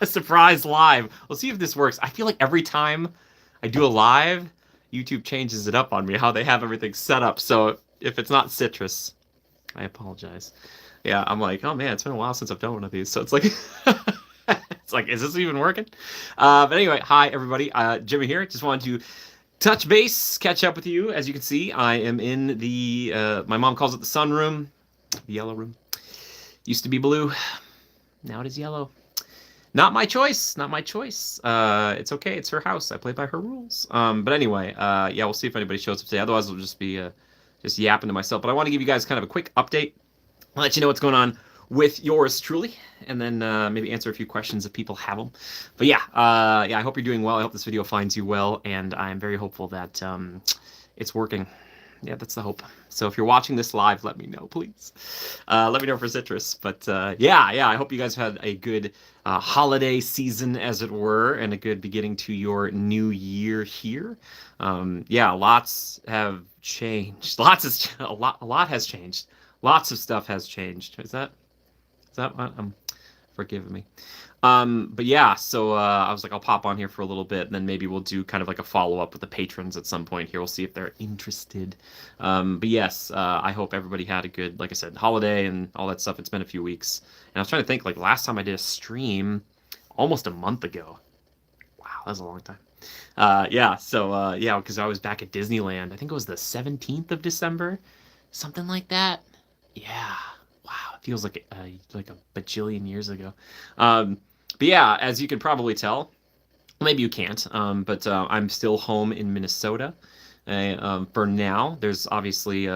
Surprise live. We'll see if this works. I feel like every time I do a live, YouTube changes it up on me, how they have everything set up. So if it's not citrus, I apologize. Yeah, I'm like, oh man, it's been a while since I've done one of these. So it's like, it's like, is this even working? But anyway, hi everybody. Jimmy here. Just wanted to touch base, catch up with you. As you can see, I am in the, my mom calls it the sun room, the yellow room. Used to be blue. Now it is yellow. Not my choice. Not my choice. It's okay. It's her house. I play by her rules. But anyway, yeah, we'll see if anybody shows up today. Otherwise, it'll just be just yapping to myself. But I want to give you guys kind of a quick update. I'll let you know what's going on with yours truly, and then maybe answer a few questions if people have them. But yeah, yeah, I hope you're doing well. I hope this video finds you well, and I'm very hopeful that it's working. Yeah, that's the hope. So if you're watching this live, let me know, please. Let me know for citrus. But yeah, I hope you guys had a good holiday season, as it were, and a good beginning to your new year here. Yeah, lots have changed. A lot has changed. Lots of stuff has changed. Is that what? Forgive me. But yeah, so I was like, I'll pop on here for a little bit, and then maybe we'll do kind of like a follow-up with the patrons at some point here. We'll see if they're interested. But yes, I hope everybody had a good, like I said, holiday and all that stuff. It's been a few weeks. And I was trying to think, like, last time I did a stream, almost a month ago. Wow, that was a long time. Yeah, so, yeah, because I was back at Disneyland. I think it was the 17th of December, something like that. Yeah. Wow, it feels like a bajillion years ago. But yeah, as you can probably tell, maybe you can't, but I'm still home in Minnesota for now. There's obviously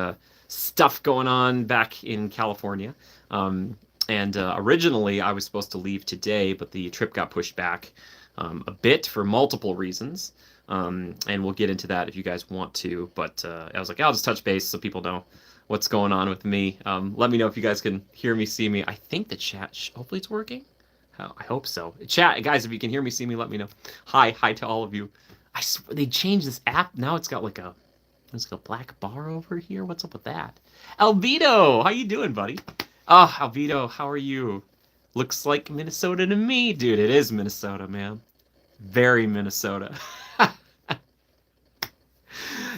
stuff going on back in California. And originally I was supposed to leave today, but the trip got pushed back a bit for multiple reasons. And we'll get into that if you guys want to. But I was like, I'll just touch base so people know what's going on with me. Let me know if you guys can hear me, see me. I think the chat, hopefully it's working. I hope so. Chat, guys, if you can hear me, see me, let me know. Hi to all of you. I swear they changed this app. Now it's got like a black bar over here. What's up with that? Albedo, how you doing, buddy? Oh, Albedo, how are you? Looks like Minnesota to me, dude. It is Minnesota, man. Very Minnesota.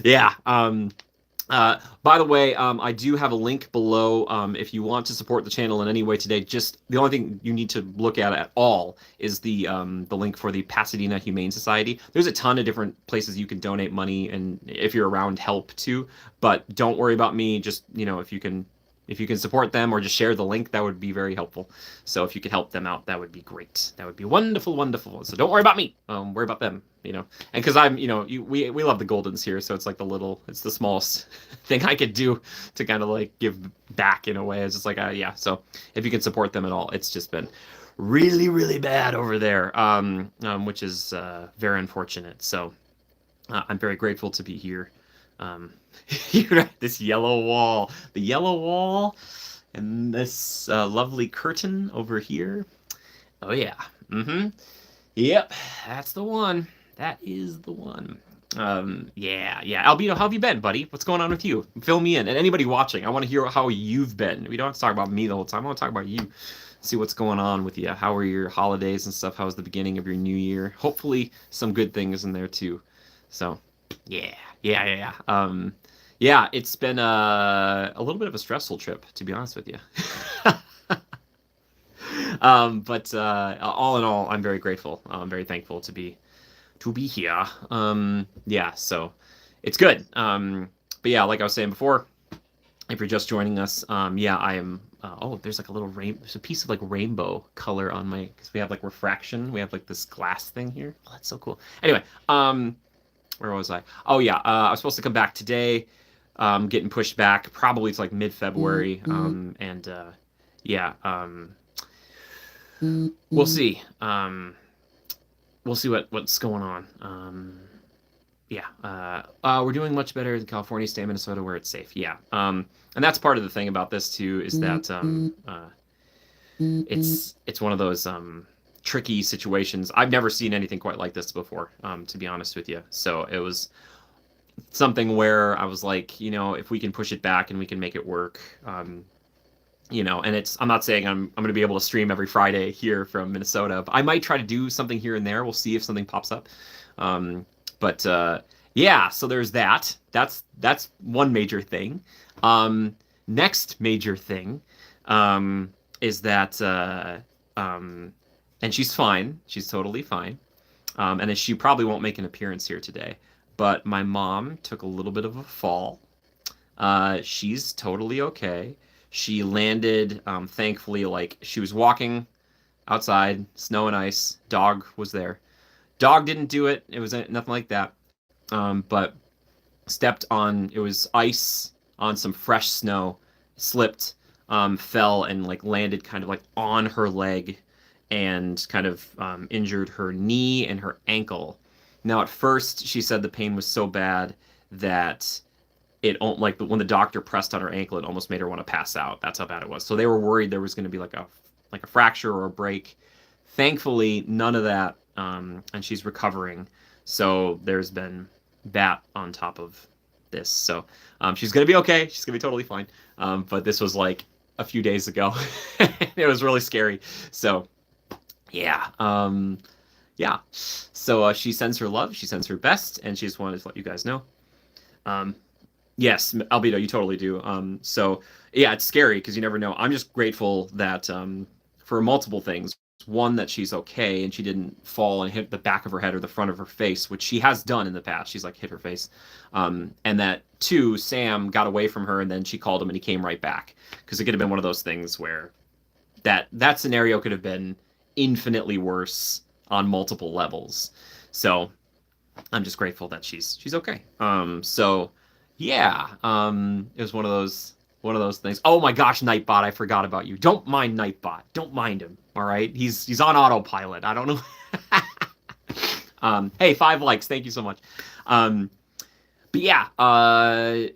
Yeah. By the way, I do have a link below if you want to support the channel in any way today. Just the only thing you need to look at all is the link for the Pasadena Humane Society. There's a ton of different places you can donate money, and if you're around, help too. But don't worry about me. Just, you know, if you can support them or just share the link, that would be very helpful. So if you could help them out, that would be great. That would be wonderful, wonderful. So don't worry about me. Worry about them, you know. And because I'm, you know, we love the Goldens here, so it's like it's the smallest thing I could do to kind of like give back in a way. It's just like, yeah. So if you can support them at all, it's just been really, really bad over there, which is very unfortunate. So I'm very grateful to be here. This yellow wall, the yellow wall, and this lovely curtain over here. Oh yeah, yep, that's the one. That is the one. Yeah. Albedo, how have you been, buddy? What's going on with you? Fill me in. And anybody watching, I want to hear how you've been. We don't have to talk about me the whole time. I want to talk about you. See what's going on with you. How are your holidays and stuff? How was the beginning of your new year? Hopefully some good things in there too. So, yeah. Yeah, it's been a little bit of a stressful trip, to be honest with you. But all in all, I'm very grateful. I'm very thankful to be here. Yeah, so it's good. But yeah, like I was saying before, if you're just joining us, yeah, I am. Oh, there's like a little there's a piece of like rainbow color on my, because we have like refraction. We have like this glass thing here. Oh, that's so cool. Anyway, where was I? Oh yeah, I was supposed to come back today. Getting pushed back probably to like mid-February. And yeah, we'll see. We'll see what's going on. Yeah, we're doing much better in California, stay in Minnesota where it's safe. Yeah, and that's part of the thing about this too, is that it's one of those tricky situations. I've never seen anything quite like this before, to be honest with you. So it was something where I was like, you know, if we can push it back and we can make it work, and I'm not saying I'm going to be able to stream every Friday here from Minnesota, but I might try to do something here and there. We'll see if something pops up. Um, but yeah, so there's that. That's one major thing. Next major thing is that and she's fine. She's totally fine. And she probably won't make an appearance here today. But my mom took a little bit of a fall. She's totally okay. She landed, thankfully, like she was walking outside, snow and ice. Dog was there. Dog didn't do it. It was nothing like that. But stepped on, it was ice on some fresh snow, slipped, fell, and like landed kind of like on her leg and kind of injured her knee and her ankle. Now, at first, she said the pain was so bad that like when the doctor pressed on her ankle, it almost made her want to pass out. That's how bad it was. So they were worried there was going to be like a fracture or a break. Thankfully, none of that, and she's recovering. So there's been that on top of this. So she's going to be okay. She's going to be totally fine. But this was like a few days ago. It was really scary. So yeah. Yeah. So she sends her love. She sends her best. And she just wanted to let you guys know. Yes, Albedo, you totally do. So yeah, it's scary because you never know. I'm just grateful that for multiple things. One, that she's okay and she didn't fall and hit the back of her head or the front of her face, which she has done in the past. She's like hit her face. And that two, Sam got away from her and then she called him and he came right back. Because it could have been one of those things where that scenario could have been infinitely worse on multiple levels. So I'm just grateful that she's okay. So yeah, it was one of those things. Oh my gosh, Nightbot, I forgot about you. Don't mind Nightbot. Don't mind him. All right, he's on autopilot. I don't know. Hey, 5 likes. Thank you so much. But yeah,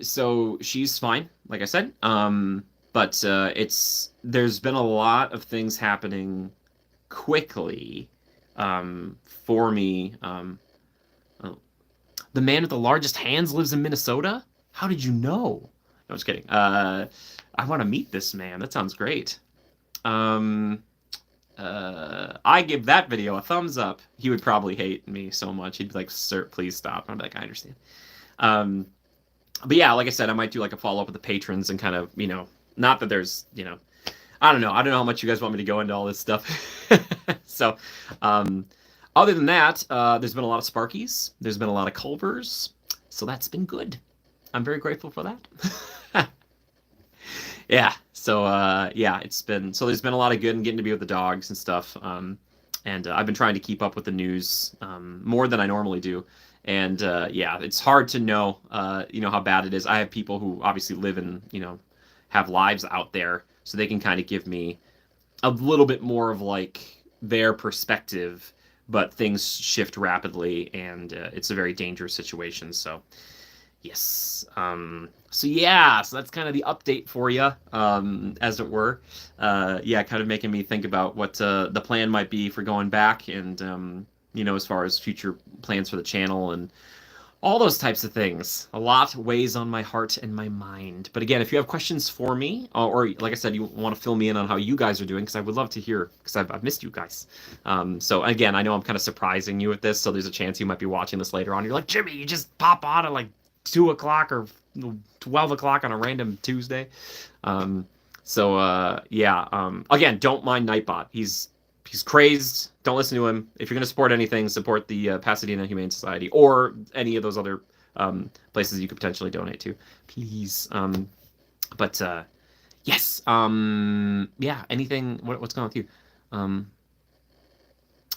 so she's fine, like I said. But there's been a lot of things happening quickly for me. Oh, the man with the largest hands lives in Minnesota? How did you know? No, I'm just kidding. I want to meet this man. That sounds great. I give that video a thumbs up. He would probably hate me so much. He'd be like, "Sir, please stop." I'm like, "I understand." But yeah, like I said, I might do like a follow up with the patrons and kind of, not that there's, I don't know how much you guys want me to go into all this stuff. So, other than that, there's been a lot of Sparkies. There's been a lot of Culvers. So that's been good. I'm very grateful for that. Yeah. So, yeah, there's been a lot of good and getting to be with the dogs and stuff. And I've been trying to keep up with the news, more than I normally do. And, yeah, it's hard to know, how bad it is. I have people who obviously live and, have lives out there, so they can kind of give me a little bit more of like their perspective, but things shift rapidly and it's a very dangerous situation. So yes. So yeah, so that's kind of the update for you, as it were. Yeah, kind of making me think about what the plan might be for going back and, as far as future plans for the channel and all those types of things. A lot weighs on my heart and my mind. But again, if you have questions for me, or like I said, you want to fill me in on how you guys are doing, because I would love to hear, because I've missed you guys. So again, I know I'm kind of surprising you with this, so there's a chance you might be watching this later on. You're like, Jimmy, you just pop on at like 2 o'clock or 12 o'clock on a random Tuesday. Yeah. Again, don't mind Nightbot. He's crazed. Don't listen to him. If you're going to support anything, support the Pasadena Humane Society or any of those other places you could potentially donate to, please. Yes. Yeah. Anything? What's going on with you?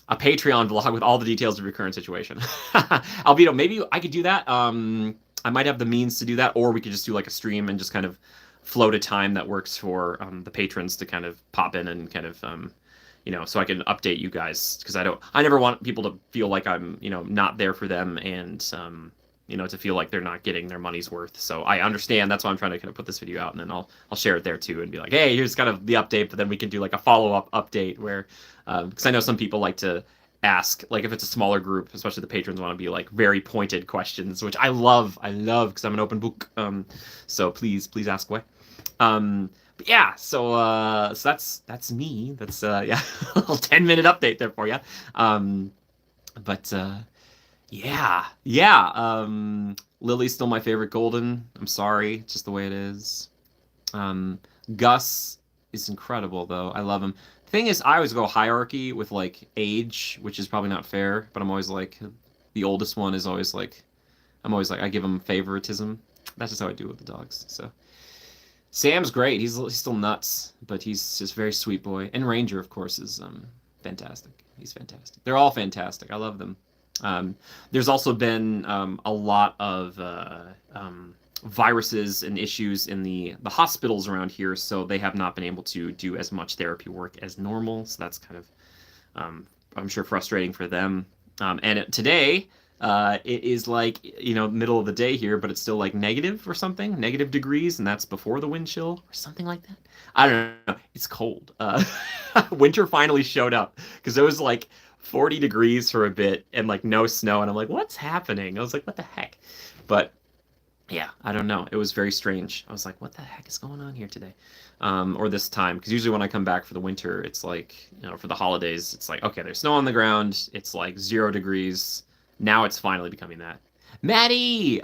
A Patreon vlog with all the details of your current situation. Albedo, maybe I could do that. I might have the means to do that, or we could just do like a stream and just kind of float a time that works for the patrons to kind of pop in and kind of so I can update you guys, because I never want people to feel like I'm, not there for them and, to feel like they're not getting their money's worth. So I understand. That's why I'm trying to kind of put this video out, and then I'll share it there too and be like, hey, here's kind of the update, but then we can do like a follow-up update where, because I know some people like to ask, like if it's a smaller group, especially the patrons want to be like very pointed questions, which I love because I'm an open book. So please ask away. But yeah, so that's me. That's yeah, a little 10-minute update there for you. Um, but yeah. Lily's still my favorite golden. I'm sorry, it's just the way it is. Um, Gus is incredible though. I love him. Thing is, I always go hierarchy with like age, which is probably not fair, but I'm always like the oldest one is always like I'm always like I give him favoritism. That's just how I do with the dogs. So Sam's great. He's still nuts, but he's just a very sweet boy. And Ranger, of course, is fantastic. He's fantastic. They're all fantastic. I love them. There's also been a lot of viruses and issues in the hospitals around here, so they have not been able to do as much therapy work as normal. So that's kind of, I'm sure, frustrating for them. Today, it is like, middle of the day here, but it's still like negative or something, negative degrees, and that's before the wind chill or something like that. I don't know. It's cold. Winter finally showed up because it was like 40 degrees for a bit and like no snow, and I'm like, what's happening? I was like, what the heck? But yeah, I don't know. It was very strange. I was like, what the heck is going on here today? Or this time? Because usually when I come back for the winter, it's like, for the holidays, it's like, okay, there's snow on the ground. It's like 0 degrees. Now it's finally becoming that. Maddie!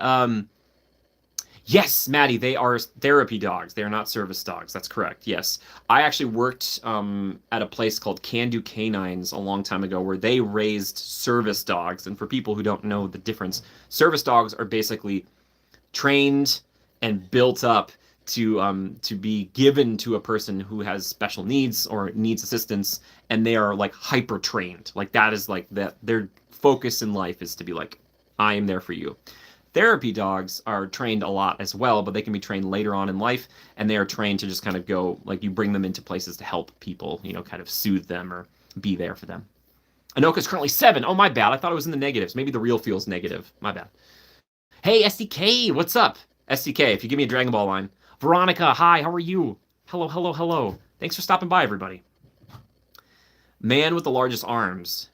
Yes, Maddie, they are therapy dogs. They are not service dogs. That's correct. Yes. I actually worked at a place called Can Do Canines a long time ago where they raised service dogs. And for people who don't know the difference, service dogs are basically trained and built up to be given to a person who has special needs or needs assistance, and they are like hyper trained. Like that is like that their focus in life is to be like, I am there for you. Therapy dogs are trained a lot as well, but they can be trained later on in life, and they are trained to just kind of go, like you bring them into places to help people, kind of soothe them or be there for them. Anoka's currently 7. Oh, my bad. I thought it was in the negatives. Maybe the real feels negative. My bad. Hey, SDK, what's up? SDK, if you give me a Dragon Ball line. Veronica, hi, how are you? Hello, hello, hello. Thanks for stopping by, everybody. Man with the largest arms.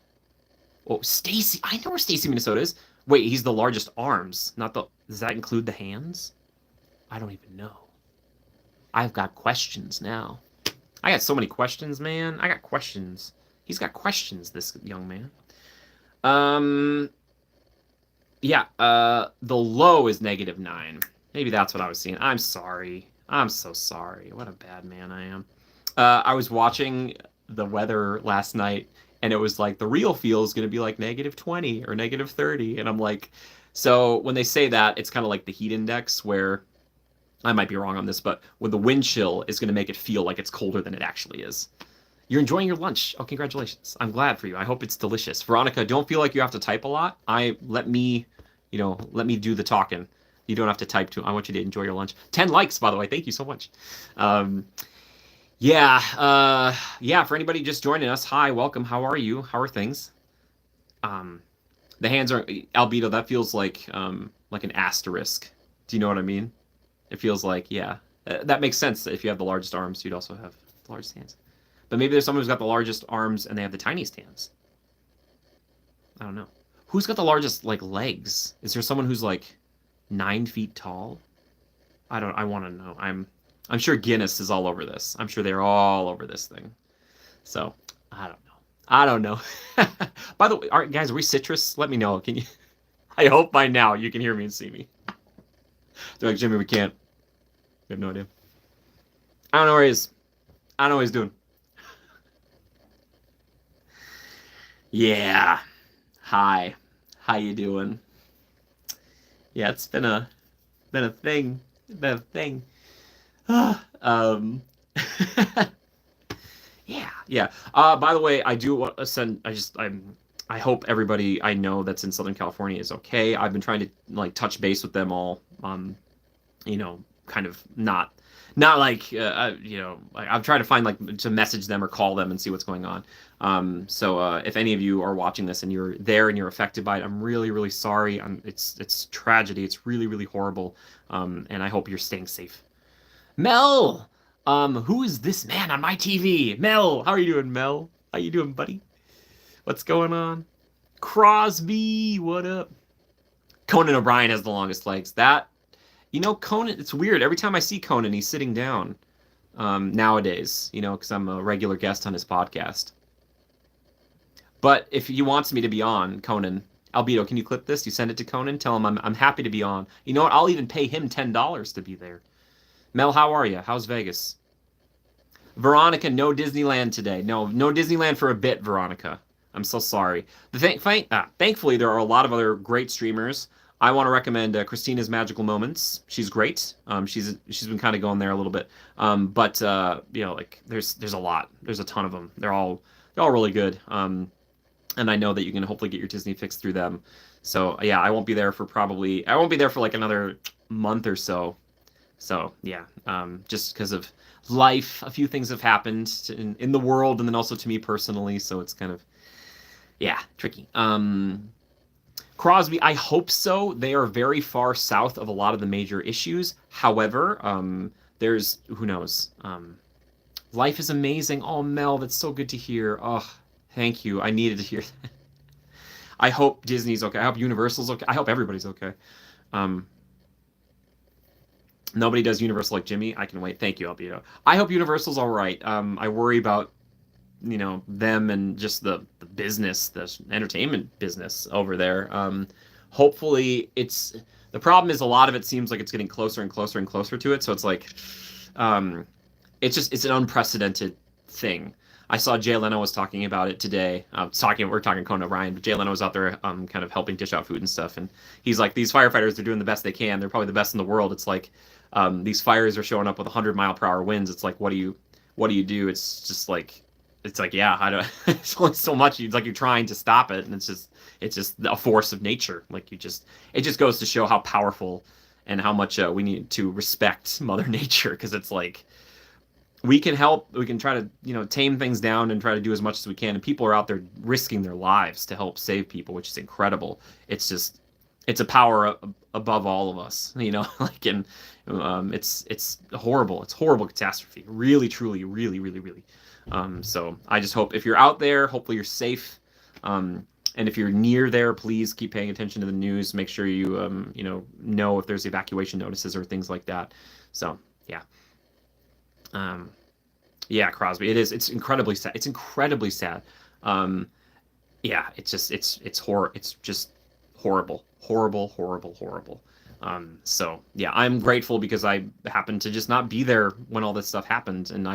Oh, Stacy. I know where Stacy, Minnesota is. Wait, he's the largest arms, not the... Does that include the hands? I don't even know. I've got questions now. I got so many questions, man. I got questions. He's got questions, this young man. Yeah, the low is -9. Maybe that's what I was seeing. I'm sorry. I'm so sorry. What a bad man I am. I was watching the weather last night, and it was like the real feel is going to be like -20 or -30. And I'm like, so when they say that, it's kind of like the heat index where I might be wrong on this, but when the wind chill is going to make it feel like it's colder than it actually is. You're enjoying your lunch. Oh, congratulations. I'm glad for you. I hope it's delicious. Veronica, don't feel like you have to type a lot. Let me do the talking. You don't have to type too. I want you to enjoy your lunch. 10 likes, by the way. Thank you so much. Yeah, for anybody just joining us, hi, welcome. How are you? How are things? The hands are albedo. That feels like an asterisk. Do you know what I mean? It feels like, yeah. That makes sense. If you have the largest arms, you'd also have the largest hands. But maybe there's someone who's got the largest arms and they have the tiniest hands. I don't know. Who's got the largest, like, legs? Is there someone who's, like, 9 feet tall? I want to know. I'm sure Guinness is all over this. I'm sure they're all over this thing. So, I don't know. By the way, guys, are we citrus? Let me know. Can you... I hope by now you can hear me and see me. They're like, Jimmy, we can't. We have no idea. I don't know where he is. I don't know what he's doing. Yeah. Hi. How you doing? Yeah, it's been a thing. Been a thing. Yeah. By the way, I do want to send. I hope everybody I know that's in Southern California is okay. I've been trying to like touch base with them all. Kind of not like like I'm trying to find like to message them or call them and see what's going on. So if any of you are watching this and you're there and you're affected by it, I'm really, really sorry. It's tragedy. It's really, really horrible. And I hope you're staying safe. Mel, who is this man on my TV? Mel, how are you doing, Mel? How you doing, buddy? What's going on? Crosby, what up? Conan O'Brien has the longest legs. Conan, it's weird. Every time I see Conan, he's sitting down. nowadays, because I'm a regular guest on his podcast. But if he wants me to be on, Conan, Albedo, can you clip this? You send it to Conan. Tell him I'm happy to be on. You know what? I'll even pay him $10 to be there. Mel, how are you? How's Vegas? Veronica, no Disneyland today. No Disneyland for a bit, Veronica. I'm so sorry. Thankfully, there are a lot of other great streamers. I want to recommend Christina's Magical Moments. She's great. She's been kind of going there a little bit. But like there's a lot. There's a ton of them. They're all really good. And I know that you can hopefully get your Disney fix through them. So yeah, I won't be there for like another month or so. So yeah, just because of life, a few things have happened in the world, and then also to me personally. So it's kind of, yeah, tricky. Crosby, I hope so. They are very far south of a lot of the major issues. However, there's, who knows? Life is amazing. Oh, Mel, that's so good to hear. Oh, thank you. I needed to hear that. I hope Disney's okay. I hope Universal's okay. I hope everybody's okay. Nobody does Universal like Jimmy. I can wait. Thank you, Albedo. I hope Universal's all right. I worry about, them and just the business, the entertainment business over there. Hopefully the problem is a lot of it seems like it's getting closer and closer and closer to it. So it's like, it's an unprecedented thing. I saw Jay Leno was talking about it today. We're talking Conan O'Brien, but Jay Leno was out there kind of helping dish out food and stuff. And he's like, these firefighters are doing the best they can. They're probably the best in the world. It's like, these fires are showing up with 100-mile-per-hour winds. It's like, what do you do? It's just like, yeah, it's only so much. It's like you're trying to stop it, and it's just a force of nature. Like it just goes to show how powerful and how much we need to respect Mother Nature, because it's like, we can help, we can try to, tame things down and try to do as much as we can. And people are out there risking their lives to help save people, which is incredible. It's a power above all of us, like, and it's horrible. It's a horrible catastrophe. Really, truly, really, really, really. So I just hope if you're out there, hopefully you're safe. And if you're near there, please keep paying attention to the news. Make sure you, know if there's evacuation notices or things like that. So, yeah. Yeah, Crosby, it's incredibly sad. It's incredibly sad. Yeah, it's just horrible, horrible. So yeah, I'm grateful because I happened to just not be there when all this stuff happened, and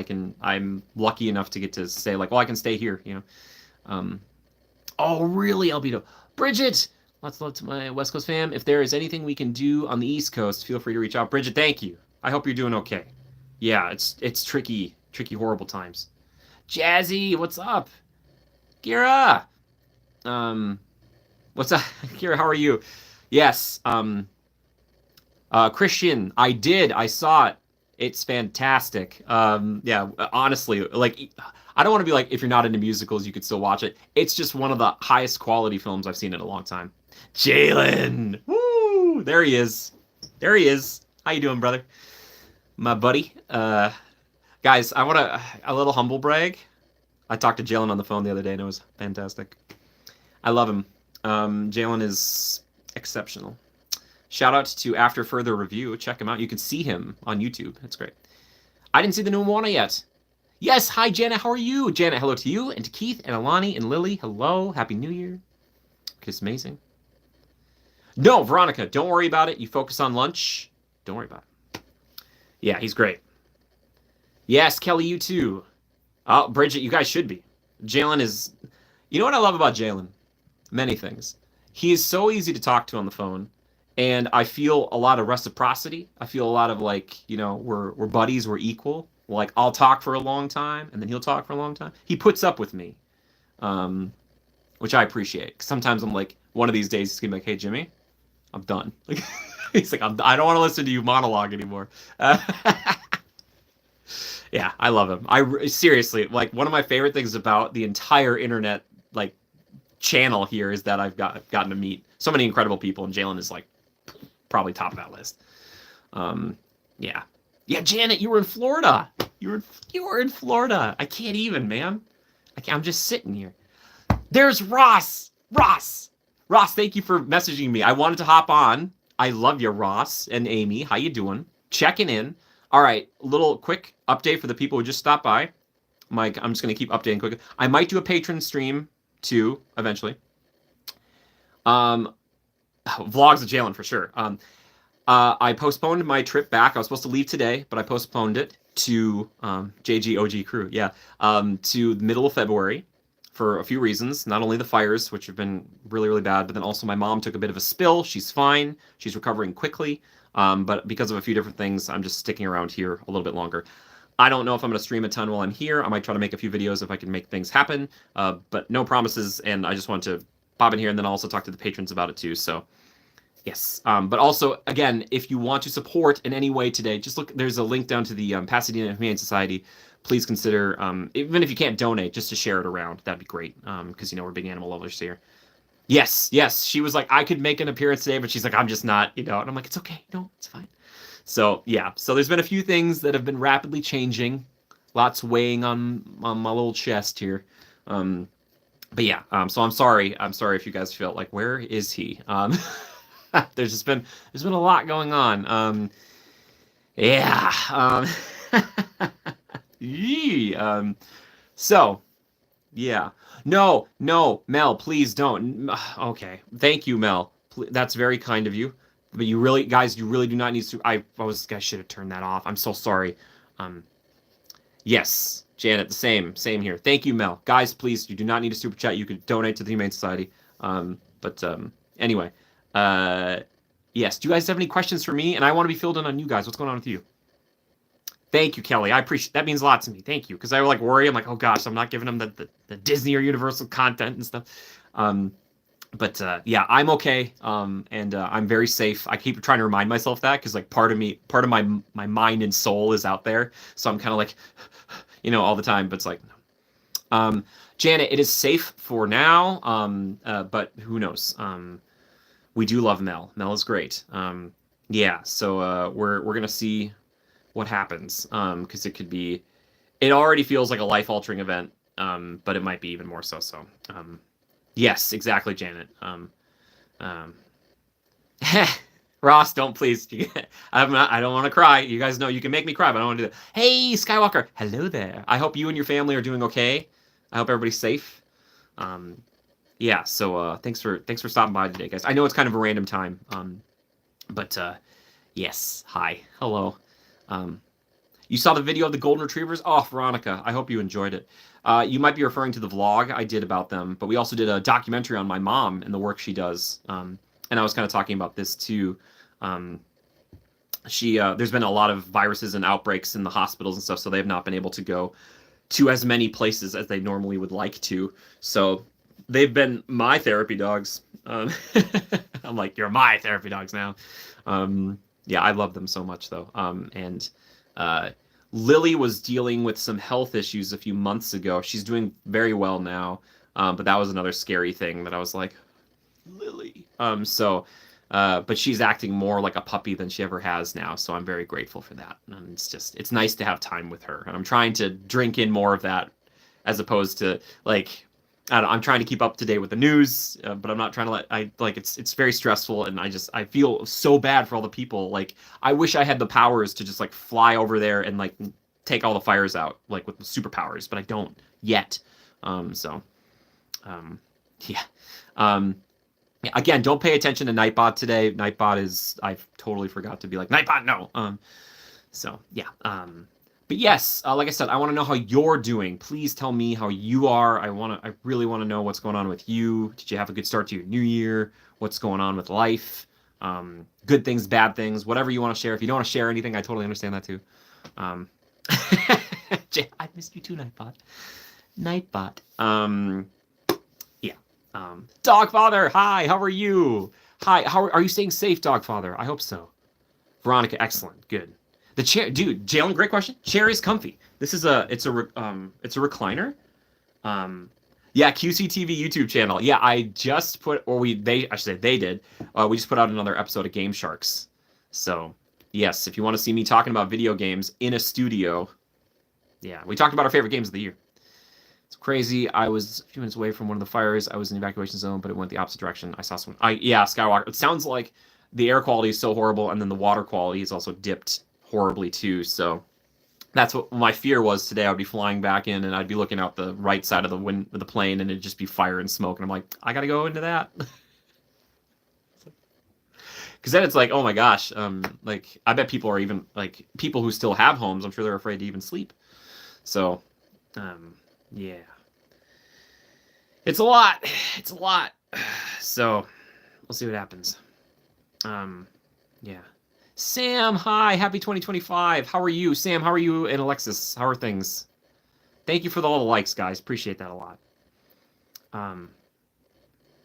I'm lucky enough to get to say like, well, I can stay here, Oh, really, Albedo? Bridget, lots of love to my West Coast fam. If there is anything we can do on the East Coast, feel free to reach out. Bridget, thank you. I hope you're doing okay. Yeah, it's tricky, horrible times. Jazzy, what's up? Kira, what's up? Kira, how are you? Yes, Christian, I saw it. It's fantastic. Yeah, honestly, like, I don't want to be like, if you're not into musicals, you could still watch it. It's just one of the highest quality films I've seen in a long time. Jalen, woo, there he is. How you doing, brother? My buddy. Guys, I want a little humble brag. I talked to Jalen on the phone the other day, and it was fantastic. I love him. Jalen is exceptional. Shout out to After Further Review. Check him out. You can see him on YouTube. That's great. I didn't see the new Moana yet. Yes, hi, Janet. How are you? Janet, hello to you, and to Keith, and Alani, and Lily. Hello. Happy New Year. It's amazing. No, Veronica, don't worry about it. You focus on lunch. Don't worry about it. Yeah, he's great. Yes, Kelly, you too. Oh, Bridget, you guys should be. Jalen is... You know what I love about Jalen? Many things. He is so easy to talk to on the phone, and I feel a lot of reciprocity. I feel a lot of, like, we're buddies, we're equal. Like, I'll talk for a long time, and then he'll talk for a long time. He puts up with me, which I appreciate. Sometimes I'm like, one of these days he's going to be like, hey, Jimmy, I'm done. Like, he's like, I don't want to listen to you monologue anymore. Yeah, I love him. Seriously, like, one of my favorite things about the entire internet, like, channel here is that I've gotten to meet so many incredible people, and Jalen is, like, probably top of that list. Yeah. Yeah, Janet, you were in Florida. You were in Florida. I can't even, man. I'm just sitting here. There's Ross. Ross, thank you for messaging me. I wanted to hop on. I love you, Ross and Amy. How you doing? Checking in. All right, little quick update for the people who just stopped by. Mike, I'm just going to keep updating quickly. I might do a patron stream too eventually. Vlogs of Jalen for sure. I postponed my trip back. I was supposed to leave today, but I postponed it to JGOG crew. Yeah, to the middle of February for a few reasons. Not only the fires, which have been really, really bad, but then also my mom took a bit of a spill. She's fine. She's recovering quickly. But because of a few different things, I'm just sticking around here a little bit longer. I don't know if I'm going to stream a ton while I'm here. I might try to make a few videos if I can make things happen, but no promises. And I just want to pop in here and then also talk to the patrons about it too. So yes. But also, again, if you want to support in any way today, just look, there's a link down to the Pasadena Humane Society. Please consider, even if you can't donate, just to share it around. That'd be great. Because, we're big animal lovers here. Yes. She was like, I could make an appearance today, but she's like, I'm just not, And I'm like, it's okay. No, it's fine. So, yeah. So there's been a few things that have been rapidly changing. Lots weighing on my little chest here. But yeah, so I'm sorry. I'm sorry if you guys felt like, where is he? There's been a lot going on. Yeah. So yeah. No, Mel, please don't. Okay. Thank you, Mel. That's very kind of you. But you really, guys, you really do not need to. I should have turned that off. I'm so sorry. Yes, Janet, the same here. Thank you, Mel. Guys, please, you do not need a super chat. You could donate to the Humane Society. Anyway. Yes. Do you guys have any questions for me? And I want to be filled in on you guys. What's going on with you? Thank you, Kelly. I appreciate that. Means a lot to me. Thank you. Because I worry. I'm like, oh gosh, I'm not giving them the Disney or Universal content and stuff. Yeah, I'm okay. And I'm very safe. I keep trying to remind myself that because part of my mind and soul is out there. So I'm kind of like, all the time. But it's like, no. Janet, it is safe for now. But who knows? We do love Mel. Mel is great. Yeah, so we're gonna see what happens. Because it already feels like a life-altering event. But it might be even more so. So, yes, exactly, Janet. Ross, don't please. I don't want to cry. You guys know you can make me cry, but I don't want to do that. Hey, Skywalker. Hello there. I hope you and your family are doing okay. I hope everybody's safe. Yeah, so thanks for stopping by today, guys. I know it's kind of a random time, but yes, hi, hello. You saw the video of the golden retrievers? Oh, Veronica, I hope you enjoyed it. You might be referring to the vlog I did about them, but we also did a documentary on my mom and the work she does. And I was kind of talking about this too. There's been a lot of viruses and outbreaks in the hospitals and stuff, so they have not been able to go to as many places as they normally would like to. So they've been my therapy dogs. I'm like, you're my therapy dogs now. Yeah, I love them so much though. Lily was dealing with some health issues a few months ago. She's doing very well now. But that was another scary thing that I was like, Lily. But she's acting more like a puppy than she ever has now. So I'm very grateful for that. And it's nice to have time with her. And I'm trying to drink in more of that as opposed to I'm trying to keep up to date with the news, but I'm not trying to it's very stressful. And I feel so bad for all the people. I wish I had the powers to just fly over there and take all the fires out, with superpowers, but I don't yet. Yeah. Yeah, again, don't pay attention to Nightbot today. Nightbot I totally forgot to be like, Nightbot, no. Yeah. But yes, like I said, I want to know how you're doing. Please tell me how you are. I really want to know what's going on with you. Did you have a good start to your new year? What's going on with life? Good things, bad things, whatever you want to share. If you don't want to share anything, I totally understand that too. I missed you too, Nightbot. Yeah. Dogfather, hi, how are you? Hi, are you staying safe, Dogfather? I hope so. Veronica, excellent, good. The chair, dude, Jalen, great question. Chair is comfy. This is it's a recliner. Yeah, QCTV YouTube channel. Yeah, I just put, I should say they did. We just put out another episode of Game Sharks. So yes, if you want to see me talking about video games in a studio, yeah, we talked about our favorite games of the year. It's crazy. I was a few minutes away from one of the fires. I was in the evacuation zone, but it went the opposite direction. I saw someone. Yeah, Skywalker. It sounds like the air quality is so horrible, and then the water quality is also dipped horribly too. So that's what my fear was today. I'd be flying back in and I'd be looking out the right side of the plane and it'd just be fire and smoke. And I'm like, I gotta go into that. Because then it's like, oh my gosh, like I bet people are even like people who still have homes. I'm sure they're afraid to even sleep. So, yeah, it's a lot. It's a lot. So we'll see what happens. Yeah. Sam, hi, happy 2025. How are you, Sam? How are you and Alexis? How are things? Thank you for all the likes, guys. Appreciate that a lot.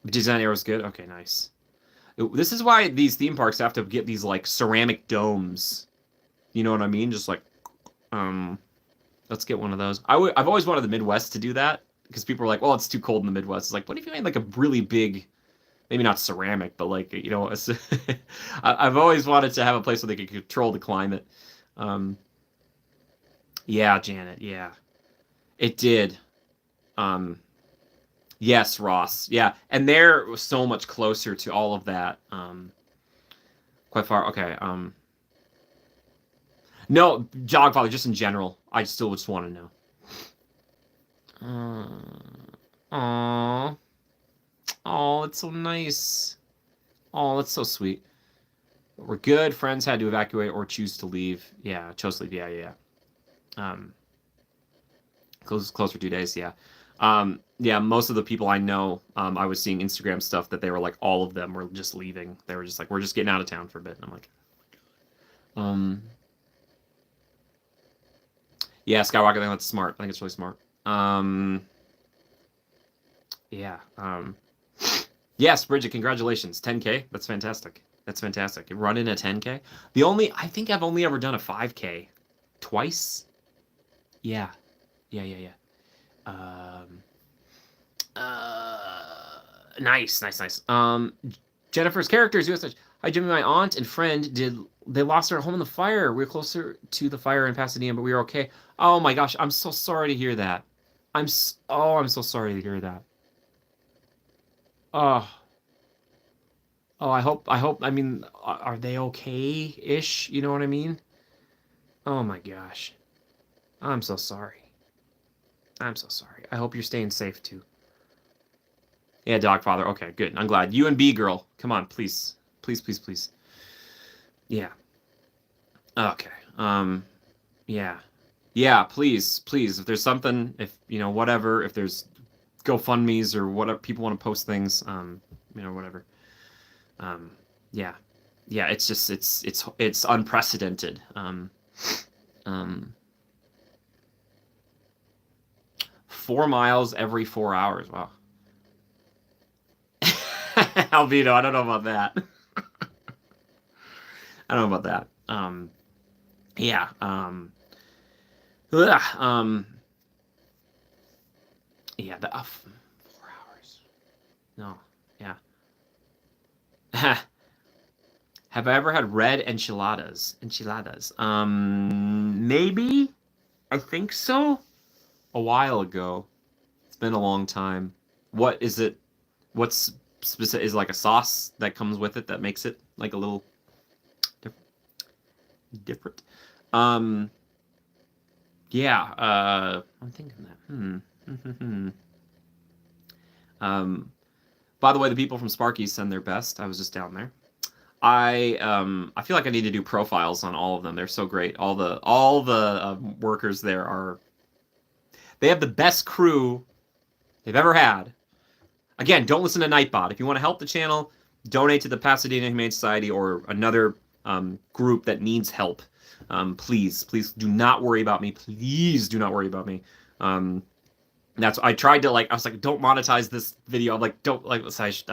Design arrow's good. Okay, nice. This is why these theme parks have to get these like ceramic domes. You know what I mean? Just like, let's get one of those. I've always wanted the Midwest to do that because people are like, well, it's too cold in the Midwest. It's like, what if you made like a really big, maybe not ceramic, but like, you know, I've always wanted to have a place where they could control the climate. Yeah, Janet. Yeah, it did. Yes, Ross. Yeah, and they're so much closer to all of that. Quite far. Okay. No, Jogfather, just in general. I still just want to know. Aww. Oh, it's so nice. Oh, that's so sweet. We're good. Friends had to evacuate or choose to leave. Yeah, chose to leave. Yeah. Close for 2 days. Yeah. Yeah, most of the people I know, I was seeing Instagram stuff that they were like, all of them were just leaving. They were just like, we're just getting out of town for a bit. And I'm like, yeah, Skywalker, I think that's smart. I think it's really smart. Yeah. Yes, Bridget, congratulations. 10K. That's fantastic. That's fantastic. Running a 10K. I think I've only ever done a 5K twice. Yeah. Nice. Jennifer's characters. Hi, Jimmy. My aunt and friend they lost their home in the fire. We were closer to the fire in Pasadena, but we were okay. Oh my gosh, I'm so sorry to hear that. I'm so sorry to hear that. Oh, I hope. I mean, are they okay-ish? You know what I mean? Oh my gosh, I'm so sorry. I'm so sorry. I hope you're staying safe too. Yeah, Dogfather. Okay, good. I'm glad. You and B girl, come on, please. Yeah. Okay. Yeah, please. If there's something, if you know, whatever, if there's GoFundMe's or whatever, people want to post things, you know, whatever. Yeah. It's just it's unprecedented. 4 miles every 4 hours. Wow. Albedo, I don't know about that. I don't know about that. Yeah. Yeah. 4 hours. No. Yeah. Have I ever had red enchiladas? Maybe. I think so. A while ago. It's been a long time. What is it? What's specific? Is it like a sauce that comes with it that makes it like a little different? Yeah. I'm thinking that. By the way, the people from Sparky's send their best. I was just down there. I feel like I need to do profiles on all of them. They're so great. All the workers there they have the best crew they've ever had. Again, don't listen to Nightbot. If you want to help the channel, donate to the Pasadena Humane Society or another group that needs help. Please do not worry about me. Please do not worry about me. I tried to I was like, don't monetize this video. I'm like, don't I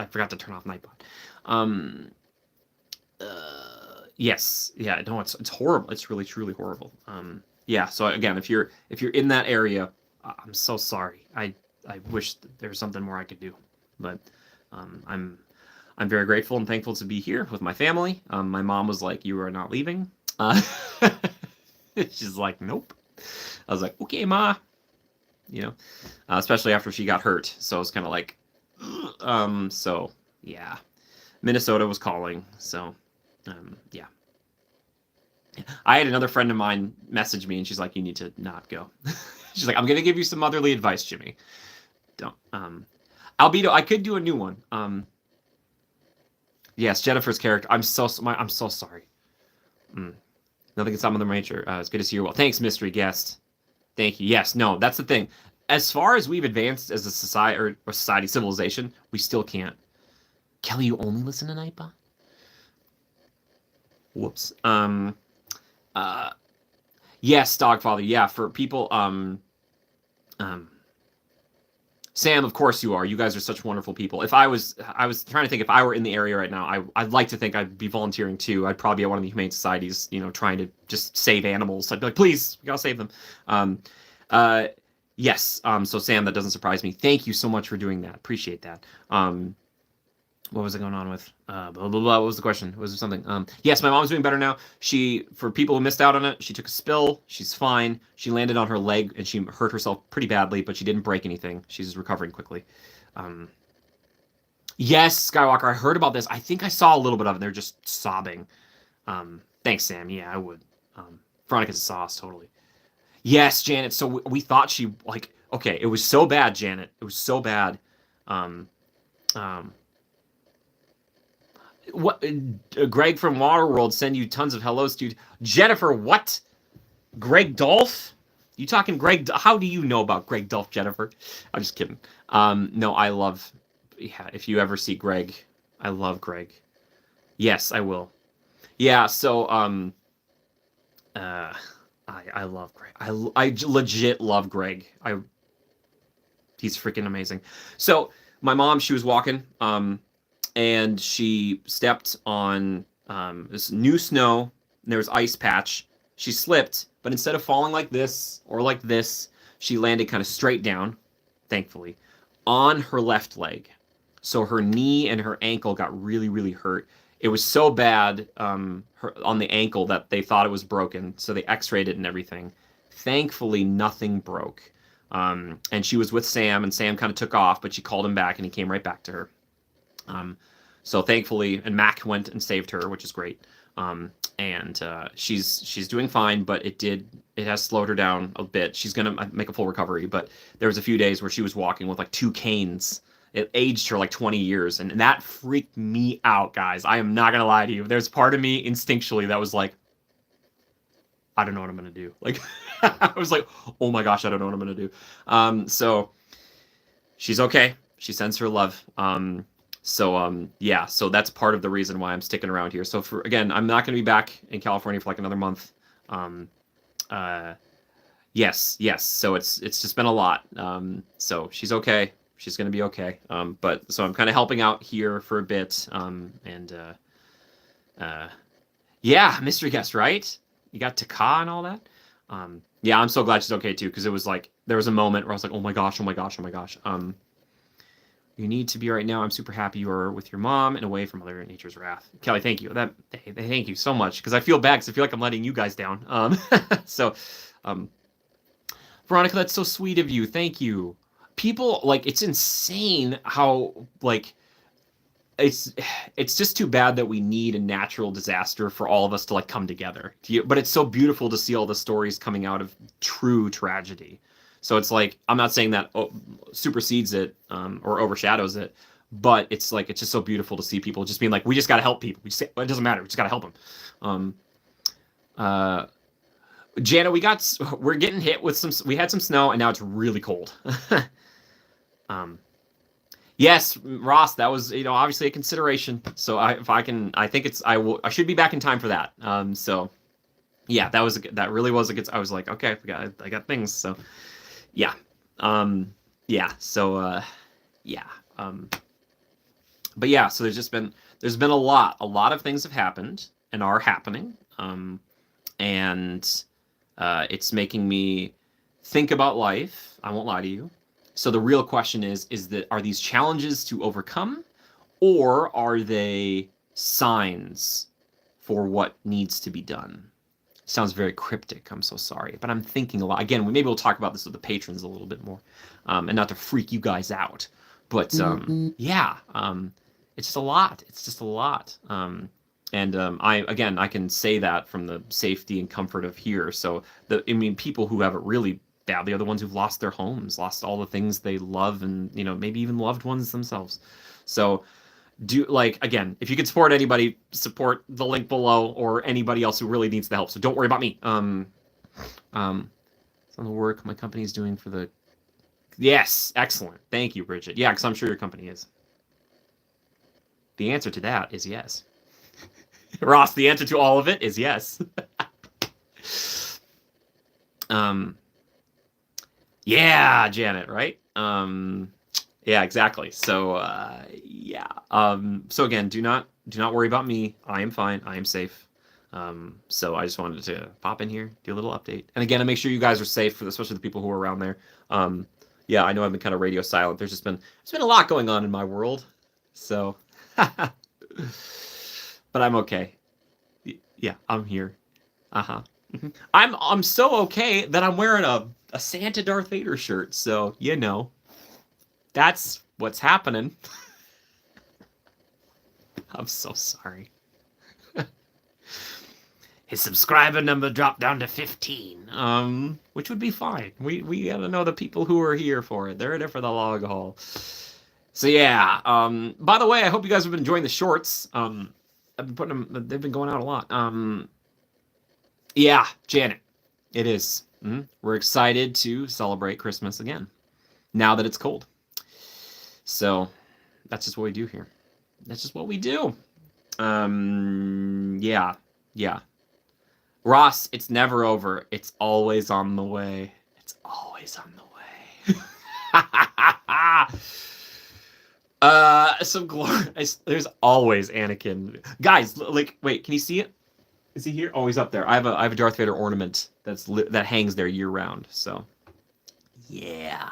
forgot to turn off Nightbot. Yes, yeah, no, it's horrible. It's really truly horrible. Yeah. So again, if you're in that area, I'm so sorry. I wish there was something more I could do, but I'm very grateful and thankful to be here with my family. My mom was like, "You are not leaving." She's like, "Nope." I was like, "Okay, ma." You know, especially after she got hurt. So it's kind of like, so yeah, Minnesota was calling. So, yeah. I had another friend of mine message me, and she's like, "You need to not go." She's like, "I'm gonna give you some motherly advice, Jimmy. Don't." Albedo, I could do a new one. Yes, Jennifer's character. I'm so sorry. Nothing can stop Mother Nature. It's good to see you well. Thanks, mystery guest. Thank you. Yes, no, that's the thing. As far as we've advanced as a society or society civilization, we still can't. Kelly, you only listen to Nightbot? Whoops. Yes, Dogfather. Yeah, for people. Sam, of course you are. You guys are such wonderful people. I was trying to think if I were in the area right now, I'd like to think I'd be volunteering too. I'd probably be at one of the humane societies, trying to just save animals. I'd be like, please, we gotta save them. Yes. So Sam, that doesn't surprise me. Thank you so much for doing that. Appreciate that. What was I going on with? Blah, blah, blah. What was the question? Was there something? Yes, my mom's doing better now. For people who missed out on it, she took a spill. She's fine. She landed on her leg and she hurt herself pretty badly, but she didn't break anything. She's recovering quickly. Yes, Skywalker, I heard about this. I think I saw a little bit of it. They're just sobbing. Thanks, Sam. Yeah, I would. Veronica's a sauce, totally. Yes, Janet. So we thought she, okay, it was so bad, Janet. It was so bad. What? Greg from Waterworld send you tons of hellos, dude. Jennifer, what? Greg Dolph? You talking Greg? How do you know about Greg Dolph, Jennifer? I'm just kidding. No, I love. Yeah, if you ever see Greg, I love Greg. Yes, I will. Yeah. So, I love Greg. I legit love Greg. He's freaking amazing. So my mom, she was walking. And she stepped on this new snow, and there was ice patch. She slipped, but instead of falling like this or like this, she landed kind of straight down, thankfully, on her left leg. So her knee and her ankle got really, really hurt. It was so bad on the ankle that they thought it was broken, so they x-rayed it and everything. Thankfully, nothing broke. And she was with Sam, and Sam kind of took off, but she called him back, and he came right back to her. So thankfully, and Mac went and saved her, which is great. And she's doing fine, but it has slowed her down a bit. She's gonna make a full recovery, but there was a few days where she was walking with like 2 canes. It aged her like 20 years, and that freaked me out, guys. I am not gonna lie to you. There's part of me instinctually that was like, I don't know what I'm gonna do. Like, I was like, oh my gosh, I don't know what I'm gonna do. So she's okay. She sends her love. Yeah, so that's part of the reason why I'm sticking around here. So again, I'm not going to be back in California for like another month. Yes. So it's just been a lot. So she's okay. She's going to be okay. But so I'm kind of helping out here for a bit. Yeah, mystery guest, right? You got Taka and all that. Yeah, I'm so glad she's okay too, because it was like there was a moment where I was like, oh my gosh. You need to be right now. I'm super happy you are with your mom and away from Mother Nature's wrath. Kelly, thank you. Thank you so much, because I feel bad, because I feel like I'm letting you guys down. Veronica, that's so sweet of you. Thank you. People, it's insane how, it's just too bad that we need a natural disaster for all of us to, come together. But it's so beautiful to see all the stories coming out of true tragedy. So it's I'm not saying that supersedes it or overshadows it, but it's just so beautiful to see people just being we just got to help people. It doesn't matter. We just got to help them. Jana, we're getting hit with we had some snow, and now it's really cold. Yes, Ross, that was, obviously a consideration. So I think I should be back in time for that. So yeah, that really was a good, I was like, okay, I got things. So yeah. Yeah. So, yeah. But yeah, so there's been a lot of things have happened and are happening. And it's making me think about life. I won't lie to you. So the real question is are these challenges to overcome, or are they signs for what needs to be done? Sounds very cryptic. I'm so sorry, but I'm thinking a lot. Again, maybe we'll talk about this with the patrons a little bit more, and not to freak you guys out. But yeah, it's just a lot. It's just a lot. And I can say that from the safety and comfort of here. So people who have it really badly are the ones who've lost their homes, lost all the things they love, and maybe even loved ones themselves. So again, if you can support anybody, support the link below or anybody else who really needs the help. So don't worry about me. Some of the work my company is doing for the. Yes, excellent. Thank you, Bridget. Yeah, because I'm sure your company is. The answer to that is yes. Ross, the answer to all of it is yes. Yeah, Janet, right? Yeah, exactly. So, yeah. So again, do not worry about me. I am fine. I am safe. So I just wanted to pop in here, do a little update. And again, to make sure you guys are safe, especially the people who are around there. Yeah, I know I've been kind of radio silent. There's been a lot going on in my world. So, but I'm okay. Yeah, I'm here. Uh-huh. I'm so okay that I'm wearing a Santa Darth Vader shirt. So, that's what's happening. I'm so sorry. His subscriber number dropped down to 15, which would be fine. We gotta know the people who are here for it. They're in it for the long haul. So yeah. By the way, I hope you guys have been enjoying the shorts. I've been putting them. They've been going out a lot. Yeah, Janet, it is. We're excited to celebrate Christmas again, now that it's cold. So that's just what we do here. That's just what we do. Yeah. Ross, it's never over. It's always on the way. It's always on the way. Some glorious. There's always Anakin. Guys, wait, can you see it? Is he here? Oh, he's up there. I have a Darth Vader ornament that hangs there year round. So, yeah.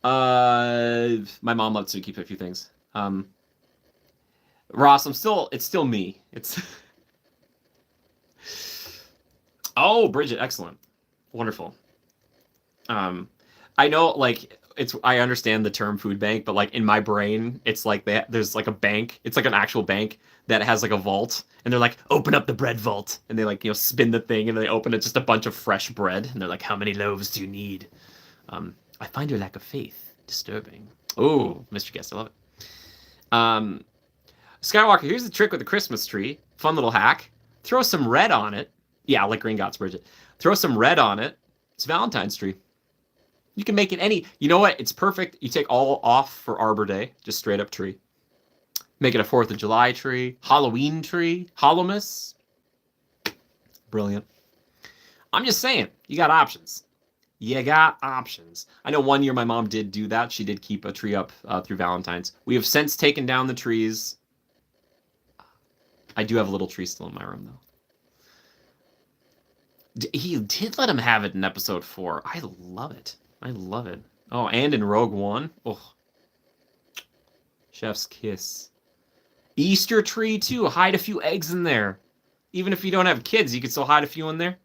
My mom loves to keep a few things. Ross, it's still me. It's. Oh, Bridget, excellent. Wonderful. I know, I understand the term food bank, but in my brain, it's like there's a bank. It's like an actual bank that has a vault, and they're like, open up the bread vault, and they spin the thing, and they open it, just a bunch of fresh bread, and they're like, how many loaves do you need? I find your lack of faith disturbing. Oh, Mr. Guest, I love it. Skywalker, here's the trick with the Christmas tree. Fun little hack. Throw some red on it. Yeah, like Green Gots, Bridget. Throw some red on it. It's Valentine's tree. You can make it any. You know what? It's perfect. You take all off for Arbor Day. Just straight up tree. Make it a 4th of July tree. Halloween tree. Hallowmas. Brilliant. I'm just saying. You got options. I know one year my mom did do that. She did keep a tree up through Valentine's. We have since taken down the trees. I do have a little tree still in my room, though. He did let him have it in episode 4. I love it. Oh, and in Rogue One. Oh. Chef's kiss. Easter tree, too. Hide a few eggs in there. Even if you don't have kids, you can still hide a few in there.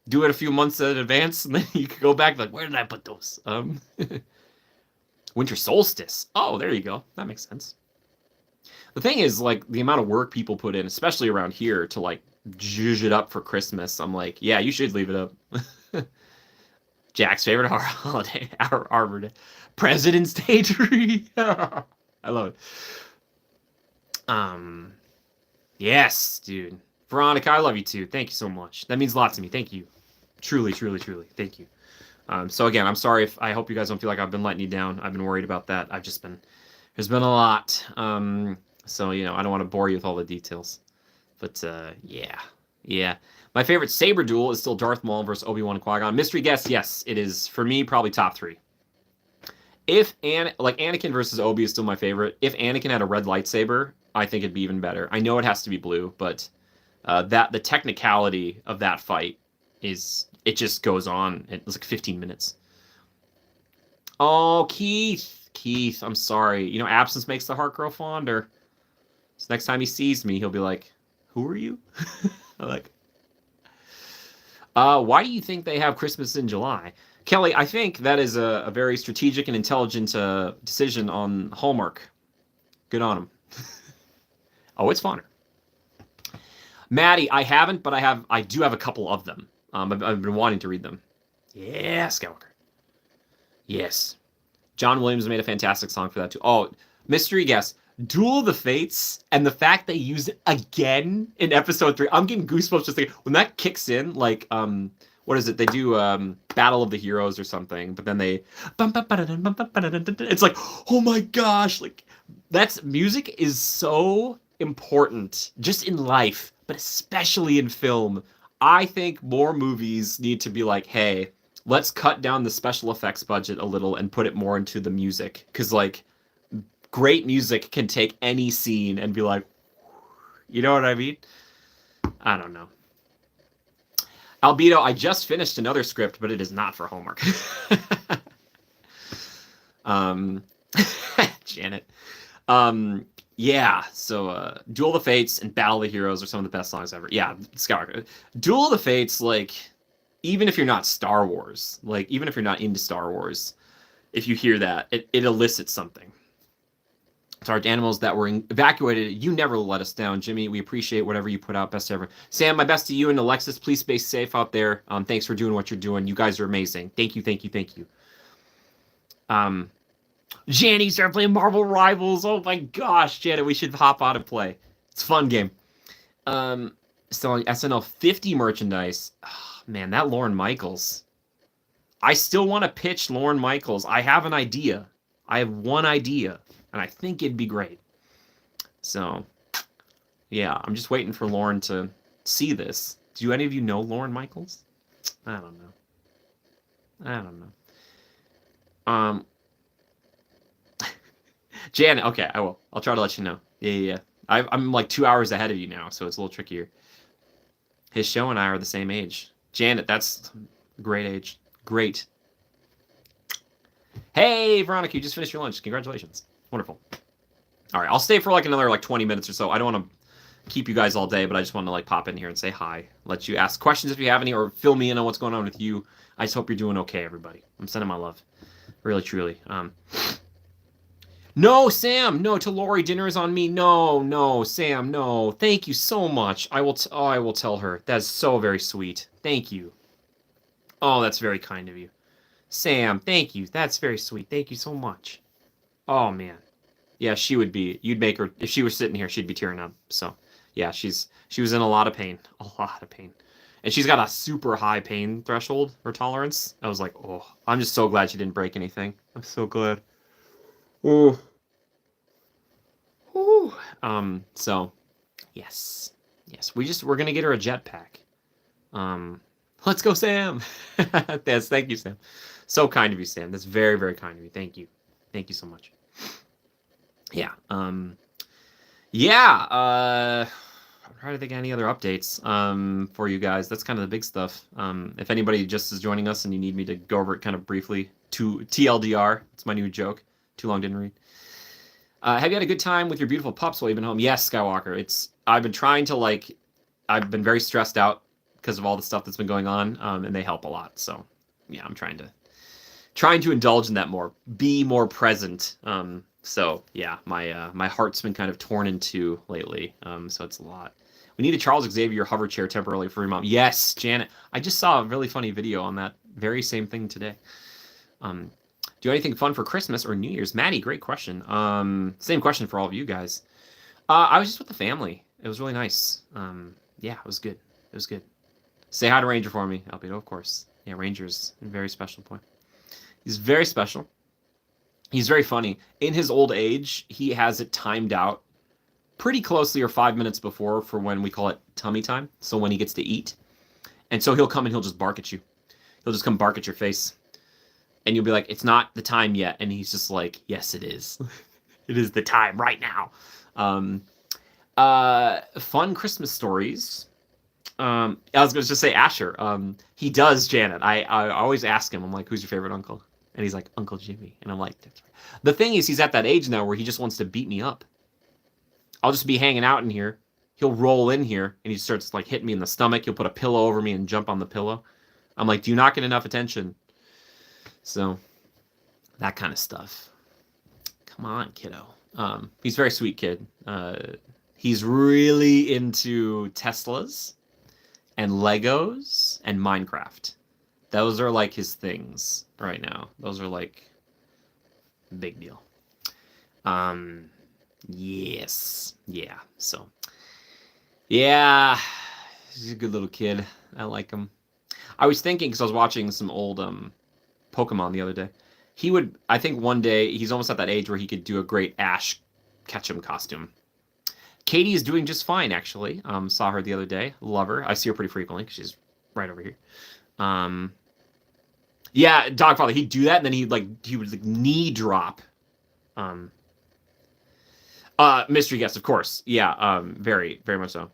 Do it a few months in advance, and then you can go back where did I put those? Winter solstice. Oh, there you go. That makes sense. The thing is, the amount of work people put in, especially around here, to, zhuzh it up for Christmas. I'm like, yeah, you should leave it up. Jack's favorite holiday, Arbor Day. President's Day tree. I love it. Yes, dude. Veronica, I love you too. Thank you so much. That means a lot to me. Thank you. Truly. Thank you. So again, I'm sorry I hope you guys don't feel like I've been letting you down. I've been worried about that. There's been a lot. So, I don't want to bore you with all the details. But, yeah. My favorite saber duel is still Darth Maul versus Obi-Wan and Qui-Gon. Mystery guess, yes, it is, for me, probably top 3. If Anakin versus Obi is still my favorite. If Anakin had a red lightsaber, I think it'd be even better. I know it has to be blue, but the technicality of that fight it just goes on. It's 15 minutes. Oh, Keith, I'm sorry. Absence makes the heart grow fonder. So next time he sees me, he'll be like, who are you? Why do you think they have Christmas in July? Kelly, I think that is a very strategic and intelligent decision on Hallmark. Good on them. Oh, it's funner. Maddie, I haven't, but I do have a couple of them. I've been wanting to read them. Yeah, Skywalker. Yes. John Williams made a fantastic song for that too. Oh, mystery guess. Duel of the Fates, and the fact they use it again in episode 3. I'm getting goosebumps just thinking when that kicks in, like what is it? They do Battle of the Heroes or something, but then they it's like, oh my gosh, like that's music is so important just in life, but especially in film. I think more movies need to be like, hey, let's cut down the special effects budget a little and put it more into the music. Because, like, great music can take any scene and be like, you know what I mean? I don't know. Albedo, I just finished another script, but it is not for homework. Janet. Yeah, so Duel of the Fates and Battle of the Heroes are some of the best songs ever. Yeah, Skywalker. Duel of the Fates, like, even if you're not Star Wars, like, even if you're not into Star Wars, if you hear that, it elicits something. To our animals that were evacuated, you never let us down, Jimmy. We appreciate whatever you put out. Best ever. Sam, my best to you and Alexis. Please stay safe out there. Thanks for doing what you're doing. You guys are amazing. Thank you, thank you, thank you. Janny started playing Marvel Rivals. Oh my gosh, Janet, we should hop on and play. It's a fun game. Selling SNL 50 merchandise. Oh, man, that Lorne Michaels. I still want to pitch Lorne Michaels. I have an idea. I have one idea, and I think it'd be great. So, yeah, I'm just waiting for Lorne to see this. Do any of you know Lorne Michaels? I don't know. Janet, okay, I will. I'll try to let you know. Yeah. I'm like 2 hours ahead of you now, so it's a little trickier. His show and I are the same age. Janet, that's a great age. Great. Hey, Veronica, you just finished your lunch. Congratulations. Wonderful. All right, I'll stay for like another 20 minutes or so. I don't want to keep you guys all day, but I just want to like pop in here and say hi. Let you ask questions if you have any, or fill me in on what's going on with you. I just hope you're doing okay, everybody. I'm sending my love. Really, truly. No, Sam. No, to Lori, dinner is on me. No, Sam. No. Thank you so much. I will tell her. That's so very sweet. Thank you. Oh, that's very kind of you. Sam, thank you. That's very sweet. Thank you so much. Oh, man. Yeah, she would be. You'd make her, if she was sitting here, she'd be tearing up. So, yeah, she was in a lot of pain. A lot of pain. And she's got a super high pain threshold or tolerance. I was like, oh, I'm just so glad she didn't break anything. I'm so glad. Oh. Ooh. So, yes. We're gonna get her a jetpack. Let's go, Sam. Yes, thank you, Sam. So kind of you, Sam. That's very, very kind of you. Thank you. Thank you so much. Yeah. I'm trying to think of any other updates for you guys. That's kind of the big stuff. If anybody just is joining us and you need me to go over it kind of briefly, to TLDR, it's my new joke. Too long didn't read. Have you had a good time with your beautiful pups while you've been home? Yes, Skywalker. I've been trying to I've been very stressed out because of all the stuff that's been going on, and they help a lot. So, yeah, I'm trying to indulge in that more, be more present. So yeah, my heart's been kind of torn in two lately. So it's a lot. We need a Charles Xavier hover chair temporarily for your mom. Yes, Janet. I just saw a really funny video on that very same thing today. Do anything fun for Christmas or New Year's? Maddie, great question. Same question for all of you guys. I was just with the family. It was really nice. Yeah, it was good. It was good. Say hi to Ranger for me, Albedo, of course. Yeah, Ranger's a very special boy. He's very special. He's very funny. In his old age, he has it timed out pretty closely, or 5 minutes before, for when we call it tummy time. So when he gets to eat. And so he'll come and he'll just bark at you. He'll just come bark at your face. And you'll be like, it's not the time yet. And he's just like, yes, it is. It is the time right now. Fun Christmas stories. I was going to just say Asher. He does, Janet. I always ask him, I'm like, who's your favorite uncle? And he's like, Uncle Jimmy. And I'm like, that's right. The thing is, he's at that age now where he just wants to beat me up. I'll just be hanging out in here. He'll roll in here and he starts like hitting me in the stomach. He'll put a pillow over me and jump on the pillow. I'm like, do you not get enough attention? So that kind of stuff. Come on, kiddo. He's a very sweet kid. He's really into Teslas and Legos and Minecraft. Those are like his things right now. Those are like big deal. Yes. Yeah. So, yeah, he's a good little kid. I like him. I was thinking, because I was watching some old Pokemon the other day. I think one day, he's almost at that age where he could do a great Ash Ketchum costume. Katie is doing just fine, actually. Saw her the other day. Love her. I see her pretty frequently because she's right over here. Yeah, Dogfather, he'd do that, and then he would like knee drop. Mystery guest, of course. Yeah, very, very much so.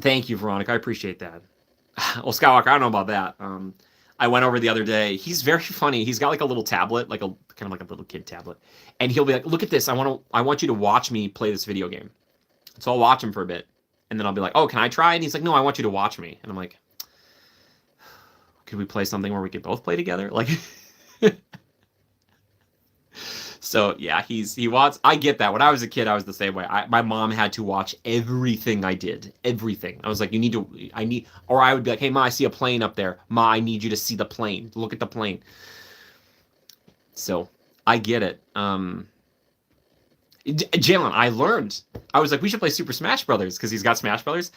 Thank you, Veronica. I appreciate that. Well, Skywalker, I don't know about that. I went over the other day. He's very funny. He's got like a little tablet, like a kind of like a little kid tablet, and he'll be like, "Look at this. I want you to watch me play this video game." So I'll watch him for a bit, and then I'll be like, "Oh, can I try?" And he's like, "No, I want you to watch me." And I'm like, "Could we play something where we could both play together?" Like, so yeah, he wants. I get that. When I was a kid, I was the same way. My mom had to watch everything I did. Everything. I was like, or I would be like, "Hey, Ma, I see a plane up there. Ma, I need you to see the plane. Look at the plane." So I get it. Jalen, I learned. I was like, we should play Super Smash Brothers because he's got Smash Brothers.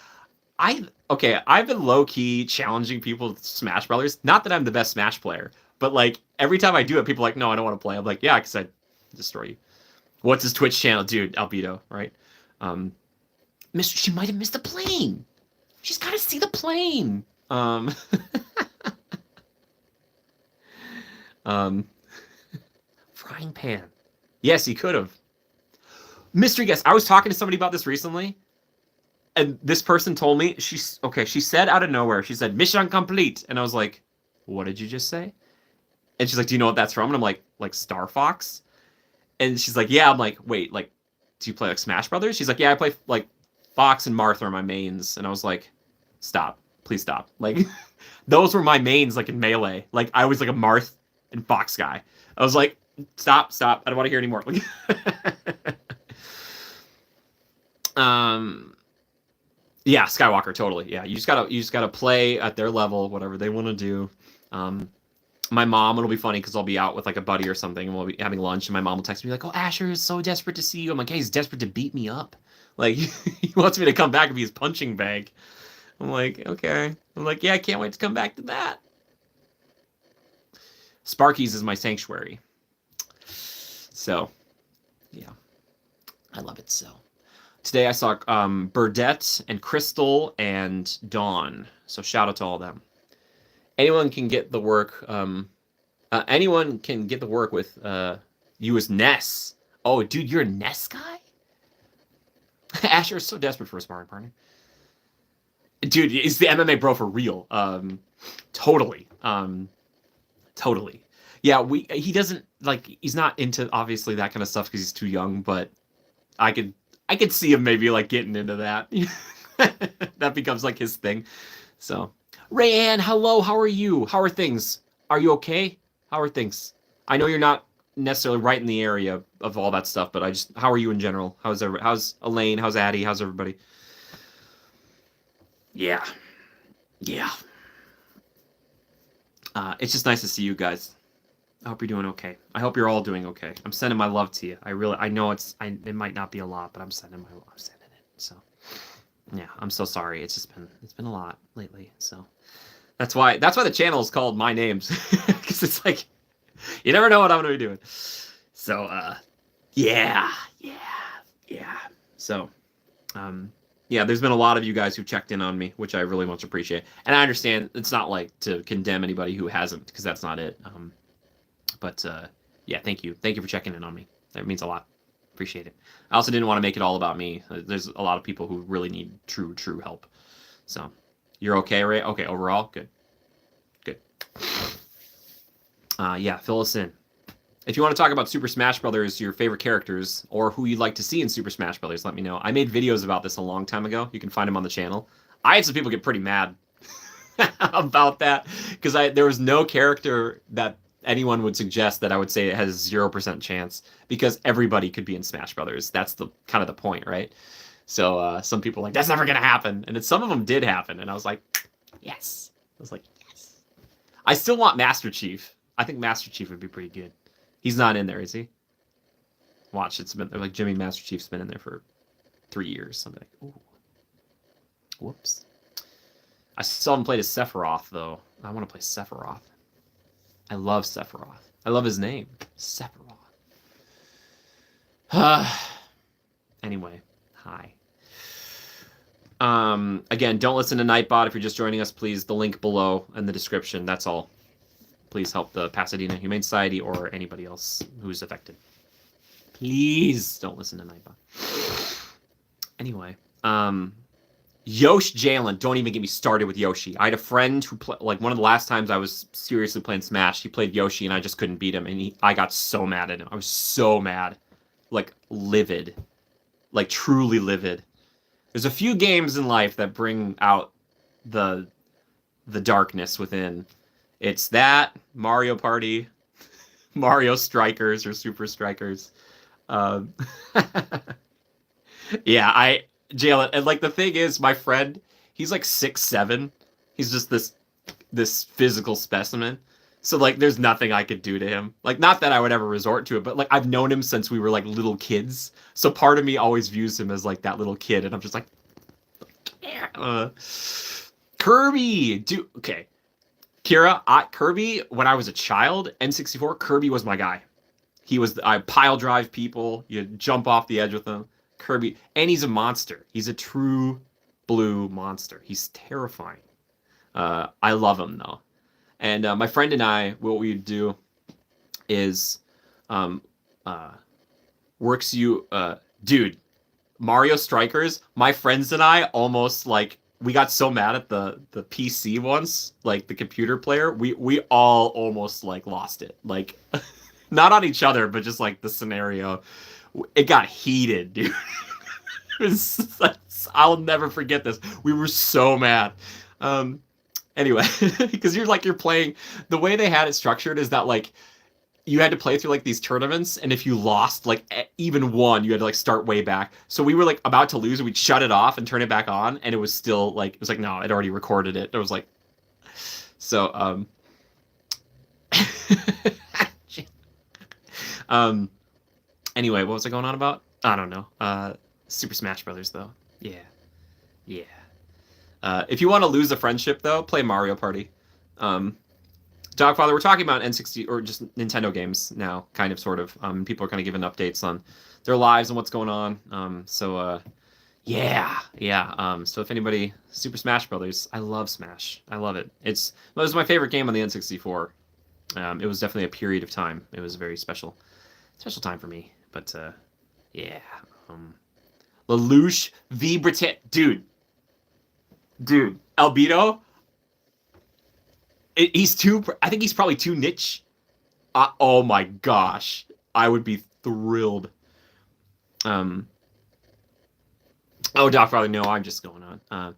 I've been low key challenging people with Smash Brothers. Not that I'm the best Smash player, but like every time I do it, people are like, "No, I don't want to play." I'm like, "Yeah, because I destroy you." What's his Twitch channel, dude? Albedo, right? She might have missed the plane. She's got to see the plane. Frying pan. Yes, he could have. Mystery guest. I was talking to somebody about this recently, and this person told me she said out of nowhere, she said, "Mission complete," and I was like, "What did you just say?" And she's like, "Do you know what that's from?" And I'm like Star Fox. And she's like, "Yeah." I'm like, "Wait, like, do you play like Smash Brothers?" She's like, "Yeah, I play like Fox and Martha are my mains." And I was like, "Stop, please stop." Like, those were my mains, like in Melee. Like, I was like a Marth and Fox guy. I was like, stop. I don't want to hear anymore. Like, yeah, Skywalker, totally. Yeah, you just gotta play at their level, whatever they want to do. My mom, it'll be funny because I'll be out with like a buddy or something, and we'll be having lunch, and my mom will text me like, "Oh, Asher is so desperate to see you." I'm like, "Hey, he's desperate to beat me up. Like, he wants me to come back and be his punching bag." I'm like, "Okay." I'm like, "Yeah, I can't wait to come back to that." Sparky's is my sanctuary. So, yeah, I love it so. Today I saw Burdette and Crystal and Dawn. So shout out to all of them. Anyone can get the work. Anyone can get the work with you as Ness. Oh, dude, you're a Ness guy? Asher is so desperate for a sparring partner. Dude, is the MMA bro for real? Totally. Totally. Yeah, he doesn't like. He's not into obviously that kind of stuff because he's too young. But I could see him maybe like getting into that. That becomes like his thing. So, Rayanne, hello. How are you? How are things? Are you okay? How are things? I know you're not necessarily right in the area of all that stuff, but how are you in general? How's Elaine? How's Addie? How's everybody? Yeah. It's just nice to see you guys. I hope you're doing okay. I hope you're all doing okay. I'm sending my love to you. I know it might not be a lot, but I'm sending it. So, yeah, I'm so sorry. It's been a lot lately. So that's why the channel is called My Names, because it's like you never know what I'm gonna be doing. So yeah. So yeah, there's been a lot of you guys who checked in on me, which I really much appreciate. And I understand it's not like to condemn anybody who hasn't, because that's not it. But yeah, thank you for checking in on me. That means a lot. Appreciate it. I also didn't want to make it all about me. There's a lot of people who really need true help. So you're okay, Ray? Okay, overall, good. Yeah, fill us in. If you want to talk about Super Smash Brothers, your favorite characters, or who you'd like to see in Super Smash Brothers, let me know. I made videos about this a long time ago. You can find them on the channel. I had some people get pretty mad about that, because there was no character that anyone would suggest that I would say it has 0% chance because everybody could be in Smash Brothers. That's the kind of the point, right? So some people are like, that's never gonna happen, and some of them did happen, and I was like, yes. I was like, yes. I still want Master Chief. I think Master Chief would be pretty good. He's not in there, is he? Watch, it's been like Jimmy Master Chief's been in there for 3 years. Something like, ooh, whoops. I still haven't played as Sephiroth though. I want to play Sephiroth. I love Sephiroth. I love his name, Sephiroth. Anyway, hi. Again, don't listen to Nightbot if you're just joining us. Please, the link below in the description. That's all. Please help the Pasadena Humane Society or anybody else who's affected. Please don't listen to Nightbot. Anyway, Yoshi Jalen. Don't even get me started with Yoshi. I had a friend who like one of the last times I was seriously playing Smash. He played Yoshi and I just couldn't beat him, and I got so mad at him. I was so mad, like livid, like truly livid. There's a few games in life that bring out the darkness within. It's that, Mario Party, Mario Strikers or Super Strikers. Yeah, Jalen, and like the thing is, my friend, he's like 6'7". He's just this physical specimen. So like there's nothing I could do to him. Like not that I would ever resort to it, but like I've known him since we were like little kids. So part of me always views him as like that little kid, and I'm just like, Kirby, dude. Okay, Kira, Kirby. When I was a child, N64, Kirby was my guy. I pile drive people. You jump off the edge with him. Kirby, and he's a monster. He's a true blue monster. He's terrifying. I love him though. And my friend and I, what we do is, dude, Mario Strikers. My friends and I almost like we got so mad at the PC once, like the computer player. We all almost like lost it, like not on each other, but just like the scenario. It got heated, dude. I'll never forget this. We were so mad. Anyway, because you're playing, the way they had it structured is that like you had to play through like these tournaments, and if you lost like even one, you had to like start way back. So we were like about to lose, and we'd shut it off and turn it back on, and it was still like no, I'd already recorded it. It was like so anyway, what was I going on about? I don't know. Super Smash Brothers though. Yeah. If you want to lose a friendship though, play Mario Party. Dogfather, we're talking about N60 or just Nintendo games now, kind of, sort of. People are kind of giving updates on their lives and what's going on. Yeah. So if anybody, Super Smash Brothers, I love Smash. I love it. It was my favorite game on the N64. It was definitely a period of time. It was a very special time for me. But yeah. Lelouch v. Britannia, dude, Albedo. I think he's probably too niche. Oh my gosh, I would be thrilled. Oh, Doc probably no. I'm just going on.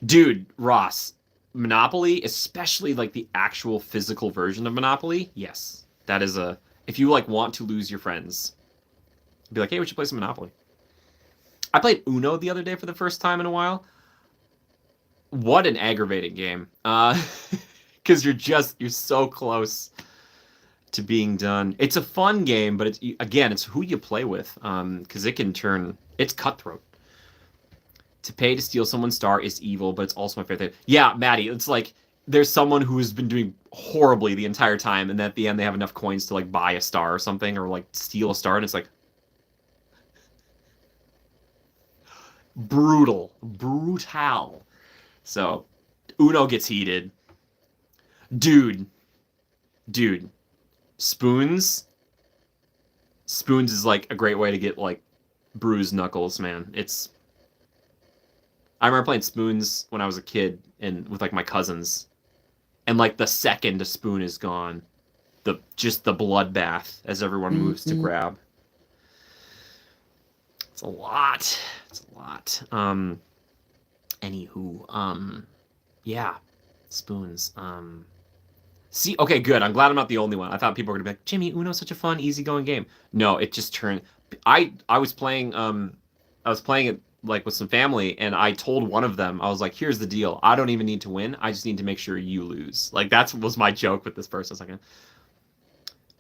Dude, Ross, Monopoly, especially like the actual physical version of Monopoly. Yes, that is if you like want to lose your friends, be like, hey, we should play some Monopoly. I played Uno the other day for the first time in a while. What an aggravating game. Because you're so close to being done. It's a fun game, but it's who you play with. Because it's cutthroat. To pay to steal someone's star is evil, but it's also my favorite thing. Yeah, Maddie, it's like there's someone who has been doing horribly the entire time, and at the end they have enough coins to like buy a star or something, or like steal a star, and it's like brutal. So, Uno gets heated. Dude. Spoons is like a great way to get like bruised knuckles, man. I remember playing Spoons when I was a kid and with like my cousins. And like the second a spoon is gone, just the bloodbath as everyone moves to grab. It's a lot. Anywho, yeah, spoons. See, okay, good. I'm glad I'm not the only one. I thought people were gonna be like, Jimmy, Uno's such a fun, easygoing game. No, it just turned. I was playing it like with some family, and I told one of them, I was like, here's the deal. I don't even need to win. I just need to make sure you lose. Like that was my joke with this person. I was like,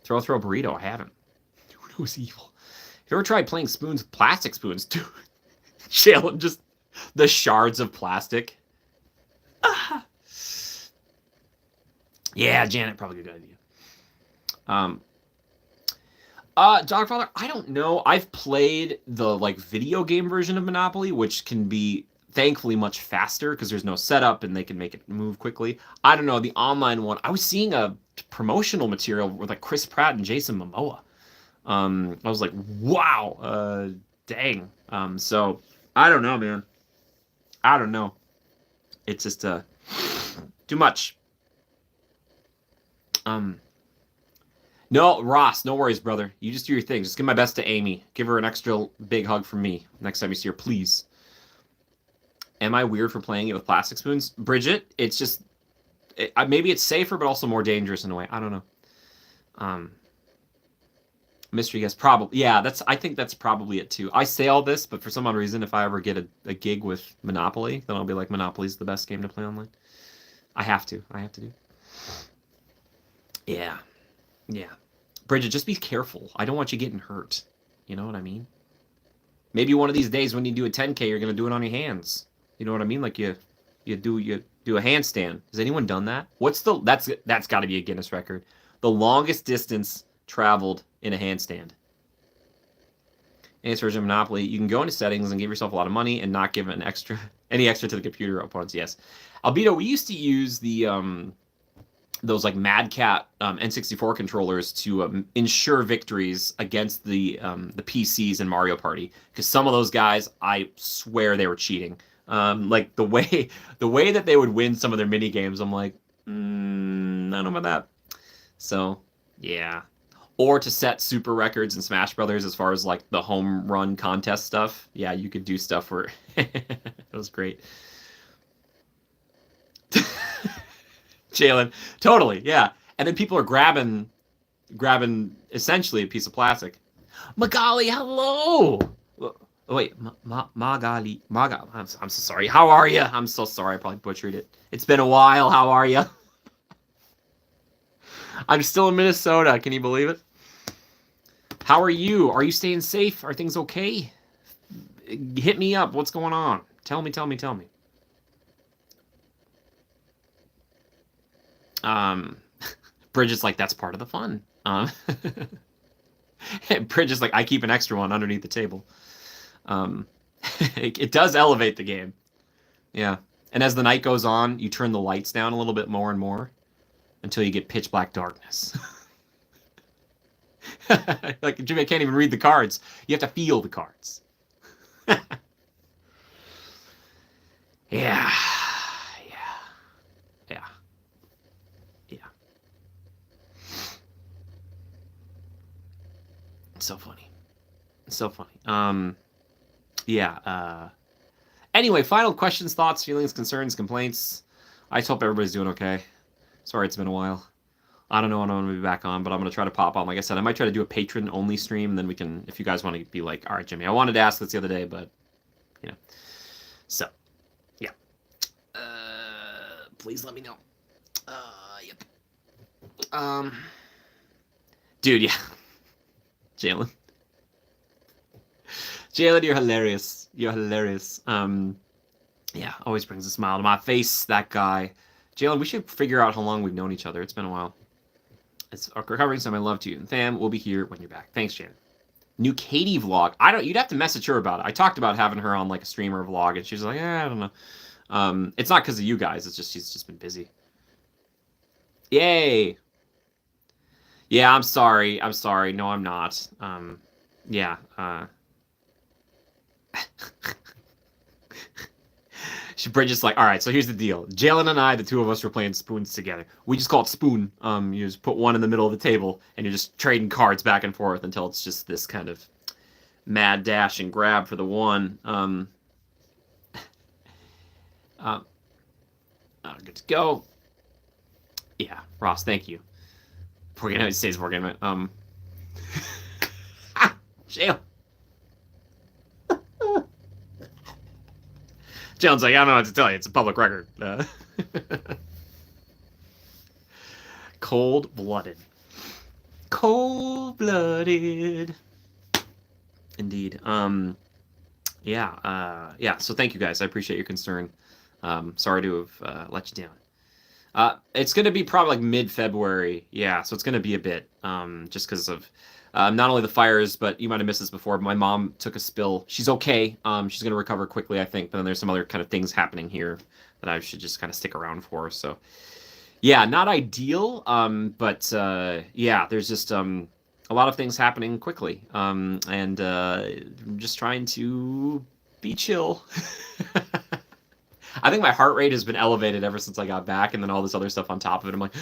throw burrito. I haven't. Uno's evil. Have you ever tried playing spoons with plastic spoons, dude? Jalen, just the shards of plastic. Ah. Yeah, Janet, probably a good idea. Dogfather, I don't know. I've played the like video game version of Monopoly, which can be thankfully much faster because there's no setup and they can make it move quickly. I don't know the online one. I was seeing a promotional material with like Chris Pratt and Jason Momoa. I was like, wow, dang. So I don't know, man. I don't know. It's just too much. No, Ross, no worries, brother. You just do your thing. Just give my best to Amy. Give her an extra big hug from me next time you see her, please. Am I weird for playing it with plastic spoons? Bridget, it's just... maybe it's safer, but also more dangerous in a way. I don't know. Mystery guest, probably. Yeah, I think that's probably it, too. I say all this, but for some odd reason, if I ever get a gig with Monopoly, then I'll be like, Monopoly's the best game to play online. I have to. I have to do. Yeah. Yeah. Bridget, just be careful. I don't want you getting hurt. You know what I mean? Maybe one of these days when you do a 10K, you're gonna do it on your hands. You know what I mean? Like you do a handstand. Has anyone done that? That's got to be a Guinness record. The longest distance traveled in a handstand. In this version of Monopoly, you can go into settings and give yourself a lot of money and not give any extra to the computer opponents. Yes, Albedo, we used to use the those like Mad Cat N64 controllers to ensure victories against the PCs in Mario Party, because some of those guys, I swear they were cheating. Like the way that they would win some of their mini games, I'm like, I don't know about that. So yeah, or to set super records in Smash Brothers as far as like the home run contest stuff. Yeah, you could do stuff where it was great. Jalen, totally, yeah. And then people are grabbing essentially a piece of plastic. Magali, hello. Oh, wait, Magali. I'm so sorry. How are you? I'm so sorry. I probably butchered it. It's been a while. How are you? I'm still in Minnesota. Can you believe it? How are you? Are you staying safe? Are things okay? Hit me up. What's going on? Tell me. Bridget's like, that's part of the fun. Bridget's like, I keep an extra one underneath the table. It does elevate the game. Yeah. And as the night goes on, you turn the lights down a little bit more and more until you get pitch black darkness. Like, Jimmy can't even read the cards. You have to feel the cards. Yeah. So funny. Yeah. Anyway, final questions, thoughts, feelings, concerns, complaints. I just hope everybody's doing okay. Sorry it's been a while. I don't know when I'm going to be back on, but I'm going to try to pop on. Like I said, I might try to do a patron-only stream, and then we can, if you guys want to be like, all right, Jimmy, I wanted to ask this the other day, but, you know. So, yeah. Please let me know. Yep. Dude, yeah. Jalen, you're hilarious. Yeah, always brings a smile to my face, that guy. Jalen, we should figure out how long we've known each other. It's been a while. It's a recovering time. I love to you. And fam, we'll be here when you're back. Thanks, Jalen. New Katie vlog. You'd have to message her about it. I talked about having her on like a streamer vlog, and she's like, I don't know. It's not because of you guys. It's just she's just been busy. Yay. Yeah, I'm sorry. No, I'm not. Yeah. Bridget's like, all right, so here's the deal. Jalen and I, the two of us, were playing spoons together. We just call it spoon. You just put one in the middle of the table, and you're just trading cards back and forth until it's just this kind of mad dash and grab for the one. Good to go. Yeah, Ross, thank you. It stays working. Jail. Jalen's like, I don't know what to tell you. It's a public record. Cold-blooded. Cold-blooded. Indeed. Yeah. So thank you guys. I appreciate your concern. Sorry to have let you down. It's going to be probably like mid-February. Yeah, so it's going to be a bit, just because of not only the fires, but you might have missed this before. But my mom took a spill. She's okay. She's going to recover quickly, I think. But then there's some other kind of things happening here that I should just kind of stick around for. So, yeah, not ideal. But yeah, there's just a lot of things happening quickly. And I'm just trying to be chill. I think my heart rate has been elevated ever since I got back, and then all this other stuff on top of it. I'm like,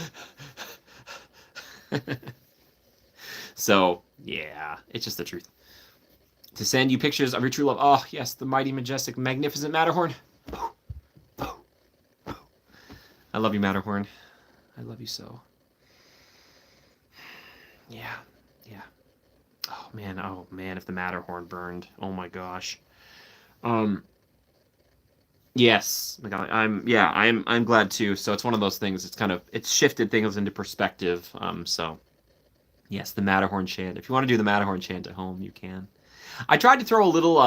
so yeah, it's just the truth. To send you pictures of your true love. Oh yes, the mighty, majestic, magnificent Matterhorn. I love you, Matterhorn. I love you so. Yeah. Oh man, if the Matterhorn burned. Oh my gosh. Yes, I'm glad too. So it's one of those things. It's shifted things into perspective. So yes, the Matterhorn chant. If you want to do the Matterhorn chant at home, you can. I tried to throw a little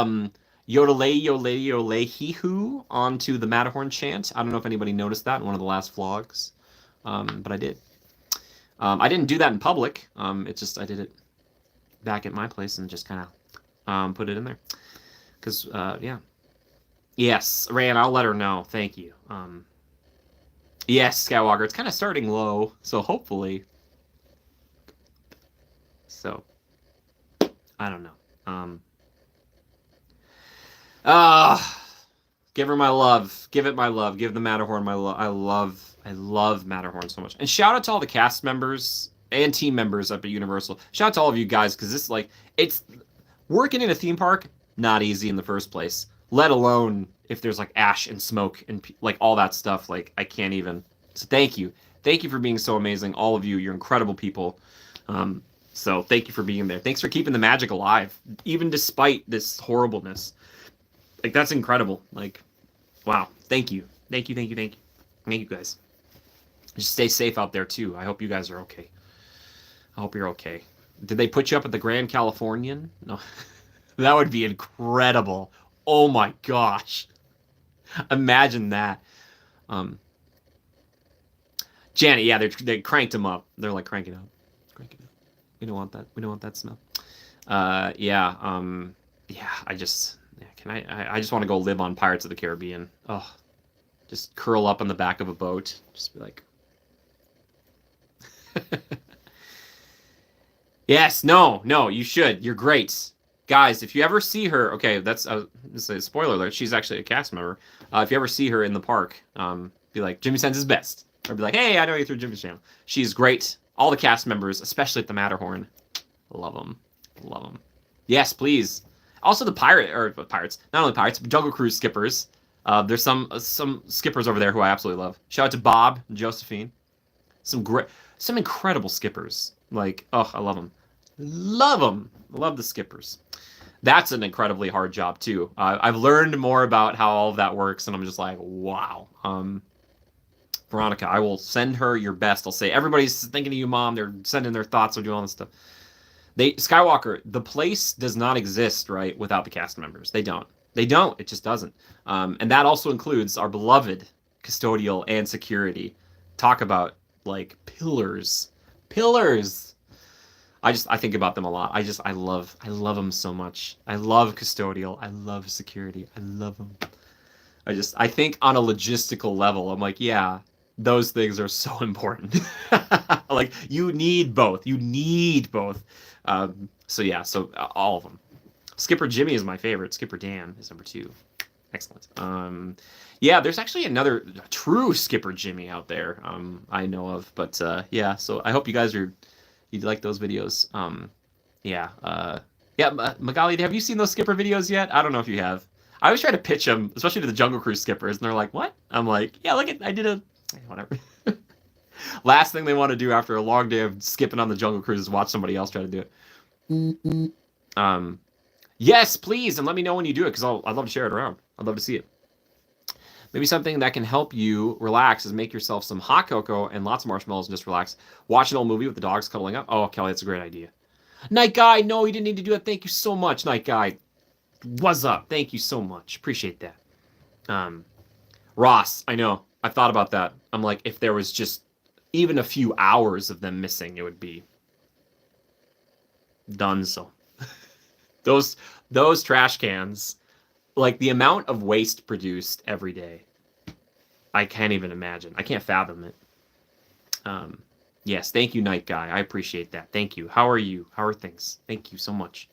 yodelay yodelay yodelay hee hoo onto the Matterhorn chant. I don't know if anybody noticed that in one of the last vlogs, but I did. I didn't do that in public. It's just I did it back at my place and just kind of put it in there because yeah. Yes, Rand, I'll let her know. Thank you. Yes, Skywalker, it's kind of starting low, so hopefully. So, I don't know. Give her my love. Give it my love. Give the Matterhorn my love. I love Matterhorn so much. And shout out to all the cast members and team members up at Universal. Shout out to all of you guys, because this, like, it's working in a theme park, not easy in the first place. Let alone if there's like ash and smoke and like all that stuff. Like I can't even. So thank you for being so amazing, all of you. You're incredible people. So thank you for being there. Thanks for keeping the magic alive, even despite this horribleness. Like that's incredible. Like, wow. Thank you guys. Just stay safe out there too. I hope you guys are okay. I hope you're okay. Did they put you up at the Grand Californian? No, that would be incredible. Oh my gosh. Imagine that. Janet, yeah, they cranked him up. They're like, crank it up. Crank it up. We don't want that. We don't want that smell. Yeah, I just want to go live on Pirates of the Caribbean. Oh, just curl up on the back of a boat. Just be like. Yes, no, you should. You're great. Guys, if you ever see her, okay, that's a spoiler alert. She's actually a cast member. If you ever see her in the park, be like, Jimmy sends his best. Or be like, hey, I know you through Jimmy's channel. She's great. All the cast members, especially at the Matterhorn. Love them. Yes, please. Also the pirates. Not only pirates, but Jungle Cruise skippers. There's some skippers over there who I absolutely love. Shout out to Bob and Josephine. Some incredible skippers. Like, oh, I love them. Love the skippers. That's an incredibly hard job too. I've learned more about how all of that works, and I'm just like, wow. Veronica, I will send her your best. I'll say everybody's thinking of you, Mom. They're sending their thoughts. They're doing all this stuff. Skywalker, the place does not exist, right, without the cast members. They don't. It just doesn't. And that also includes our beloved custodial and security. Talk about like pillars. I think about them a lot. I love them so much. I love custodial. I love security. I love them. I think on a logistical level, I'm like, yeah, those things are so important. Like you need both. So yeah, all of them. Skipper Jimmy is my favorite. Skipper Dan is number 2. Excellent. Yeah, there's actually another true Skipper Jimmy out there I know of. But yeah, so I hope you guys you'd like those videos. Yeah, Magali, have you seen those Skipper videos yet? I don't know if you have. I always try to pitch them, especially to the Jungle Cruise skippers, and they're like, what? I'm like, yeah, I did whatever. Last thing they want to do after a long day of skipping on the Jungle Cruise is watch somebody else try to do it. Yes, please, and let me know when you do it, because I'd love to share it around. I'd love to see it. Maybe something that can help you relax is make yourself some hot cocoa and lots of marshmallows and just relax. Watch an old movie with the dogs cuddling up. Oh, Kelly, that's a great idea. Night Guy, no, you didn't need to do it. Thank you so much, Night Guy. What's up? Thank you so much. Appreciate that. Ross, I know. I thought about that. I'm like, if there was just even a few hours of them missing, it would be done so. Those trash cans, like the amount of waste produced every day, I can't even imagine. I can't fathom it. Yes, thank you, Night Guy. I appreciate that. Thank you. How are you? How are things? Thank you so much.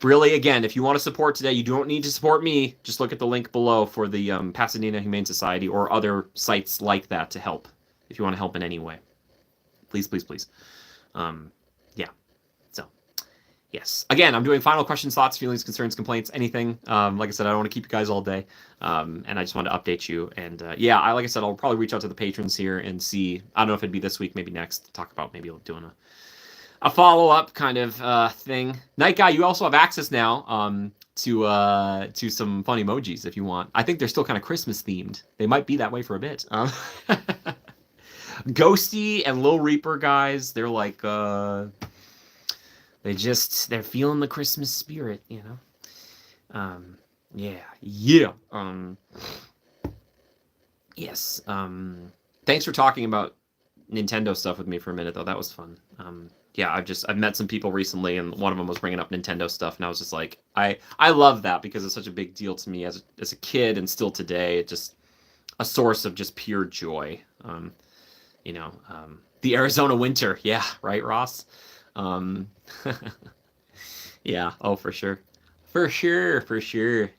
Really, again, if you want to support today, you don't need to support me. Just look at the link below for the Pasadena Humane Society or other sites like that to help, if you want to help in any way. Please, please, please. Yeah. So, yes. Again, I'm doing final questions, thoughts, feelings, concerns, complaints, anything. Like I said, I don't want to keep you guys all day. And I just wanted to update you. And yeah, like I said, I'll probably reach out to the patrons here and see. I don't know if it'd be this week, maybe next. Talk about maybe doing a follow-up kind of thing. Night Guy, you also have access now to some fun emojis if you want. I think they're still kind of Christmas themed. They might be that way for a bit. Ghosty and Lil Reaper guys, they're like they're feeling the Christmas spirit, you know. Yeah. Yes. Thanks for talking about Nintendo stuff with me for a minute though. That was fun. Yeah, I've met some people recently, and one of them was bringing up Nintendo stuff, and I was just like, I love that because it's such a big deal to me as a kid and still today. It's just a source of just pure joy. You know, the Arizona winter, yeah, right, Ross. Yeah, oh for sure,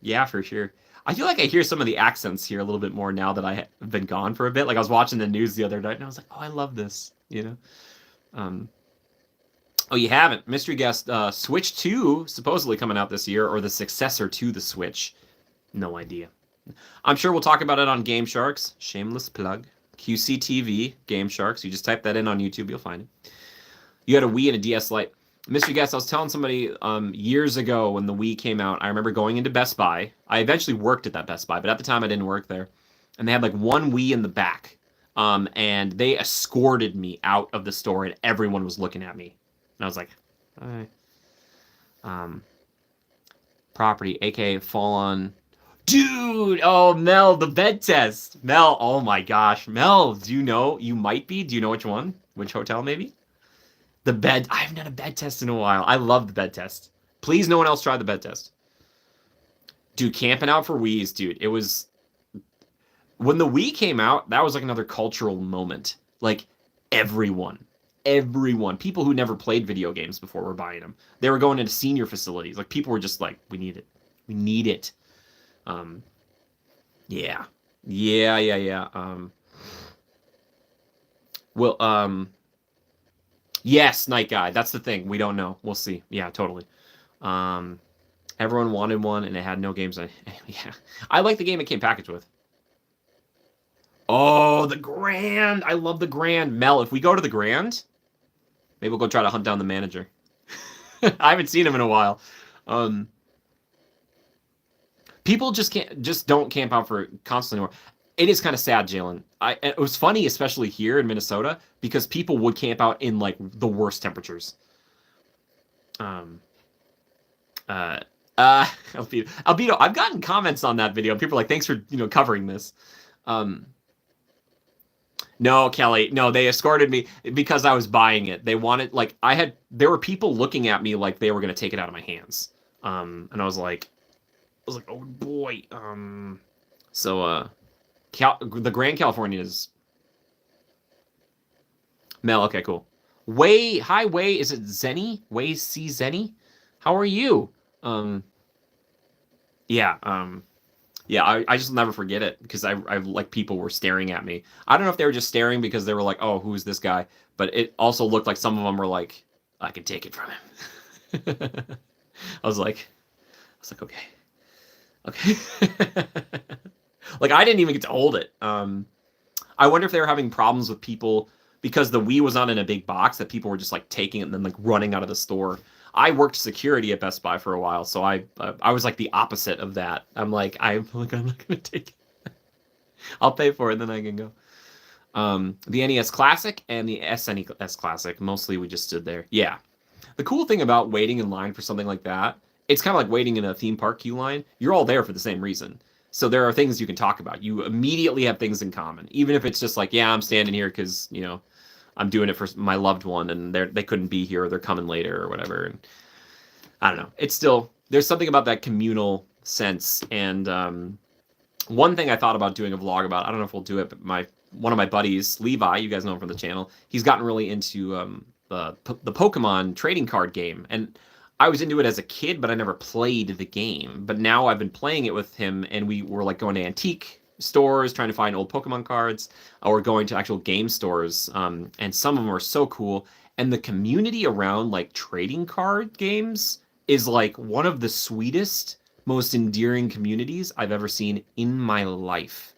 yeah, for sure. I feel like I hear some of the accents here a little bit more now that I have been gone for a bit. Like I was watching the news the other night, and I was like, oh, I love this, you know. Oh, you haven't? Mystery guest, Switch 2 supposedly coming out this year, or the successor to the Switch. No idea. I'm sure we'll talk about it on Game Sharks. Shameless plug. QCTV, Game Sharks. You just type that in on YouTube, you'll find it. You had a Wii and a DS Lite. Mystery guest, I was telling somebody years ago when the Wii came out, I remember going into Best Buy. I eventually worked at that Best Buy, but at the time I didn't work there. And they had like one Wii in the back. And they escorted me out of the store, and everyone was looking at me. And I was like, all right. Property, aka fall on. Dude, oh, Mel, the bed test. Mel, oh my gosh. Mel, do you know? You might be. Do you know which one? Which hotel, maybe? The bed. I haven't done a bed test in a while. I love the bed test. Please, no one else try the bed test. Dude, camping out for Wii's, dude. It was. When the Wii came out, that was like another cultural moment. Like, everyone, people who never played video games before were buying them. They were going into senior facilities. Like, people were just like, we need it. We need it. Yeah. Yes, Night Guy. That's the thing. We don't know. We'll see. Yeah, totally. Everyone wanted one, and it had no games. Yeah. I like the game it came packaged with. Oh, the Grand. I love the Grand. Mel, if we go to the Grand, maybe we'll go try to hunt down the manager. I haven't seen him in a while. People just don't camp out for constantly anymore. It is kind of sad, Jalen. It was funny, especially here in Minnesota, because people would camp out in like the worst temperatures. Albedo, I've gotten comments on that video. People are like, thanks for covering this. No, Kelly, no, they escorted me because I was buying it. They wanted, like, there were people looking at me like they were going to take it out of my hands. And I was like, oh boy. The Grand California is Mel. Okay, cool. Hi, is it Zenny? C Zenny? How are you? Yeah, I just never forget it because I like people were staring at me. I don't know if they were just staring because they were like, oh, who's this guy? But it also looked like some of them were like, I can take it from him. I was like, okay. Like I didn't even get to hold it. I wonder if they were having problems with people because the Wii was not in a big box, that people were just like taking it and then like running out of the store. I worked security at Best Buy for a while, so I was like the opposite of that. I'm not gonna take it. I'll pay for it, and then I can go. The NES Classic and the SNES Classic. Mostly we just stood there. Yeah. The cool thing about waiting in line for something like that, it's kind of like waiting in a theme park queue line. You're all there for the same reason. So there are things you can talk about. You immediately have things in common, even if it's just like, yeah, I'm standing here because, you know, I'm doing it for my loved one and they couldn't be here or they're coming later or whatever. And I don't know. It's still, there's something about that communal sense. And one thing I thought about doing a vlog about, I don't know if we'll do it, but one of my buddies, Levi, you guys know him from the channel, he's gotten really into the Pokemon trading card game. And I was into it as a kid, but I never played the game. But now I've been playing it with him, and we were like going to antique stores trying to find old Pokemon cards, or going to actual game stores. And some of them are so cool. And the community around like trading card games is like one of the sweetest, most endearing communities I've ever seen in my life.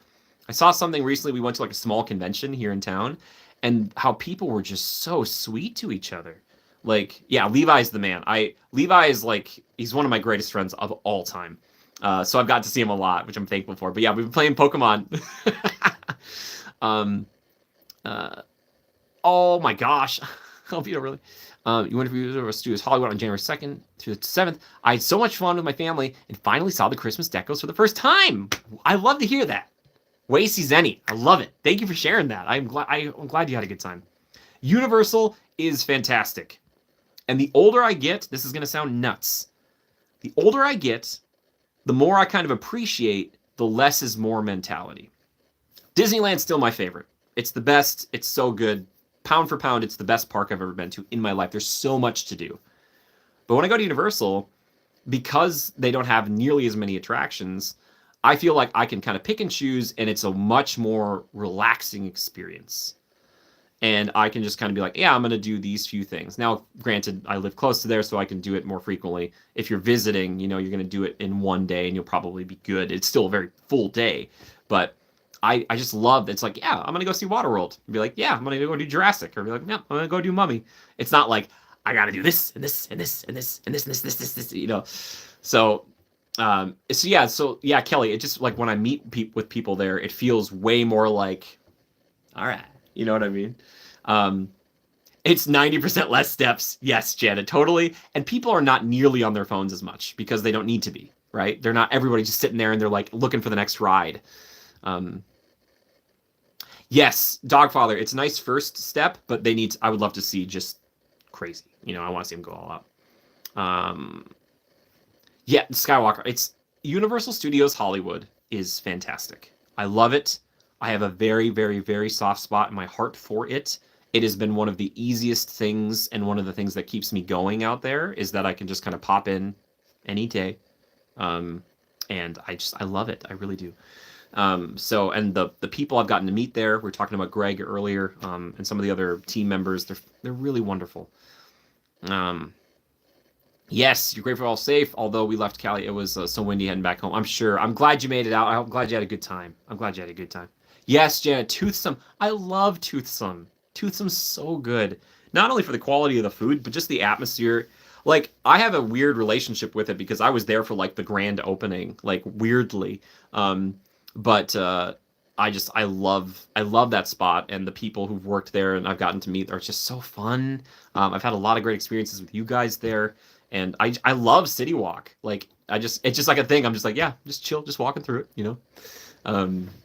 I saw something recently. We went to like a small convention here in town, and how people were just so sweet to each other. Like, yeah, Levi's the man. Levi is like, he's one of my greatest friends of all time. So I've got to see him a lot, which I'm thankful for. But yeah, we've been playing Pokemon. Oh my gosh. Hope you don't really. You went to our studios Hollywood on January 2nd through the 7th. I had so much fun with my family and finally saw the Christmas decos for the first time. I love to hear that. Wacy Zenny, I love it. Thank you for sharing that. I'm glad you had a good time. Universal is fantastic. And the older I get, this is going to sound nuts. The older I get, the more I kind of appreciate the less is more mentality. Disneyland's still my favorite. It's the best. It's so good. Pound for pound, it's the best park I've ever been to in my life. There's so much to do. But when I go to Universal, because they don't have nearly as many attractions, I feel like I can kind of pick and choose, and it's a much more relaxing experience. And I can just kind of be like, yeah, I'm going to do these few things. Now, granted, I live close to there, so I can do it more frequently. If you're visiting, you know, you're going to do it in one day, and you'll probably be good. It's still a very full day. But I just love that. It's like, yeah, I'm going to go see Waterworld. And be like, yeah, I'm going to go do Jurassic. Or be like, yeah, I'm going to go do Mummy. It's not like, I got to do this, and this, and this, and this, and this, and this, you know. So yeah, Kelly, it just like when I meet with people there, it feels way more like, all right, you know what I mean? It's 90% less steps. Yes, Janet, totally. And people are not nearly on their phones as much because they don't need to be, right? They're not everybody just sitting there and they're like looking for the next ride. Yes, Dogfather, it's a nice first step, but I would love to see just crazy. You know, I want to see them go all out. Yeah, Skywalker. It's Universal Studios Hollywood is fantastic. I love it. I have a very, very, very soft spot in my heart for it. It has been one of the easiest things, and one of the things that keeps me going out there is that I can just kind of pop in any day. And I love it. I really do. And the people I've gotten to meet there, we were talking about Greg earlier, and some of the other team members, they're really wonderful. Yes, you're grateful all safe. Although we left Cali, it was so windy heading back home. I'm sure. I'm glad you made it out. I'm glad you had a good time. Yes, Janet, Toothsome. I love Toothsome. Toothsome's so good. Not only for the quality of the food, but just the atmosphere. Like, I have a weird relationship with it because I was there for like the grand opening, like weirdly. But I love that spot, and the people who've worked there and I've gotten to meet are just so fun. I've had a lot of great experiences with you guys there. And I love City Walk. Like, it's just like a thing. I'm just like, yeah, just chill, just walking through it, you know?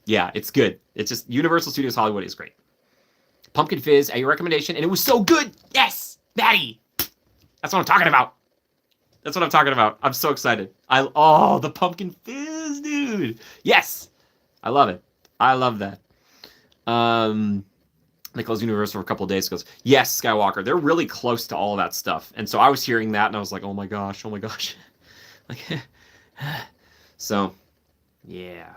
Yeah, it's good. It's just, Universal Studios Hollywood is great. Pumpkin Fizz, at your recommendation, and it was so good. Yes, Maddie. That's what I'm talking about. I'm so excited. The Pumpkin Fizz, dude. Yes, I love it. I love that. They closed Universal for a couple of days. Goes, yes, Skywalker. They're really close to all of that stuff. And so I was hearing that, and I was like, oh my gosh. Like, so, yeah.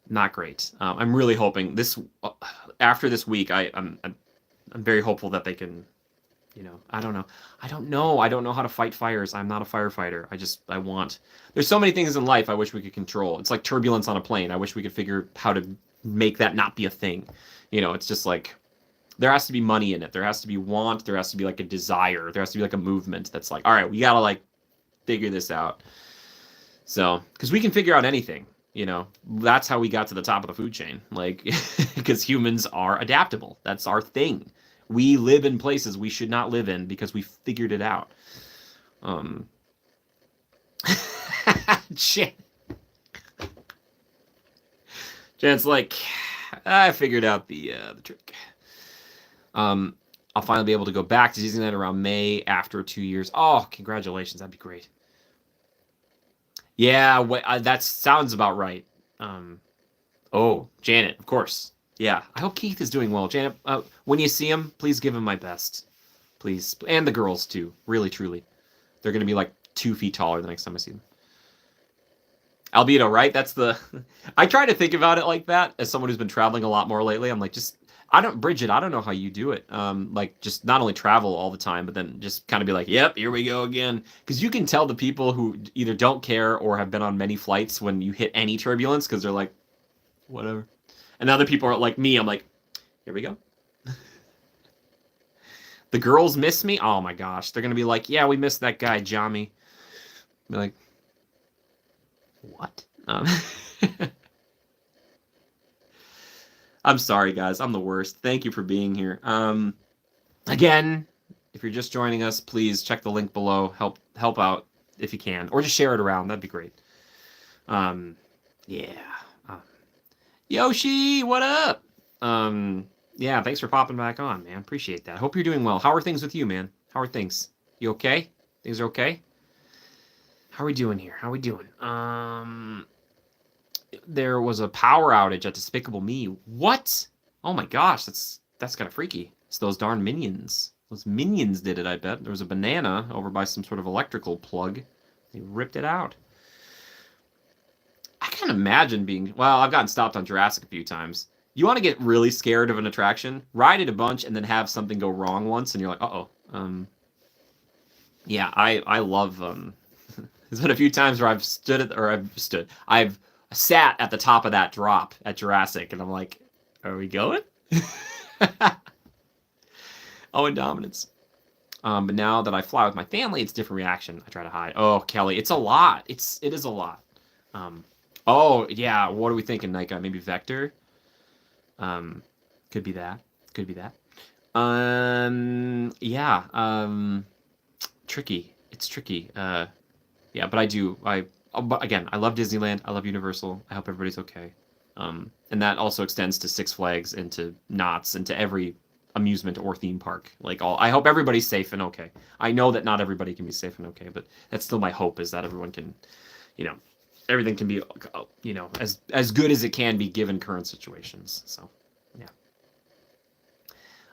Not great. I'm really hoping after this week, I'm very hopeful that they can You know, I don't know. I don't know. I don't know how to fight fires. I'm not a firefighter. I want. There's so many things in life I wish we could control. It's like turbulence on a plane. I wish we could figure how to make that not be a thing. You know, it's just like there has to be money in it. There has to be want. There has to be like a desire. There has to be like a movement that's like, all right, we gotta like figure this out. So, because we can figure out anything. You know, that's how we got to the top of the food chain. Like, because humans are adaptable. That's our thing. We live in places we should not live in because we figured it out. Shit. Jan's like, I figured out the trick. I'll finally be able to go back to Disneyland around May after 2 years. Oh, congratulations. That'd be great. Yeah, that sounds about right. Oh, Janet, of course. Yeah, I hope Keith is doing well. Janet, when you see him, please give him my best. Please. And the girls, too. Really, truly. They're going to be like 2 feet taller the next time I see them. Albedo, right? That's the... I try to think about it like that as someone who's been traveling a lot more lately. I'm like, Bridget, I don't know how you do it. Like, just not only travel all the time, but then just kind of be like, yep, here we go again. Because you can tell the people who either don't care or have been on many flights when you hit any turbulence, because they're like, whatever. And other people are like me. I'm like, here we go. The girls miss me? Oh my gosh. They're going to be like, yeah, we missed that guy, Jami. Be like, what? I'm sorry, guys. I'm the worst. Thank you for being here. Again, if you're just joining us, please check the link below. Help out if you can. Or just share it around. That'd be great. Yeah. Yoshi, what up? Yeah, thanks for popping back on, man. Appreciate that. Hope you're doing well. How are things with you, man? How are things? You okay? Things are okay? How are we doing here? How are we doing? There was a power outage at Despicable Me. What? Oh my gosh, that's kind of freaky. It's those darn minions. Those minions did it, I bet. There was a banana over by some sort of electrical plug. They ripped it out. I can't imagine being... Well, I've gotten stopped on Jurassic a few times. You want to get really scared of an attraction? Ride it a bunch and then have something go wrong once, and you're like, uh-oh. Yeah, I love... There's been a few times where I've sat at the top of that drop at Jurassic, and I'm like, are we going? Oh, Indominance. But now that I fly with my family, it's a different reaction. I try to hide. Oh, Kelly, it's a lot. It is a lot. Oh, yeah, what are we thinking, Nika? Maybe Vector? Could be that. Could be that. Yeah, tricky. It's tricky. Yeah, but but again, I love Disneyland. I love Universal. I hope everybody's okay. And that also extends to Six Flags and to Knott's and to every amusement or theme park. I hope everybody's safe and okay. I know that not everybody can be safe and okay, but that's still my hope, is that everyone can, everything can be, as good as it can be given current situations. So, yeah.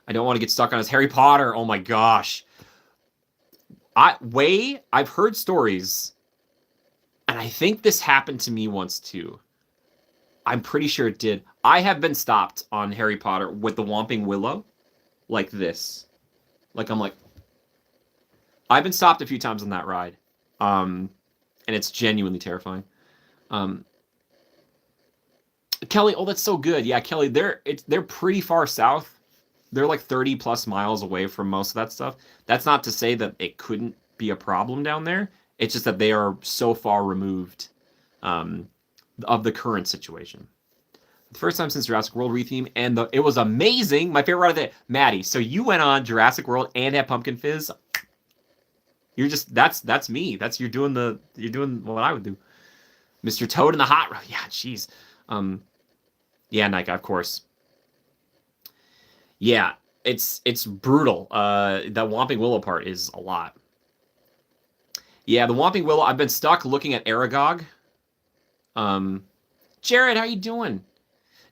I don't want to get stuck on his Harry Potter. Oh my gosh. I've heard stories, and I think this happened to me once too. I'm pretty sure it did. I have been stopped on Harry Potter with the Whomping Willow, like this. I've been stopped a few times on that ride, and it's genuinely terrifying. Kelly, oh, that's so good. Yeah, Kelly, they're pretty far south. They're like 30 plus miles away from most of that stuff. That's not to say that it couldn't be a problem down there. It's just that they are so far removed of the current situation. The first time since Jurassic World retheme, and it was amazing. My favorite ride of the day, Maddie. So you went on Jurassic World and had Pumpkin Fizz. You're just that's me. You're doing what I would do. Mr. Toad in the hot rod. Yeah, jeez. Yeah, Nika, of course. Yeah, it's brutal. That Whomping Willow part is a lot. Yeah, the Whomping Willow, I've been stuck looking at Aragog. Jared, how you doing?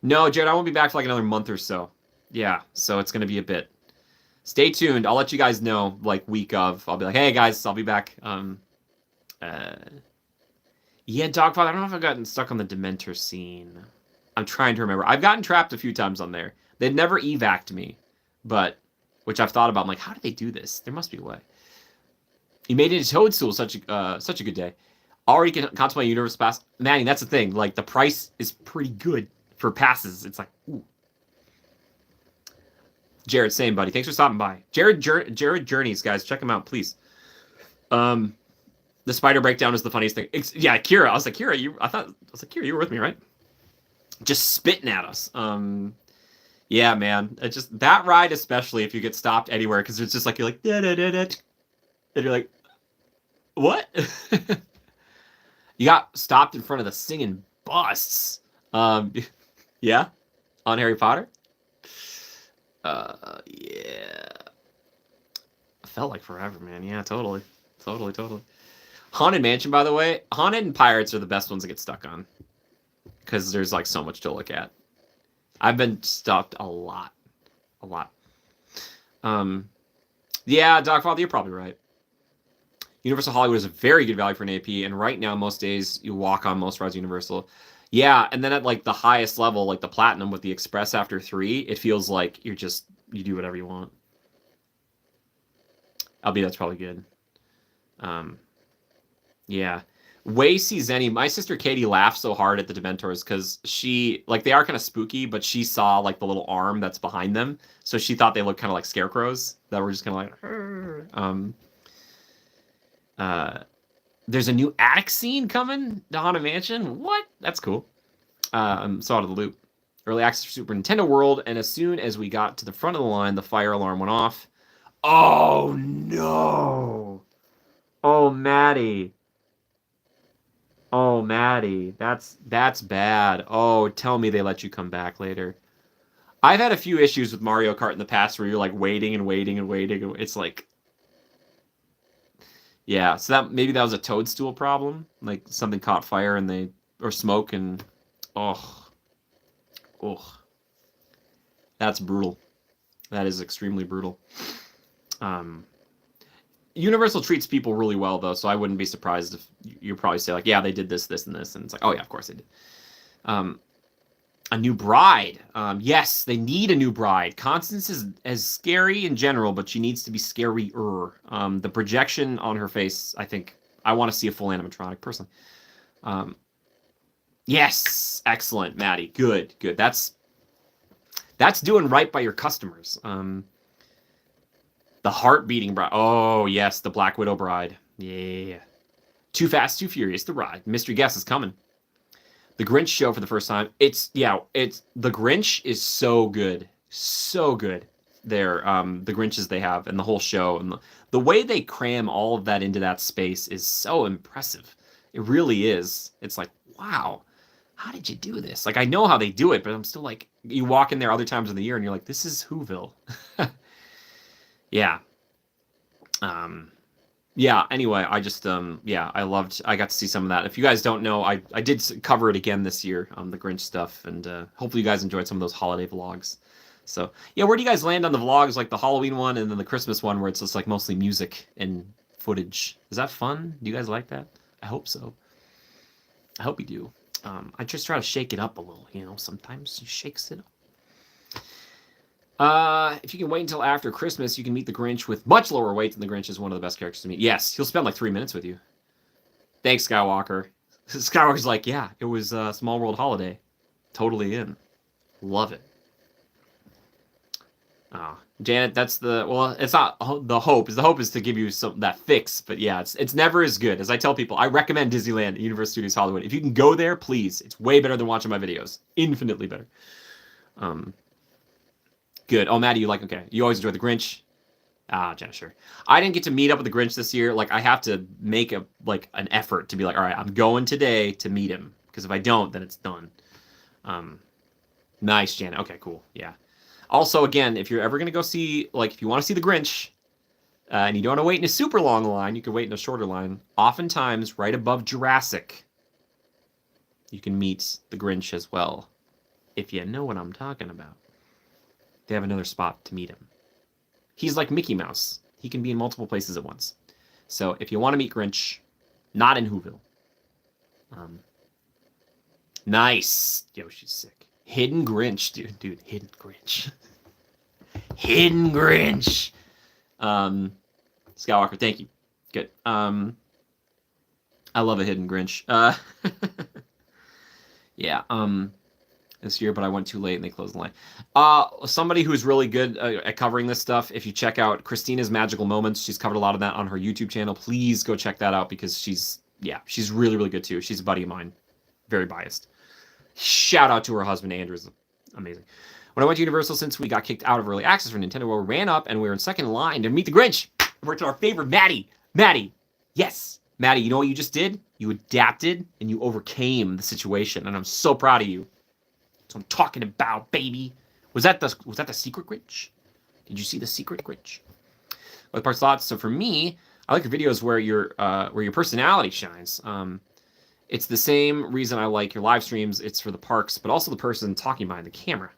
No, Jared, I won't be back for like another month or so. Yeah, so it's going to be a bit. Stay tuned. I'll let you guys know, like, week of. I'll be like, hey, guys, I'll be back. Yeah, Dogfather, I don't know if I've gotten stuck on the Dementor scene. I'm trying to remember. I've gotten trapped a few times on there. They'd never evac'd me, but which I've thought about. I'm like, how did they do this? There must be a way. You made it a Toadstool, such a good day. Already can contemplate Universe Pass. Manny, that's the thing. Like, the price is pretty good for passes. It's like, ooh. Jared, same, buddy. Thanks for stopping by. Jared Journeys, guys. Check him out, please. The spider breakdown is the funniest thing. Yeah, Kira. I was like, Kira, you were with me, right? Just spitting at us. Yeah, man. It just, that ride, especially if you get stopped anywhere, because it's just like, you're like, da, da, da, da, and you're like, what? You got stopped in front of the singing busts. Yeah, on Harry Potter. Yeah. Felt like forever, man. Yeah, totally. Haunted Mansion, by the way. Haunted and Pirates are the best ones to get stuck on. Because there's, like, so much to look at. I've been stopped a lot. Yeah, Dogfather, you're probably right. Universal Hollywood is a very good value for an AP, and right now, most days, you walk on most rides Universal. Yeah, and then at, like, the highest level, like the Platinum with the Express after 3, it feels like you do whatever you want. Albeit that's probably good. Yeah. Way Zenny, my sister Katie laughed so hard at the Dementors because she, like, they are kind of spooky, but she saw, like, the little arm that's behind them, so she thought they looked kind of like scarecrows that were just kind of like, there's a new attic scene coming to Haunted Mansion. What? That's cool. I'm so out of the loop. Early access for Super Nintendo World, and as soon as we got to the front of the line, the fire alarm went off. Oh no! Oh, Maddie. Oh, Maddie, that's bad. Oh, tell me they let you come back later. I've had a few issues with Mario Kart in the past where you're like waiting and waiting and waiting. It's like, yeah. So maybe that was a Toadstool problem, like something caught fire and or smoke and oh, that's brutal. That is extremely brutal. Universal treats people really well, though, so I wouldn't be surprised if you probably say, like, yeah, they did this, this, and this, and it's like, oh, yeah, of course they did. A new bride. Yes, they need a new bride. Constance is as scary in general, but she needs to be scarier. The projection on her face, I think, I want to see a full animatronic, personally. Yes, excellent, Maddie. Good. That's doing right by your customers. The heart-beating bride. Oh, yes, the Black Widow bride. Yeah. Too Fast, Too Furious, the ride. Mystery Guest is coming. The Grinch show for the first time. The Grinch is so good. So good. The Grinches they have and the whole show. And the way they cram all of that into that space is so impressive. It really is. It's like, wow, how did you do this? Like, I know how they do it, but I'm still like, you walk in there other times of the year and you're like, this is Whoville. Yeah. Yeah, anyway, I just, I got to see some of that. If you guys don't know, I did cover it again this year, the Grinch stuff, and hopefully you guys enjoyed some of those holiday vlogs. So, yeah, where do you guys land on the vlogs, like the Halloween one and then the Christmas one where it's just like mostly music and footage? Is that fun? Do you guys like that? I hope so. I hope you do. I just try to shake it up a little, sometimes he shakes it up. If you can wait until after Christmas, you can meet the Grinch with much lower weight than the Grinch is one of the best characters to meet. Yes, he'll spend like 3 minutes with you. Thanks, Skywalker. Skywalker's like, yeah, it was a Small World holiday. Totally in. Love it. Janet, that's it's not the hope. The hope is to give you that fix, but yeah, it's never as good. As I tell people, I recommend Disneyland at Universal Studios Hollywood. If you can go there, please. It's way better than watching my videos. Infinitely better. Good. Oh, Maddie, okay. You always enjoy the Grinch. Jenna, sure. I didn't get to meet up with the Grinch this year. Like, I have to make an effort to be like, all right, I'm going today to meet him. Because if I don't, then it's done. Nice, Janet. Okay, cool. Yeah. Also, again, if you're ever going to go see, if you want to see the Grinch, and you don't want to wait in a super long line, you can wait in a shorter line. Oftentimes, right above Jurassic, you can meet the Grinch as well. If you know what I'm talking about. They have another spot to meet him. He's like Mickey Mouse. He can be in multiple places at once. So if you want to meet Grinch, not in Whoville. Nice. Yoshi's sick. Hidden Grinch, dude. Hidden Grinch. Hidden Grinch. Skywalker, thank you. Good. I love a Hidden Grinch. Yeah. This year, but I went too late and they closed the line. Somebody who's really good at covering this stuff, if you check out Christina's Magical Moments, she's covered a lot of that on her YouTube channel. Please go check that out because she's really, really good too. She's a buddy of mine. Very biased. Shout out to her husband, Andrew's amazing. When I went to Universal, since we got kicked out of early access for Nintendo, we ran up and we were in second line to meet the Grinch. We worked on our favorite Maddie. Maddie. Yes. Maddie, you know what you just did? You adapted and you overcame the situation, and I'm so proud of you. That's what I'm talking about, baby. Was that the secret Grinch? Did you see the secret Grinch? Other parts thoughts. So for me, I like the videos where your personality shines. It's the same reason I like your live streams. It's for the parks, but also the person talking behind the camera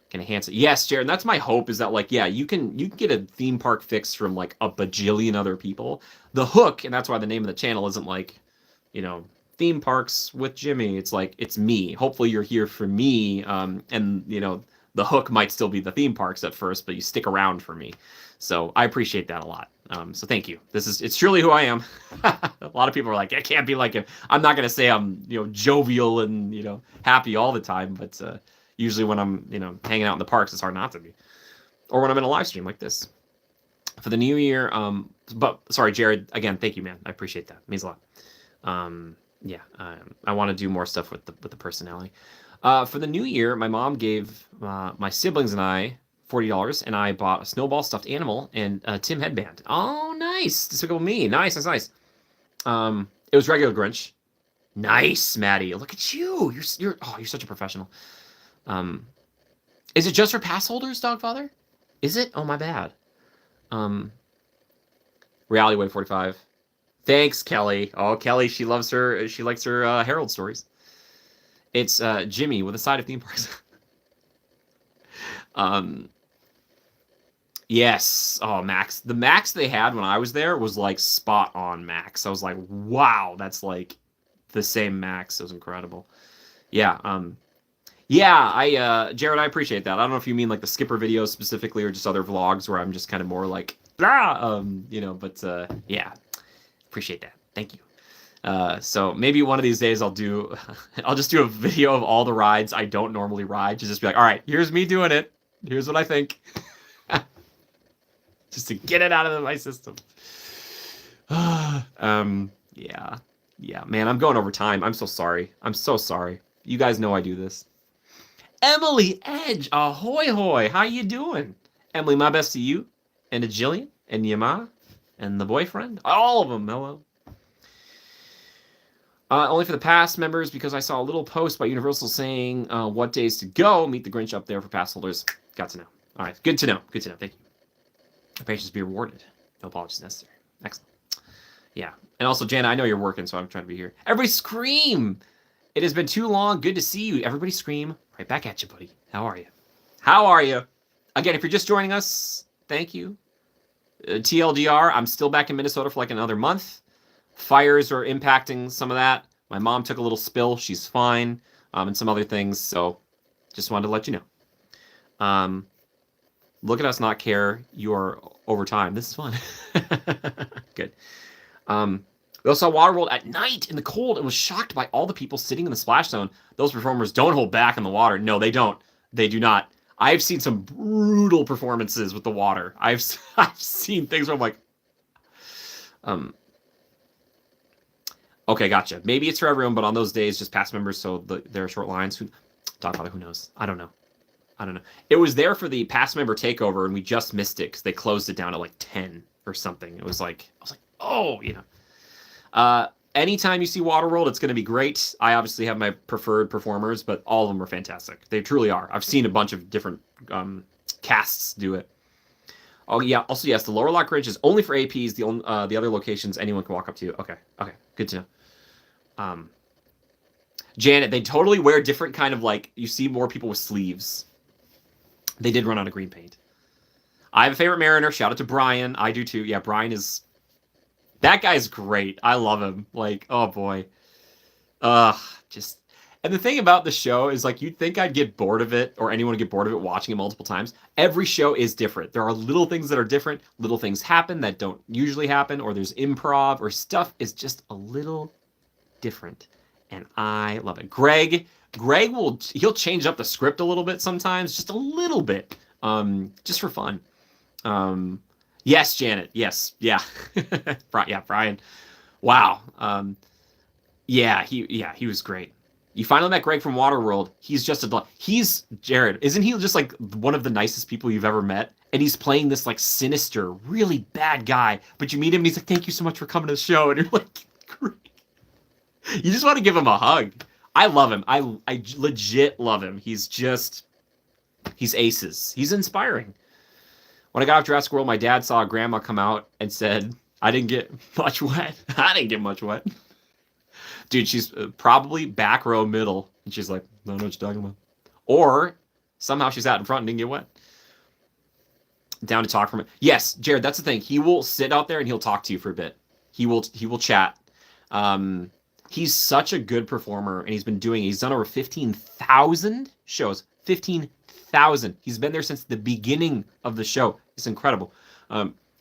can enhance it. Yes, Jared, that's my hope is that like, yeah, you can get a theme park fix from like a bajillion other people. The hook, and that's why the name of the channel isn't like, theme parks with Jimmy. It's like, it's me. Hopefully you're here for me. And the hook might still be the theme parks at first, but you stick around for me. So I appreciate that a lot. So thank you. It's truly who I am. A lot of people are like, I can't be like him. I'm not going to say I'm, jovial and, happy all the time, but, usually when I'm, hanging out in the parks, it's hard not to be. Or when I'm in a live stream like this. For the new year, but sorry, Jared, again, thank you, man. I appreciate that. It means a lot. I want to do more stuff with the personality. For the new year, my mom gave my siblings and I $40, and I bought a snowball stuffed animal and a Tim headband. Oh, nice. Despicable Me. Nice. It was regular Grinch. Nice, Maddie. Look at you. You're such a professional. Is it just for pass holders, Dogfather? Is it? Oh, my bad. Reality Wave 45. Thanks, Kelly. Oh, Kelly, she likes her Herald stories. It's Jimmy with a side of theme parks. Yes. Oh, Max. The Max they had when I was there was like spot on Max. I was like, wow, that's like the same Max. It was incredible. Yeah. Jared, I appreciate that. I don't know if you mean like the Skipper videos specifically or just other vlogs where I'm just kind of more like, yeah, appreciate that. Thank you. So maybe one of these days I'll just do a video of all the rides I don't normally ride to just be like, all right, here's me doing it. Here's what I think. Just to get it out of my system. Yeah, man, I'm going over time. I'm so sorry. You guys know I do this. Emily Edge, ahoy hoy, how you doing? Emily, my best to you, and to Jillian, and Yama, and the boyfriend, all of them, hello. Only for the past members, because I saw a little post by Universal saying what days to go. Meet the Grinch up there for pass holders. Got to know. All right, good to know. Thank you. Patience be rewarded. No apologies necessary. Excellent. Yeah, and also, Jana, I know you're working, so I'm trying to be here. Everybody scream! It has been too long. Good to see you. Everybody scream. Right back at you, buddy. How are you? Again, if you're just joining us, thank you. TLDR, I'm still back in Minnesota for like another month. Fires are impacting some of that. My mom took a little spill. She's fine. And some other things. So just wanted to let you know. Look at us not care. You are over time. This is fun. Good. We also saw Waterworld at night in the cold and was shocked by all the people sitting in the splash zone. Those performers don't hold back in the water. No, they don't. They do not. I've seen some brutal performances with the water. I've seen things where I'm like, okay, gotcha. Maybe it's for everyone, but on those days, just past members, so there are short lines. Dogfather, who knows? I don't know. It was there for the past member takeover, and we just missed it because they closed it down at like 10 or something. I was like, oh, anytime you see Waterworld, it's going to be great. I obviously have my preferred performers, but all of them are fantastic. They truly are. I've seen a bunch of different casts do it. Oh, yeah. Also, yes, the Lower Lock Ridge is only for APs. The other locations, anyone can walk up to. Okay. Good to know. Janet, they totally wear different kind of like, you see more people with sleeves. They did run out of green paint. I have a favorite Mariner. Shout out to Brian. I do too. Yeah, Brian is... That guy's great. I love him. Like, oh boy. And the thing about the show is like you'd think I'd get bored of it or anyone would get bored of it watching it multiple times. Every show is different. There are little things that are different. Little things happen that don't usually happen, or there's improv, or stuff is just a little different. And I love it. Greg he'll change up the script a little bit sometimes, just a little bit. Just for fun. Yes, Janet. Yes. Yeah. Yeah, Brian. Wow. He was great. You finally met Greg from Waterworld. He's just he's Jared. Isn't he just like one of the nicest people you've ever met? And he's playing this like sinister, really bad guy. But you meet him and he's like, "Thank you so much for coming to the show." And you're like, "Great." You just want to give him a hug. I love him. I legit love him. He's aces. He's inspiring. When I got off Jurassic World, my dad saw a grandma come out and said, "I didn't get much wet." I didn't get much wet. Dude, she's probably back row middle. And she's like, "I don't know what you're talking about." Or somehow she's out in front and didn't get wet. Down to talk from it. Yes, Jared, that's the thing. He will sit out there and he'll talk to you for a bit. He will chat. He's such a good performer, and he's done over 15,000 shows. 15,000. He's been there since the beginning of the show. It's incredible.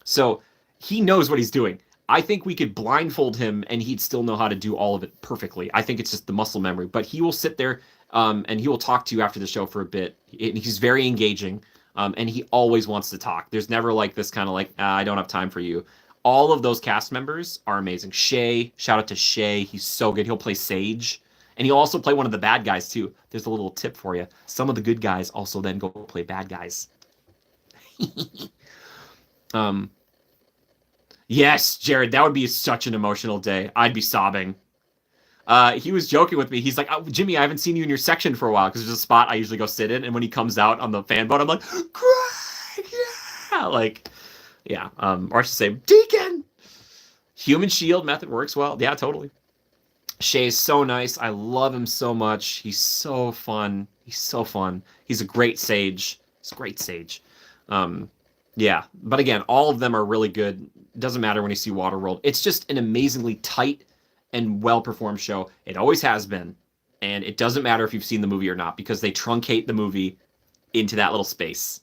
So he knows what he's doing. I think we could blindfold him and he'd still know how to do all of it perfectly. I think it's just the muscle memory. But he will sit there and he will talk to you after the show for a bit. He's very engaging, and he always wants to talk. There's never like this kind of like, I don't have time for you. All of those cast members are amazing. Shay, shout out to Shay. He's so good. He'll play Sage. And he'll also play one of the bad guys, too. There's a little tip for you. Some of the good guys also then go play bad guys. Yes, Jared, that would be such an emotional day. I'd be sobbing. He was joking with me. He's like, "Oh, Jimmy, I haven't seen you in your section for a while," because there's a spot I usually go sit in. And when he comes out on the fan boat, I'm like, "Greg, yeah!" Like, yeah. Or I should say, Deacon! Human shield method works well. Yeah, totally. Shay's so nice. I love him so much. He's so fun. He's a great sage. He's a great sage. Yeah. But again, all of them are really good. Doesn't matter when you see Waterworld. It's just an amazingly tight and well-performed show. It always has been. And it doesn't matter if you've seen the movie or not, because they truncate the movie into that little space.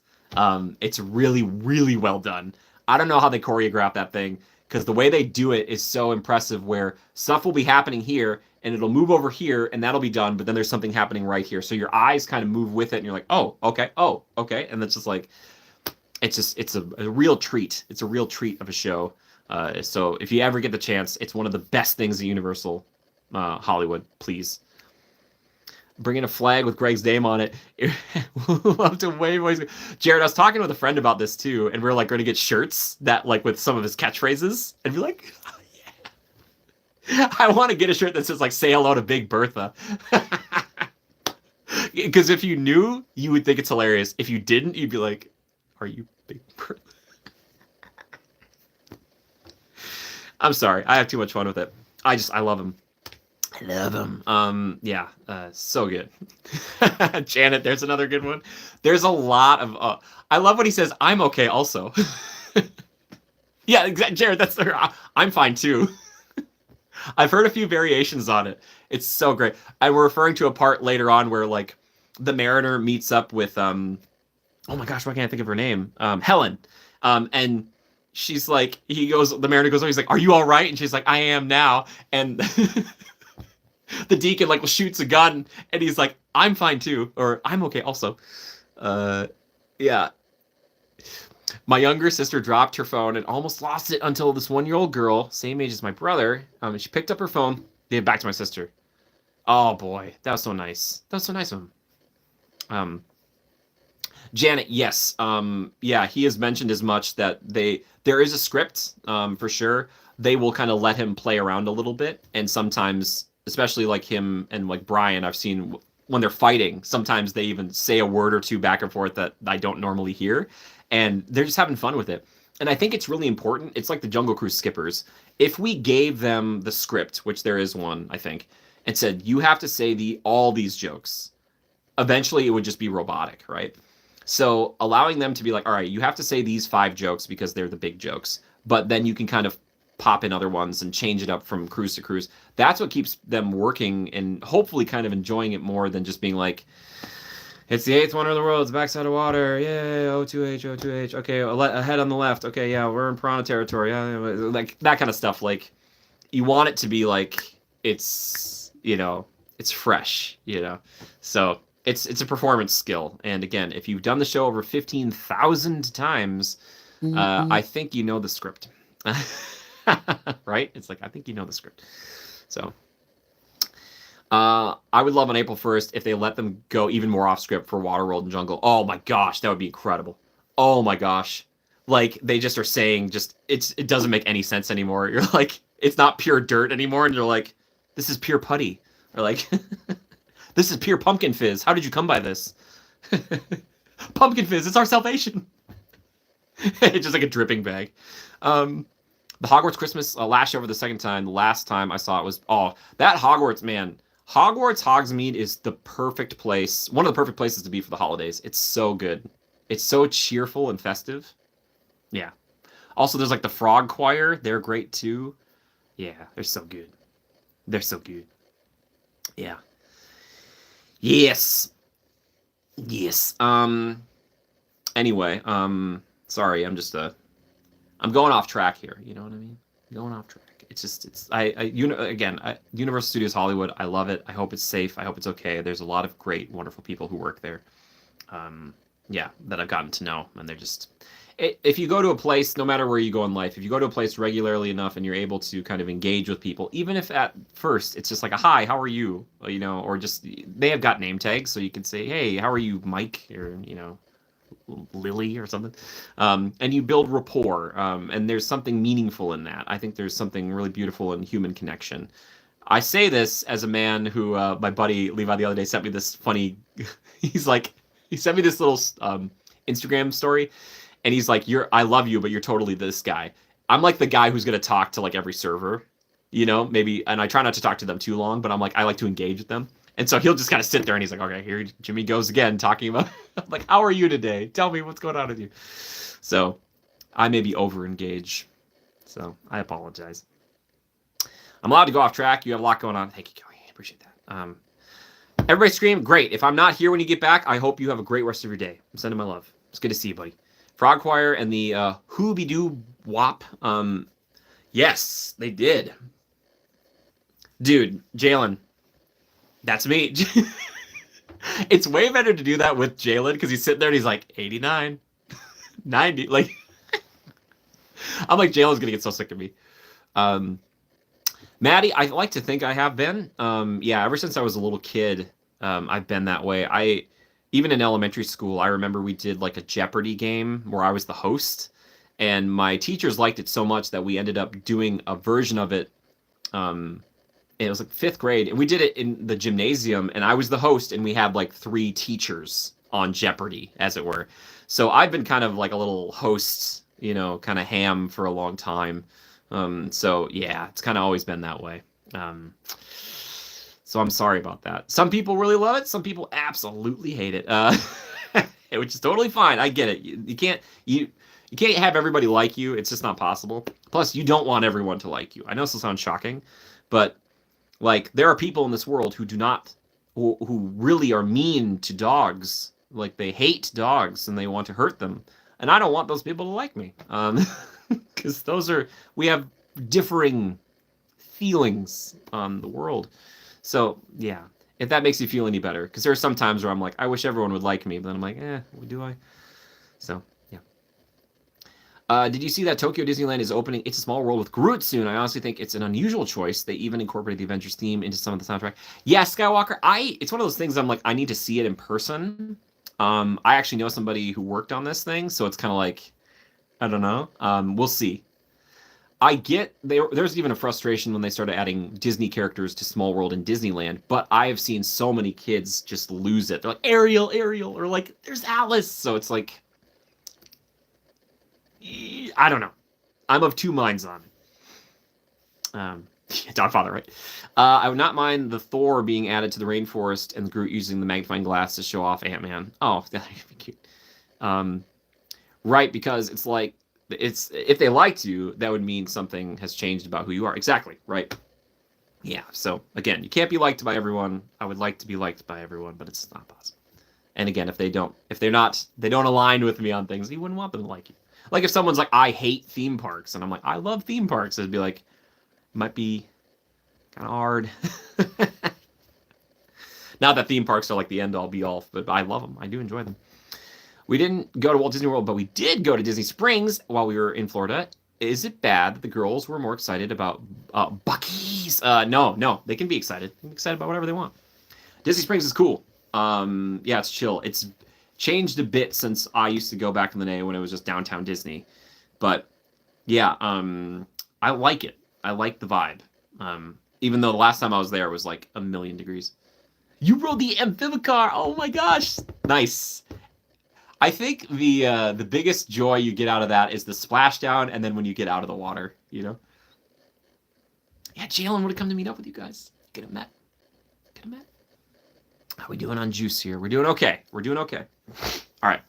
It's really, really well done. I don't know how they choreograph that thing, because the way they do it is so impressive, where stuff will be happening here and it'll move over here and that'll be done, but then there's something happening right here. So your eyes kind of move with it and you're like, "Oh, okay. Oh, okay." And it's just like, it's a real treat. It's a real treat of a show. So if you ever get the chance, it's one of the best things at Universal Hollywood. Please. Bringing a flag with Greg's name on it. Love to wave. Jared, I was talking with a friend about this too, and we are like going to get shirts that like with some of his catchphrases and be like, "Oh, yeah." I want to get a shirt that says like, "Say hello to Big Bertha." Because if you knew, you would think it's hilarious. If you didn't, you'd be like, "Are you Big Bertha?" I'm sorry. I have too much fun with it. I love him. I love him. So good. Janet, there's another good one. There's a lot of, I love when he says, "I'm okay also." Yeah, exactly. Jared, I'm fine too. I've heard a few variations on it. It's so great. And we're referring to a part later on where like the Mariner meets up with, oh my gosh, why can't I think of her name? Helen. And she's like, the Mariner goes, he's like, "Are you all right?" And she's like, "I am now." And the Deacon like shoots a gun and he's like, "I'm fine too," or "I'm okay also." Yeah. My younger sister dropped her phone and almost lost it until this 1-year-old girl, same age as my brother, she picked up her phone, gave it back to my sister. Oh boy, that was so nice. That was so nice of him. Janet, yes. Yeah, he has mentioned as much that there is a script, for sure. They will kind of let him play around a little bit, and sometimes, especially like him and like Brian, I've seen when they're fighting, sometimes they even say a word or two back and forth that I don't normally hear, and they're just having fun with it. And I think it's really important. It's like the Jungle Cruise skippers. If we gave them the script, which there is one, I think, and said, "You have to say all these jokes," eventually it would just be robotic, right? So allowing them to be like, "All right, you have to say these 5 jokes because they're the big jokes," but then you can kind of pop in other ones and change it up from cruise to cruise. That's what keeps them working and hopefully kind of enjoying it more than just being like, it's the eighth wonder of the world. It's backside of water. Yay, O2H, O2H. Okay, ahead on the left. Okay, yeah, we're in piranha territory. Yeah, like that kind of stuff. Like, you want it to be like it's, it's fresh, So it's a performance skill. And again, if you've done the show over 15,000 times, I think you know the script. Right? It's like, I think you know the script. So... I would love on April 1st if they let them go even more off script for Waterworld and Jungle. Oh my gosh, that would be incredible. Oh my gosh. Like, they just are saying it doesn't make any sense anymore. You're like, it's not pure dirt anymore, and you're like, this is pure putty. Or like, this is pure pumpkin fizz. How did you come by this? Pumpkin fizz, it's our salvation. It's just like a dripping bag. The Hogwarts Christmas, last year over the second time, the last time I saw it was, that Hogwarts, man. Hogwarts Hogsmeade is the perfect place, one of the perfect places to be for the holidays. It's so good. It's so cheerful and festive. Yeah. Also, there's like the Frog Choir. They're great too. Yeah, they're so good. They're so good. Yeah. Yes. Yes. Anyway, sorry, I'm going off track here. You know what I mean? Going off track. It's just, Universal Studios Hollywood, I love it. I hope it's safe. I hope it's okay. There's a lot of great, wonderful people who work there. That I've gotten to know. And they're just, if you go to a place, no matter where you go in life, if you go to a place regularly enough and you're able to kind of engage with people, even if at first it's just like a, hi, how are you? Or just, they have got name tags, so you can say, hey, how are you, Mike? Or, Lily or something, and you build rapport, and there's something meaningful in that. I think there's something really beautiful in human connection. I say this as a man who, my buddy Levi the other day sent me this funny, he sent me this little Instagram story, and he's like, I love you, but you're totally this guy. I'm like the guy who's going to talk to like every server, maybe, and I try not to talk to them too long, but I'm like, I like to engage with them. And so he'll just kind of sit there and he's like, okay, here Jimmy goes again, talking about, like, how are you today? Tell me what's going on with you. So I maybe over-engage. So I apologize. I'm allowed to go off track. You have a lot going on. Thank you, Kelly. I appreciate that. Everybody scream. Great. If I'm not here when you get back, I hope you have a great rest of your day. I'm sending my love. It's good to see you, buddy. Frog Choir and the Hoobie-Doo Wop. Yes, they did. Dude, Jalen. That's me. It's way better to do that with Jalen because he's sitting there and he's like 89, 90. Like, I'm like, Jalen's gonna get so sick of me. Maddie, I like to think I have been. Ever since I was a little kid, I've been that way. Even in elementary school, I remember we did like a Jeopardy game where I was the host, and my teachers liked it so much that we ended up doing a version of it. It was like 5th grade, and we did it in the gymnasium, and I was the host, and we had like 3 teachers on Jeopardy, as it were. So I've been kind of like a little host, kind of ham for a long time. It's kind of always been that way. So I'm sorry about that. Some people really love it. Some people absolutely hate it. Which is totally fine. I get it. You can't have everybody like you. It's just not possible. Plus, you don't want everyone to like you. I know this will sound shocking, but like, there are people in this world who who really are mean to dogs. Like, they hate dogs and they want to hurt them. And I don't want those people to like me. Because we have differing feelings on the world. So, yeah, if that makes you feel any better. Because there are some times where I'm like, I wish everyone would like me. But then I'm like, do I? So, yeah. Did you see that Tokyo Disneyland is opening It's a Small World with Groot soon? I honestly think it's an unusual choice. They even incorporated the Avengers theme into some of the soundtrack. Yeah, Skywalker, it's one of those things I'm like, I need to see it in person. I actually know somebody who worked on this thing, so it's kind of like, I don't know. We'll see. I get, there's even a frustration when they started adding Disney characters to Small World in Disneyland, but I have seen so many kids just lose it. They're like, Ariel, or like, there's Alice. So it's like, I don't know. I'm of two minds on it. Dogfather, right? I would not mind the Thor being added to the rainforest and Groot using the magnifying glass to show off Ant-Man. Oh, that'd be cute. Right, because it's like, it's if they liked you, that would mean something has changed about who you are. Exactly, right? Yeah. So again, you can't be liked by everyone. I would like to be liked by everyone, but it's not possible. And again, if they don't align with me on things, you wouldn't want them to like you. Like if someone's like, I hate theme parks, and I'm like, I love theme parks, it'd be like, might be kind of hard. Not that theme parks are like the end all be all, but I love them. I do enjoy them. We didn't go to Walt Disney World, but we did go to Disney Springs while we were in Florida. Is it bad that the girls were more excited about Buc-ee's? No, they can be excited. They can be excited about whatever they want. Disney Springs is cool. Yeah, it's chill. It's changed a bit since I used to go back in the day when it was just downtown Disney. But yeah, I like it. I like the vibe. Even though the last time I was there it was like 1,000,000 degrees. You rode the amphibicar. Oh my gosh. Nice. I think the biggest joy you get out of that is the splashdown and then when you get out of the water, you know? Yeah, Jalen would have come to meet up with you guys. Get him met. Get him met. How we doing on juice here? We're doing okay. We're doing okay. All right.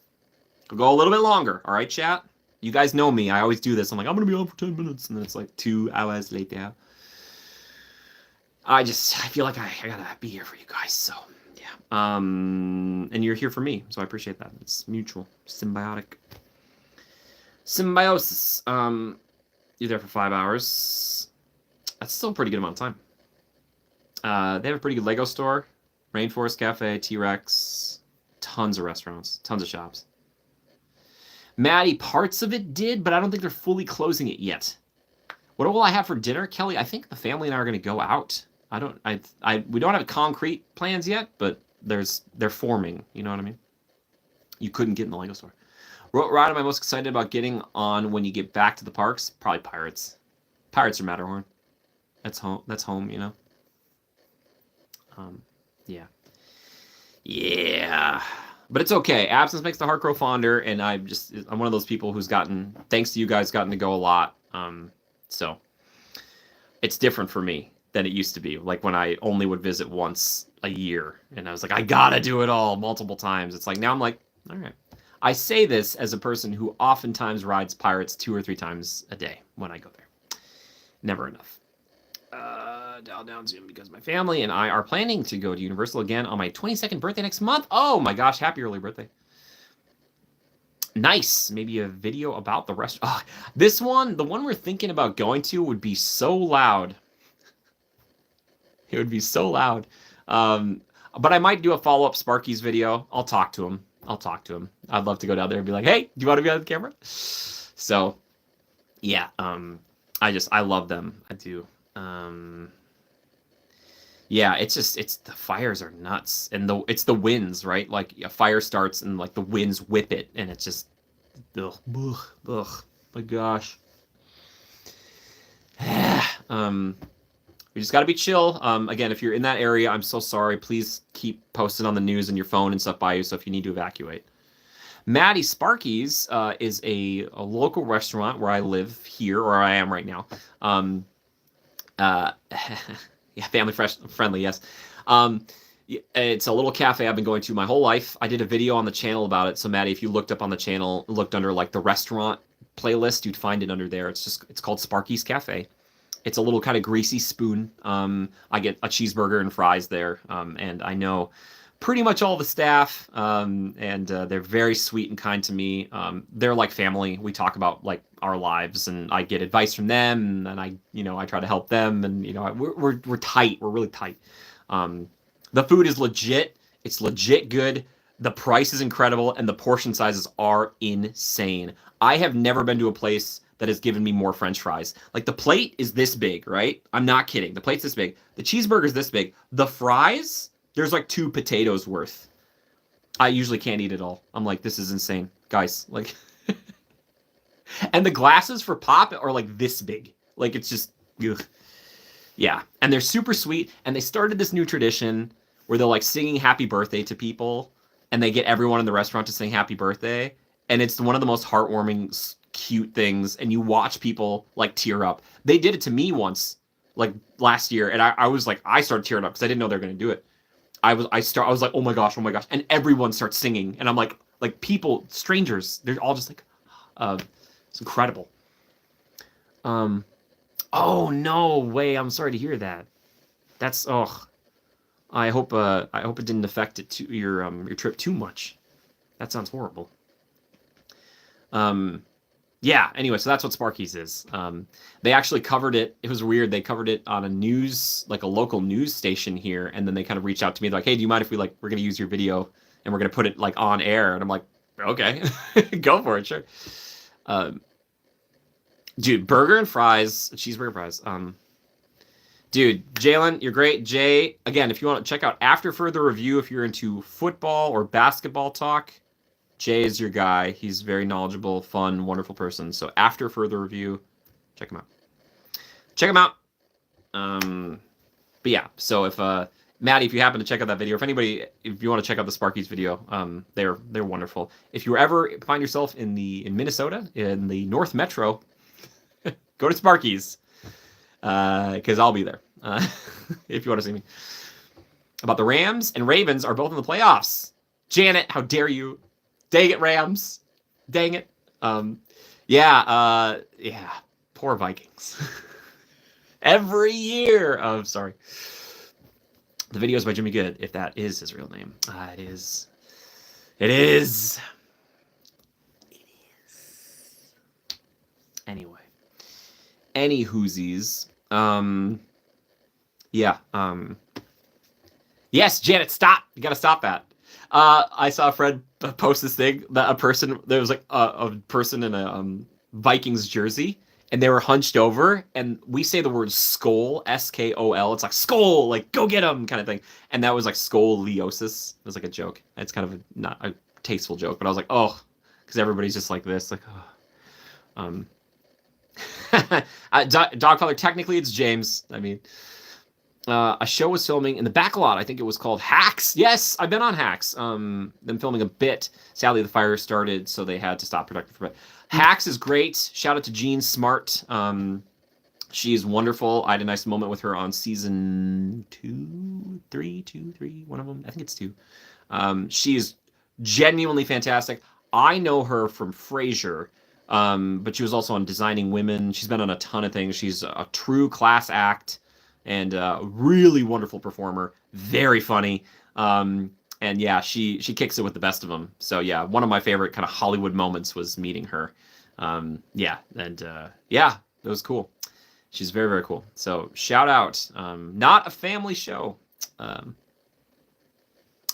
We'll go a little bit longer. All right, chat? You guys know me. I always do this. I'm like, I'm going to be on for 10 minutes. And then it's like 2 hours later. I feel like I got to be here for you guys. So, yeah. And you're here for me. So I appreciate that. It's mutual. Symbiotic. Symbiosis. You're there for 5 hours. That's still a pretty good amount of time. They have a pretty good Lego store. Rainforest Cafe, T-Rex, tons of restaurants, tons of shops. Maddie, parts of it did, but I don't think they're fully closing it yet. What will I have for dinner, Kelly? I think the family and I are going to go out. We don't have concrete plans yet, but they're forming. You know what I mean? You couldn't get in the Lego store. What ride am I most excited about getting on when you get back to the parks? Probably Pirates. Pirates or Matterhorn. That's home. That's home. You know. Yeah. But it's okay. Absence makes the heart grow fonder, and I'm one of those people who's thanks to you guys, gotten to go a lot. So it's different for me than it used to be. Like when I only would visit once a year, and I was like, I gotta do it all multiple times. It's like now I'm like, all right. I say this as a person who oftentimes rides Pirates 2 or 3 times a day when I go there. Never enough. Dial down Zoom because my family and I are planning to go to Universal again on my 22nd birthday next month. Oh my gosh, happy early birthday. Nice. Maybe a video about the restaurant. Oh, this one, the one we're thinking about going to would be so loud. It would be so loud. But I might do a follow-up Sparky's video. I'll talk to him. I'd love to go down there and be like, hey, do you want to be on the camera? So, yeah. I love them. I do. Yeah, it's the fires are nuts, and it's the winds, right? Like a fire starts and like the winds whip it, and it's just, ugh, my gosh. We just got to be chill. Again, if you're in that area, I'm so sorry. Please keep posting on the news and your phone and stuff by you. So if you need to evacuate. Maddie Sparky's is a local restaurant where I live here, or I am right now. Yeah, family friendly, yes. It's a little cafe I've been going to my whole life. I did a video on the channel about it. So Maddie, if you looked up on the channel, looked under like the restaurant playlist, you'd find it under there. It's called Sparky's Cafe. It's a little kind of greasy spoon. I get a cheeseburger and fries there. And I know pretty much all the staff, and they're very sweet and kind to me. They're like family. We talk about like our lives, and I get advice from them, and I try to help them, and we're tight. We're really tight. The food is legit. It's legit good. The price is incredible, and the portion sizes are insane. I have never been to a place that has given me more French fries. Like the plate is this big, right? I'm not kidding. The plate's this big. The cheeseburger's this big. The fries, there's like 2 potatoes worth. I usually can't eat it all. I'm like, this is insane. Guys, like... And the glasses for pop are like this big. Like it's just... Ugh. Yeah. And they're super sweet. And they started this new tradition where they're like singing happy birthday to people. And they get everyone in the restaurant to sing happy birthday. And it's one of the most heartwarming, cute things. And you watch people like tear up. They did it to me once, like last year. And I was like, I started tearing up because I didn't know they were going to do it. I was like, oh my gosh. And everyone starts singing. And I'm like people, strangers, they're all just like, It's incredible. Oh no way! I'm sorry to hear that. That's I hope it didn't affect it to your trip too much. That sounds horrible. Yeah. Anyway, so that's what Sparky's is. They actually covered it. It was weird. They covered it on a local news station here, and then they kind of reached out to me like, "Hey, do you mind if we're gonna use your video and we're gonna put it like on air?" And I'm like, "Okay, go for it, sure." Dude, burger and fries, cheeseburger fries. Dude, Jalen, you're great. Jay, again, if you want to check out After Further Review, if you're into football or basketball talk, Jay is your guy. He's very knowledgeable, fun, wonderful person. So After Further Review, check him out. Check him out. But yeah, so if Maddie, if you happen to check out that video, if you want to check out the Sparky's video, they're wonderful. If you ever find yourself in Minnesota, in the North Metro, go to Sparky's, because I'll be there if you want to see me. About the Rams and Ravens are both in the playoffs. Janet, how dare you? Dang it, Rams. Dang it. Yeah. Poor Vikings. Every year. Sorry. The video is by Jimmy Good, if that is his real name. It is. It is. It is. Anyway. Any whoosies. Yeah. Yes, Janet, stop. You gotta stop that. I saw a friend post this thing that there was like a person in a Vikings jersey, and they were hunched over, and we say the word skull, S-K-O-L. It's like skull, like go get him kind of thing. And that was like scoliosis. It was like a joke. It's kind of not a tasteful joke, but I was like, oh, because everybody's just like this, like, oh. Dog color, technically it's James. I mean, a show was filming in the back lot. I think it was called Hacks. Yes, I've been on Hacks. Them filming a bit. Sadly, the fire started, so they had to stop production for a bit. Hacks is great. Shout out to Jean Smart. She's wonderful. I had a nice moment with her on season 2, 3, one of them. I think it's 2. She's genuinely fantastic. I know her from Frasier. But she was also on Designing Women. She's been on a ton of things. She's a true class act and a really wonderful performer. Very funny. And yeah, she kicks it with the best of them. So yeah, one of my favorite kind of Hollywood moments was meeting her. Yeah, it was cool. She's very, very cool. So shout out. Not a family show. Oh,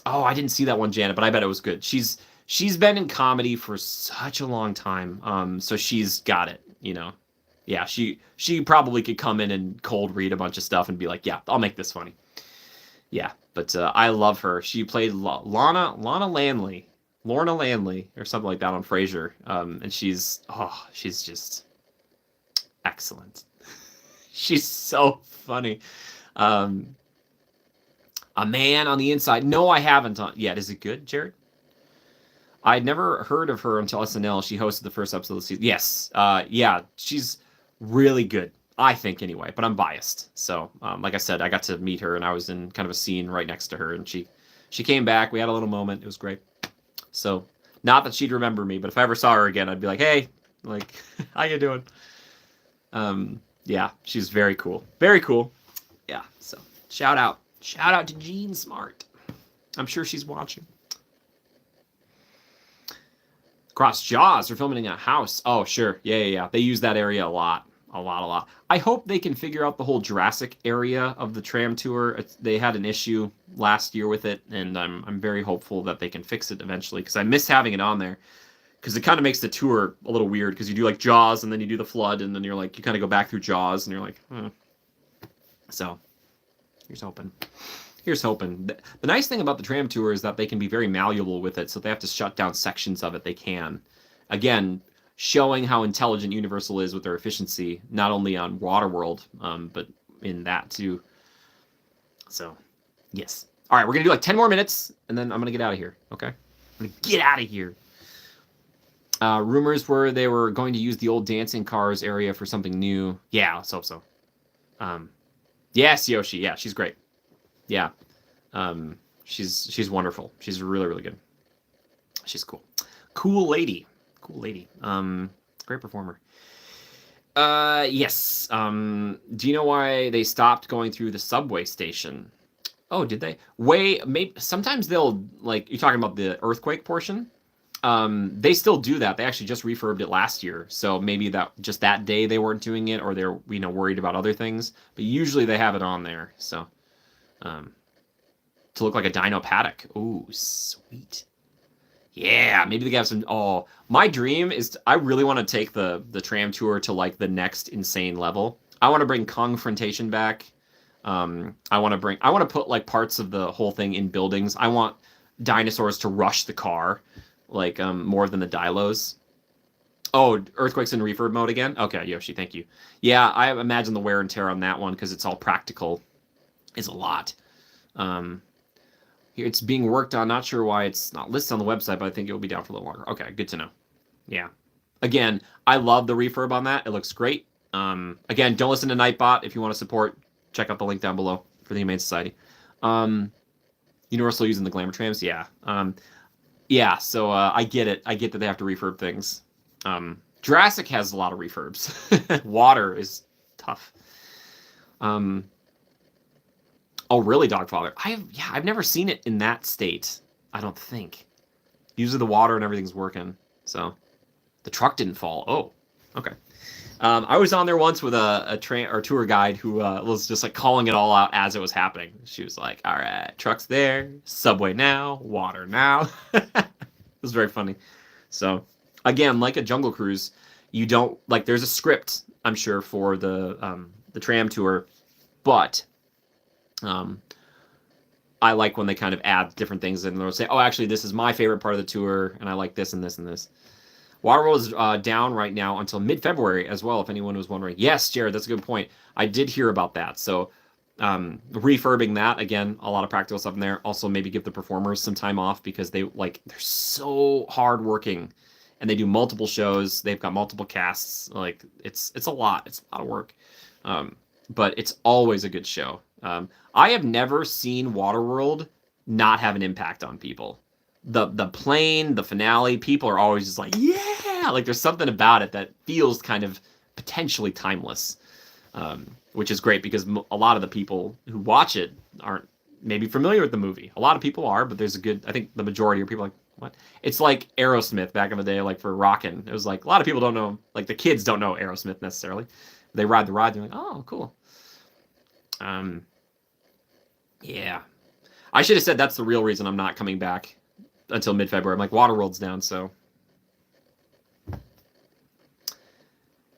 I didn't see that one, Janet, but I bet it was good. She's been in comedy for such a long time. So she's got it, you know. Yeah, she probably could come in and cold read a bunch of stuff and be like, yeah, I'll make this funny. Yeah, but I love her. She played Lorna Landley or something like that on Frasier. And she's just excellent. She's so funny. A Man on the Inside. No, I haven't yet. Is it good, Jared? I'd never heard of her until SNL. She hosted the first episode of the season. Yes. Yeah, she's really good. I think anyway, but I'm biased. So, like I said, I got to meet her and I was in kind of a scene right next to her and she came back. We had a little moment. It was great. So, not that she'd remember me, but if I ever saw her again, I'd be like, hey, like, how you doing? Yeah, she's very cool. Very cool. Yeah, so shout out. Shout out to Jean Smart. I'm sure she's watching. Cross Jaws. They're filming in a house. Oh, sure. Yeah. They use that area a lot. A lot. I hope they can figure out the whole Jurassic area of the tram tour. They had an issue last year with it, and I'm very hopeful that they can fix it eventually, because I miss having it on there. Because it kind of makes the tour a little weird, because you do like Jaws, and then you do the flood, and then you're like, you kind of go back through Jaws, and you're like, So, here's hoping. The nice thing about the tram tour is that they can be very malleable with it, so if they have to shut down sections of it, they can. Again, showing how intelligent Universal is with their efficiency, not only on Waterworld, but in that too. So, yes. All right, we're going to do like 10 more minutes, and then I'm going to get out of here, okay? I'm going to get out of here. Rumors were they were going to use the old dancing cars area for something new. Yeah, let's hope so. Yes, Yoshi. Yeah, she's great. Yeah. She's wonderful. She's really, really good. She's cool. Cool lady. Great performer. Yes. Do you know why they stopped going through the subway station? Oh, did they? Maybe sometimes they'll like you're talking about the earthquake portion. They still do that. They actually just refurbed it last year, so maybe that day they weren't doing it, or they're worried about other things. But usually they have it on there, so to look like a dino paddock. Ooh, sweet. Yeah, maybe they have some. Oh, my dream is I really want to take the tram tour to like the next insane level. I want to bring Confrontation back. I want to put like parts of the whole thing in buildings. I want dinosaurs to rush the car, like more than the Dilos. Oh, earthquakes in refurb mode again? Okay, Yoshi, thank you. Yeah, I imagine the wear and tear on that one because it's all practical is a lot. It's being worked on. Not sure why it's not listed on the website, but I think it will be down for a little longer. Okay, good to know. Yeah. Again, I love the refurb on that. It looks great. Again, don't listen to Nightbot. If you want to support, check out the link down below for the Humane Society. Universal using the glamour trams, yeah. Yeah, so I get it. I get that they have to refurb things. Jurassic has a lot of refurbs. Water is tough. Oh, really, Dogfather? I've never seen it in that state. I don't think. Usually the water and everything's working. So the truck didn't fall. Oh, okay. I was on there once with a tour guide who was just like calling it all out as it was happening. She was like, "All right, truck's there, subway now, water now." It was very funny. So again, like a Jungle Cruise, you don't like. There's a script, I'm sure, for the tram tour, but I like when they kind of add different things and they'll say, "Oh, actually, this is my favorite part of the tour, and I like this and this and this." Waterworld is down right now until mid-February as well, if anyone was wondering. Yes, Jared, that's a good point. I did hear about that. So refurbing that, again, a lot of practical stuff in there. Also, maybe give the performers some time off because they're so hardworking and they do multiple shows. They've got multiple casts. Like it's a lot. It's a lot of work. But it's always a good show. I have never seen Waterworld not have an impact on people. The plane, the finale, people are always just like, yeah! Like there's something about it that feels kind of potentially timeless, which is great because a lot of the people who watch it aren't maybe familiar with the movie. A lot of people are, but I think the majority of people are like, what? It's like Aerosmith back in the day, like for Rockin'. It was like, a lot of people don't know, like the kids don't know Aerosmith necessarily. They ride the ride, they're like, oh, cool. Yeah. I should have said that's the real reason I'm not coming back until mid-February. I'm like, Waterworld's down, so.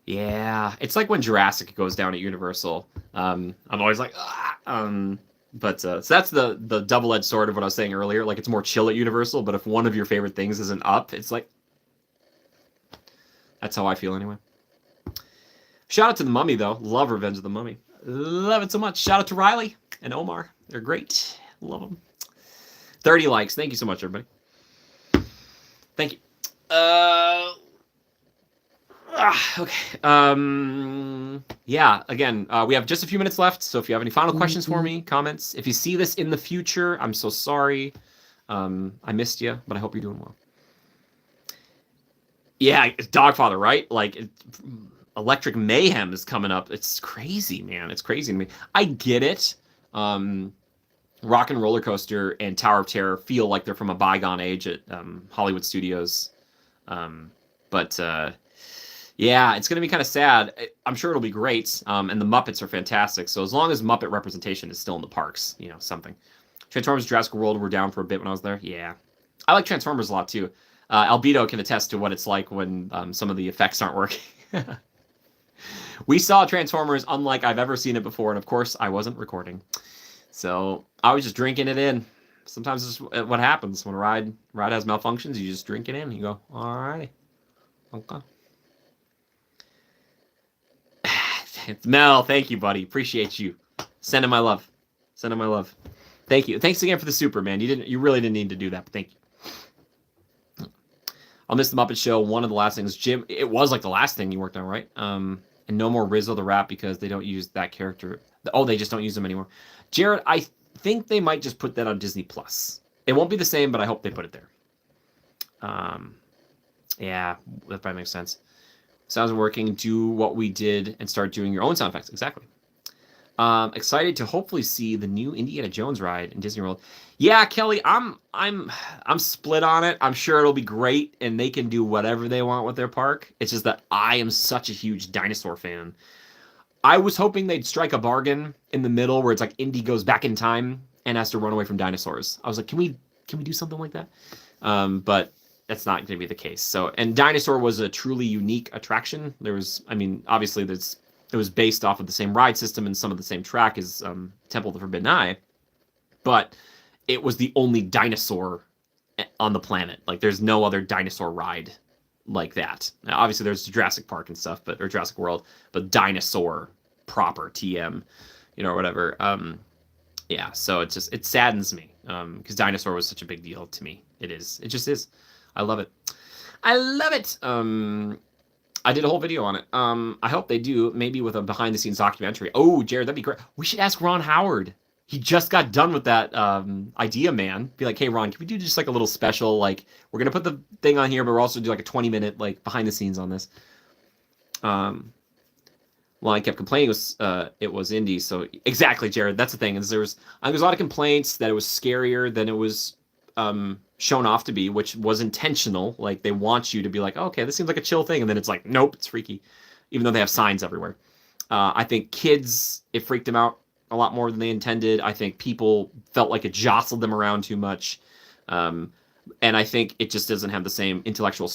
Yeah, it's like when Jurassic goes down at Universal. I'm always like, but so that's the double-edged sword of what I was saying earlier. Like, it's more chill at Universal, but if one of your favorite things isn't up, it's like, that's how I feel anyway. Shout out to The Mummy, though. Love Revenge of the Mummy. Love it so much. Shout out to Riley and Omar. They're great. Love them. 30 likes. Thank you so much, everybody. Thank you. Okay. Yeah, again, we have just a few minutes left, so if you have any final questions for me, comments, if you see this in the future, I'm so sorry. I missed you, but I hope you're doing well. Yeah, it's Dogfather, right? Like, Electric Mayhem is coming up. It's crazy, man. It's crazy to me. I get it. Rock and Roller Coaster and Tower of Terror feel like they're from a bygone age at Hollywood Studios. But yeah, it's going to be kind of sad. I'm sure it'll be great. And the Muppets are fantastic. So as long as Muppet representation is still in the parks, something. Transformers Jurassic World were down for a bit when I was there. Yeah. I like Transformers a lot, too. Albedo can attest to what it's like when some of the effects aren't working. We saw Transformers unlike I've ever seen it before. And, of course, I wasn't recording. So I was just drinking it in. Sometimes this is what happens when a ride has malfunctions. You just drink it in. You go, all right. Okay. Mel, thank you, buddy. Appreciate you. Sending my love. Sending my love. Thank you. Thanks again for the super, man. You really didn't need to do that, but thank you. I'll miss the Muppet Show. One of the last things, Jim. It was like the last thing you worked on, right? And no more Rizzo the Rat because they don't use that character. Oh, they just don't use him anymore. Jared, I think they might just put that on Disney Plus. It won't be the same, but I hope they put it there. Yeah, that probably makes sense. Sounds working. Do what we did and start doing your own sound effects. Exactly. Excited to hopefully see the new Indiana Jones ride in Disney World. Yeah, Kelly, I'm split on it. I'm sure it'll be great, and they can do whatever they want with their park. It's just that I am such a huge dinosaur fan. I was hoping they'd strike a bargain in the middle where it's like Indy goes back in time and has to run away from dinosaurs. I was like, can we do something like that? But that's not going to be the case. So, and Dinosaur was a truly unique attraction. There was, I mean, obviously it was based off of the same ride system and some of the same track as Temple of the Forbidden Eye, but it was the only dinosaur on the planet. Like, there's no other dinosaur ride like that. Now, obviously, there's Jurassic Park and stuff, or Jurassic World, but dinosaur proper TM, or whatever. Yeah, so it saddens me because Dinosaur was such a big deal to me. It just is. I love it. I love it. I did a whole video on it. I hope they do, maybe with a behind-the-scenes documentary. Oh, Jared, that'd be great. We should ask Ron Howard. He just got done with that Idea Man. Be like, hey, Ron, can we do just like a little special? Like, we're gonna put the thing on here, but we're also do like a 20-minute like behind-the-scenes on this. Well, I kept complaining it was indie. So exactly, Jared. That's the thing. Is there's a lot of complaints that it was scarier than it was shown off to be, which was intentional. Like, they want you to be like, oh, okay, this seems like a chill thing, and then it's like, nope, it's freaky, even though they have signs everywhere. I think kids, it freaked them out a lot more than they intended. I think people felt like it jostled them around too much, and I think it just doesn't have the same intellectual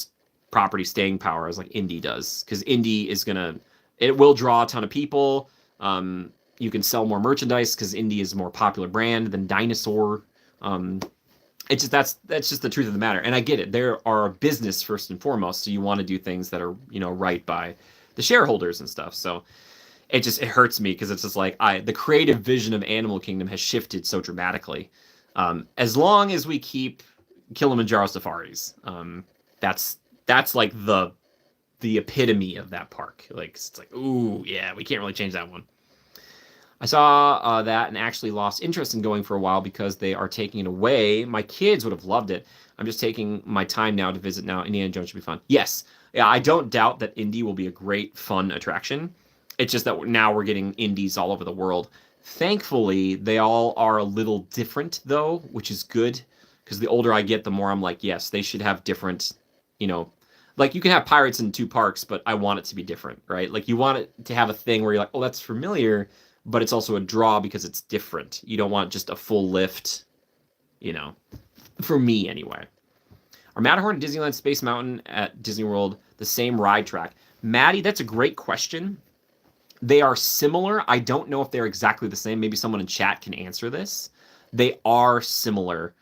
property staying power as like indie does, because indie it will draw a ton of people. You can sell more merchandise because indie is a more popular brand than Dinosaur. It's just that's just the truth of the matter, and I get it. There are a business first and foremost, so you want to do things that are right by the shareholders and stuff. So it hurts me because it's just like the creative vision of Animal Kingdom has shifted so dramatically. As long as we keep Kilimanjaro safaris, that's like the epitome of that park. Like, it's like, ooh, yeah, we can't really change that one. I saw that and actually lost interest in going for a while because they are taking it away. My kids would have loved it. I'm just taking my time now to visit now. Indiana Jones should be fun. Yes. Yeah, I don't doubt that Indy will be a great, fun attraction. It's just that now we're getting indies all over the world. Thankfully, they all are a little different, though, which is good. Because the older I get, the more I'm like, yes, they should have different, like, you can have pirates in 2 parks, but I want it to be different, right? Like, you want it to have a thing where you're like, oh, that's familiar, but it's also a draw because it's different. You don't want just a full lift, for me anyway. Are Matterhorn and Disneyland Space Mountain at Disney World the same ride track? Maddie, that's a great question. They are similar. I don't know if they're exactly the same. Maybe someone in chat can answer this. They are similar.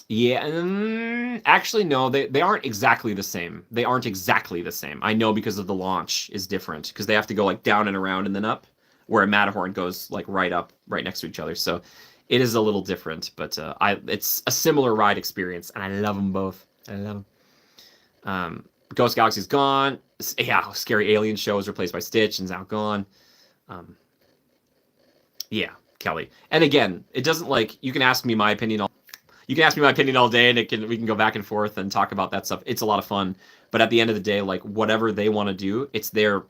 Yeah, actually, no, they aren't exactly the same. They aren't exactly the same. I know because of the launch is different, because they have to go like down and around and then up, where a Matterhorn goes like right up, right next to each other. So it is a little different, but it's a similar ride experience, and I love them both. I love them. Ghost Galaxy's gone. Yeah, Scary Alien Show is replaced by Stitch and is now gone. Yeah, Kelly. And again, it doesn't like, you can ask me my opinion all day, and we can go back and forth and talk about that stuff. It's a lot of fun, but at the end of the day, like, whatever they want to do, it's their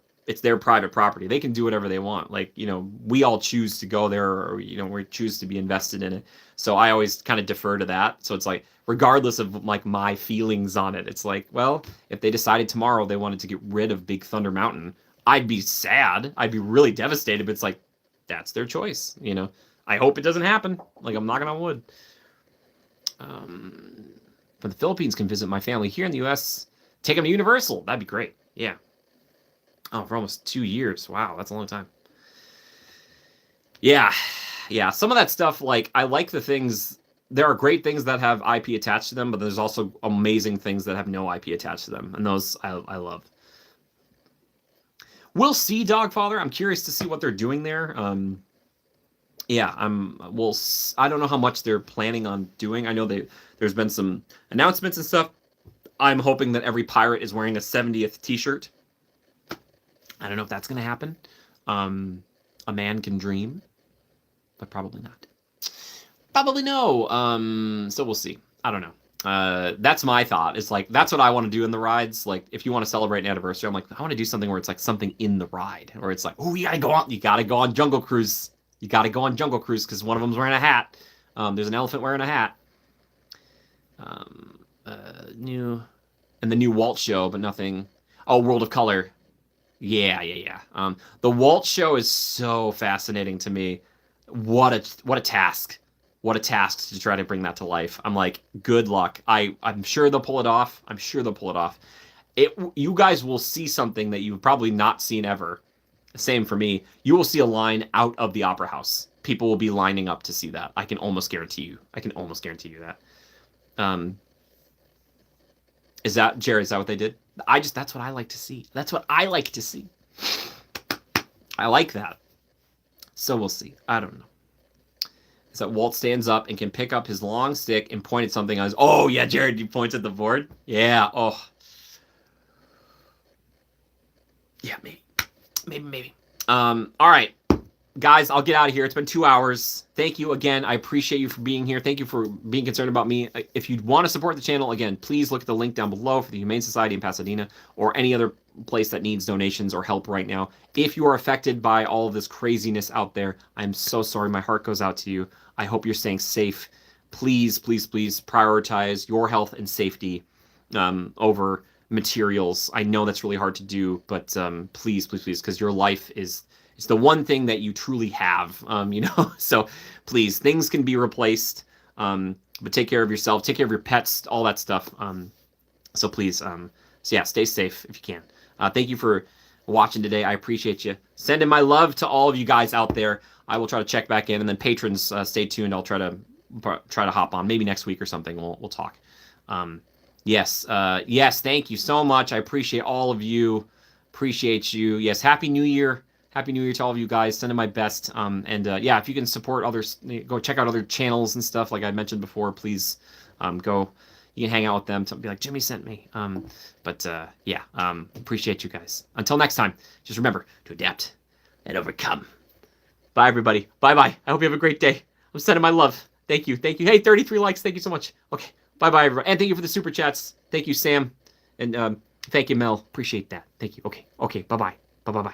private property. They can do whatever they want. Like, we all choose to go there, or we choose to be invested in it. So I always kind of defer to that. So it's like, regardless of like my feelings on it, it's like, well, if they decided tomorrow they wanted to get rid of Big Thunder Mountain, I'd be sad. I'd be really devastated. But it's like, that's their choice. I hope it doesn't happen. Like, I'm knocking on wood. But the Philippines can visit my family here in the U.S. Take them to Universal. That'd be great. Yeah. Oh, for almost 2 years. Wow, that's a long time. Yeah. Some of that stuff, like, I like the things. There are great things that have IP attached to them, but there's also amazing things that have no IP attached to them, and those I love. We'll see, Dogfather. I'm curious to see what they're doing there. Yeah, I don't know how much they're planning on doing. I know there's been some announcements and stuff. I'm hoping that every pirate is wearing a 70th t-shirt. I don't know if that's going to happen. A man can dream, but probably not. Probably no. So we'll see. I don't know. That's my thought. It's like, that's what I want to do in the rides. Like, if you want to celebrate an anniversary, I'm like, I want to do something where it's like something in the ride, or it's like, oh, you gotta go on Jungle Cruise. You gotta go on Jungle Cruise because one of them's wearing a hat. There's an elephant wearing a hat. New, and the new Walt show, but nothing. Oh, World of Color. Yeah. The Walt show is so fascinating to me. What a task. What a task to try to bring that to life. I'm like, good luck. I'm sure they'll pull it off. I'm sure they'll pull it off. You guys will see something that you've probably not seen ever. Same for me. You will see a line out of the Opera House. People will be lining up to see that. I can almost guarantee you. I can almost guarantee you that. Is that, Jerry, is that what they did? That's what I like to see. That's what I like to see. I like that. So we'll see. I don't know. Is that Walt stands up and can pick up his long stick and point at something on his... Oh, yeah, Jared, you points at the board? Yeah, oh. Yeah, maybe. All right. Guys, I'll get out of here. It's been 2 hours. Thank you again. I appreciate you for being here. Thank you for being concerned about me. If you want to support the channel, again, please look at the link down below for the Humane Society in Pasadena or any other place that needs donations or help right now. If you are affected by all of this craziness out there, I'm so sorry. My heart goes out to you. I hope you're staying safe. Please, please, please prioritize your health and safety over materials. I know that's really hard to do, but please, please, please, because your life is... It's the one thing that you truly have, So please, things can be replaced, but take care of yourself, take care of your pets, all that stuff. So please, so yeah, stay safe if you can. Thank you for watching today. I appreciate you. Sending my love to all of you guys out there. I will try to check back in, and then patrons, stay tuned. I'll try to hop on maybe next week or something. We'll talk. Yes. Thank you so much. I appreciate all of you. Appreciate you. Yes. Happy New Year. Happy New Year to all of you guys. Sending my best. Yeah, if you can support others, go check out other channels and stuff like I mentioned before. Please go. You can hang out with them. Be like, Jimmy sent me. Yeah, appreciate you guys. Until next time, just remember to adapt and overcome. Bye, everybody. Bye-bye. I hope you have a great day. I'm sending my love. Thank you. Hey, 33 likes. Thank you so much. Okay, bye-bye, everyone. And thank you for the super chats. Thank you, Sam. And thank you, Mel. Appreciate that. Thank you. Okay, bye-bye. Bye-bye.